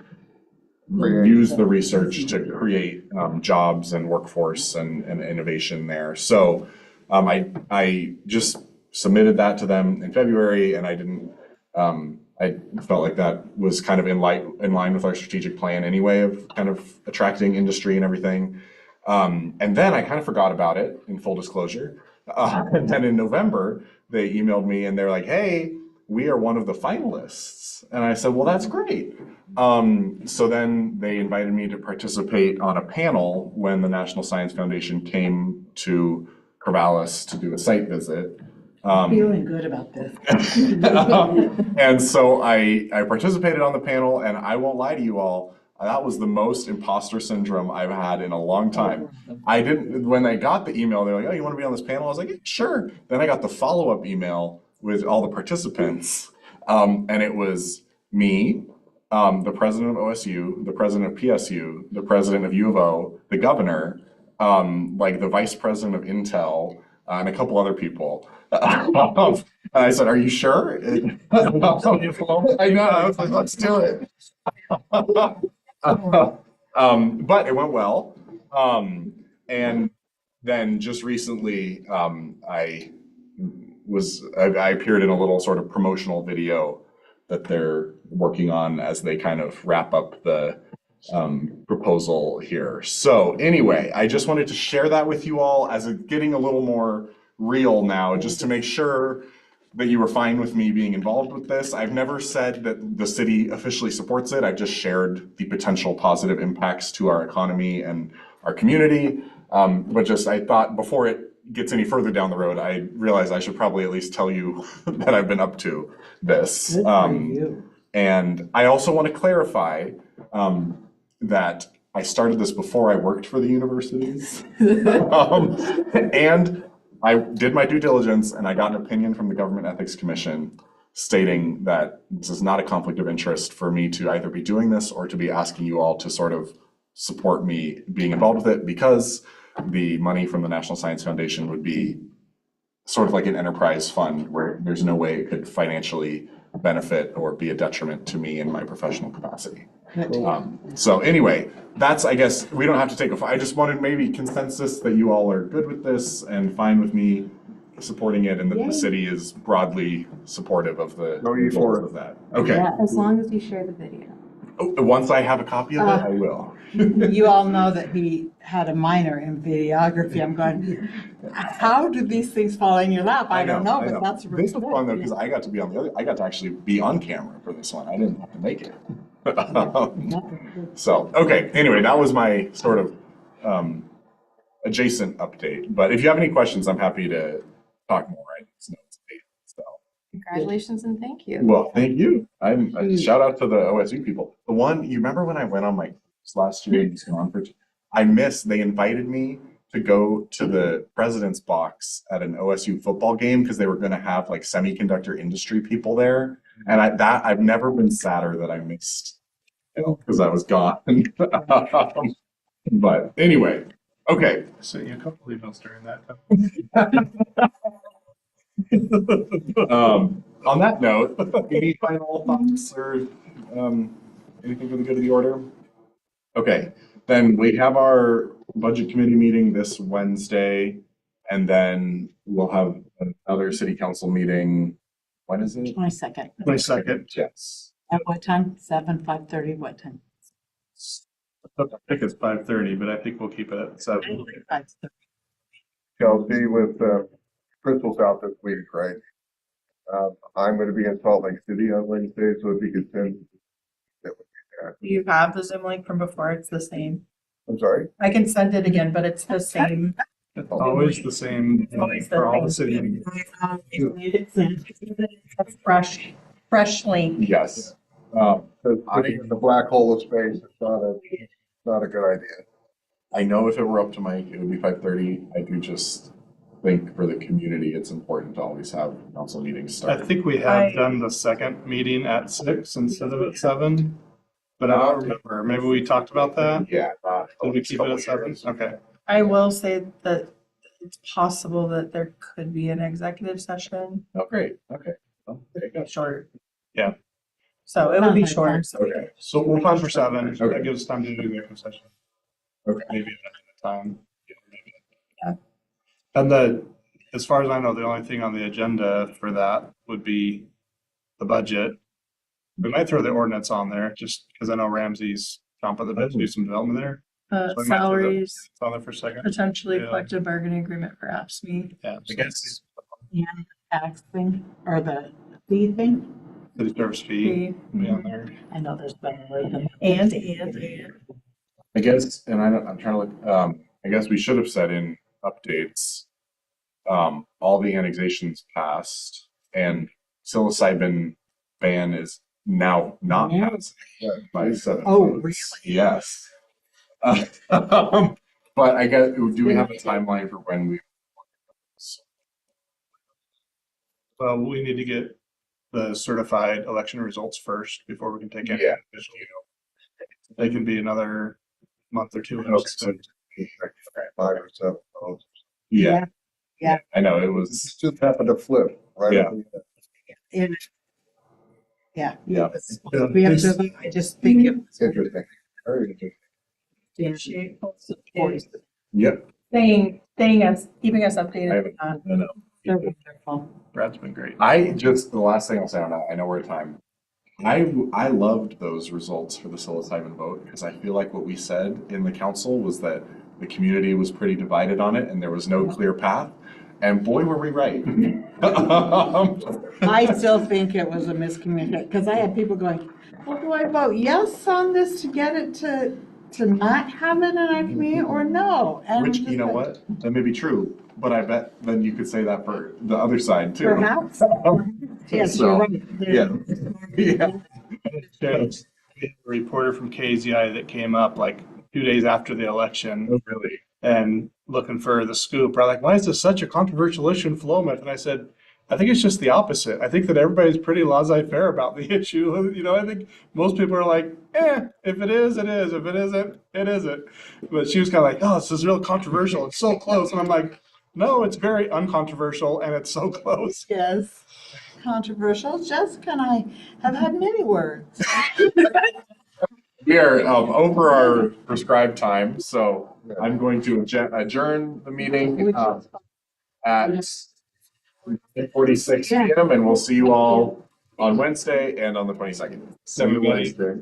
use the research to create jobs and workforce and innovation there. So I just submitted that to them in February, and I felt like that was kind of in line with our strategic plan anyway, of kind of attracting industry and everything. And then I kind of forgot about it, in full disclosure. And then in November, they emailed me and they're like, hey, we are one of the finalists. And I said, well, that's great. So then they invited me to participate on a panel when the National Science Foundation came to Corvallis to do a site visit. Feeling good about this. And so I participated on the panel, and I won't lie to you all, that was the most imposter syndrome I've had in a long time. I didn't, when I got the email, they're like, oh, you want to be on this panel? I was like, yeah, sure. Then I got the follow-up email with all the participants, and it was me, the president of OSU, the president of PSU, the president of U of O, the governor, like the vice president of Intel, and a couple other people. And I said, are you sure? I know, I was like, let's do it. But it went well. And then just recently, I appeared in a little sort of promotional video that they're working on as they kind of wrap up the proposal here. So anyway, I just wanted to share that with you all as it's getting a little more real now, just to make sure that you were fine with me being involved with this. I've never said that the city officially supports it. I've just shared the potential positive impacts to our economy and our community. But just, I thought before it gets any further down the road, I realized I should probably at least tell you that I've been up to this. Good for you. And I also want to clarify that I started this before I worked for the universities. And I did my due diligence, and I got an opinion from the Government Ethics Commission stating that this is not a conflict of interest for me to either be doing this or to be asking you all to sort of support me being involved with it, because the money from the National Science Foundation would be sort of like an enterprise fund where there's no way it could financially benefit or be a detriment to me in my professional capacity. So anyway, that's, I guess, we don't have to take I just wanted maybe consensus that you all are good with this and fine with me supporting it, and that the city is broadly supportive of the goals of that. Okay. Yeah. As long as you share the video. Once I have a copy of it, I will. You all know that he had a minor in videography. I'm going, how do these things fall in your lap? I don't know, but that's really This was fun though, because I got to be on the other, I got to actually be on camera for this one. I didn't have to make it. So, okay, anyway, that was my sort of adjacent update. But if you have any questions, I'm happy to talk more. I just know it's late, so. Congratulations and thank you. Well, thank you. Shout out to the OSU people. The one, you remember when I went on my cruise last year and gone for, they invited me to go to the president's box at an OSU football game because they were going to have like semiconductor industry people there. And I've never been sadder that I missed, because I was gone. But anyway, okay. Sent you a couple emails during that. On that note, any final thoughts or anything for the good of the order? Okay, then we have our budget committee meeting this Wednesday, and then we'll have another city council meeting. When is it? 22nd. 22nd. Yes. At what time? 7, 5:30, what time? I think it's 5:30, but I think we'll keep it at 7. 5:30. Chelsea, with Crystal's out this week, right? I'm gonna be in Salt Lake City on Wednesday, so if you could send. You have the Zoom link from before, it's the same. I'm sorry? I can send it again, but it's the same. It's always the same Always the for all the same. city. It's fresh link. Yes. Putting in the black hole of space, it's not a good idea. I know if it were up to Mike, it would be 5:30. I do just think for the community, it's important to always have council meetings I start. think we have done the second meeting at 6 instead of at 7, but I don't remember. Maybe we talked about that? Yeah. Did we keep it at 7? Okay. I will say that it's possible that there could be an executive session, Oh, great. Okay. Well, there you go. short. Yeah. So it would be short. Okay. So we'll plan for 7. Okay. That gives us time to do the executive session. Okay. Maybe at a time. Yeah. And as far as I know, the only thing on the agenda for that would be the budget. We might throw the ordinance on there, just because I know Ramsey's chomping at the bit to do some development there. So we might throw Salaries, It's on there for a second. potentially Yeah. collective bargaining agreement for AFSCME. Yeah, I guess And tax thing, or the fee thing? city service fee will be on there. I know there's better way than. And. I guess, and I'm trying to look, I guess we should have said in updates all the annexations passed and psilocybin ban is now not passed by 7 Oh, votes. Yes. But I guess, do we have a timeline for when we? Well, we need to get the certified election results first before we can take any Yeah. action. They can be another month or two. Okay, so- 5 or 7 votes. Yeah. Yeah. I know, it It was, just happened to flip, right? Yeah. In- yeah. We have to, I just think it was Interesting. Very interesting. Yep. keeping us I updated haven't- on. No, no. they're wonderful. Brad's been great. The last thing I'll say on that, I know we're at time. I loved those results for the psilocybin vote because I feel like what we said in the council was that the community was pretty divided on it and there was no clear path. And boy, were we right. I still think it was a miscommunication, because I had people going, well, do I vote yes on this to get it to not have it in our community or no? And I'm Which, just you know like, what, that may be true, but I bet then you could say that for the other side too. Perhaps. Yes, So, you're right. Yeah. Yeah. There's a reporter from KZI that came up like 2 days after the election Oh, really? and looking for the scoop. We're like, why is this such a controversial issue in Philomath? And I said, I think it's just the opposite. I think that everybody's pretty laissez-faire about the issue. You know, I think most people are like, if it is, it is. If it isn't, it isn't. But she was kind of like, oh, this is real controversial. It's so close. And I'm like, no, it's very uncontroversial and it's so close. Yes, controversial. Jessica and I have had many words. We are over our prescribed time, so I'm going to adjourn the meeting at 10:46 p.m. and we'll see you all on Wednesday and on the 22nd. See you Everybody. Wednesday.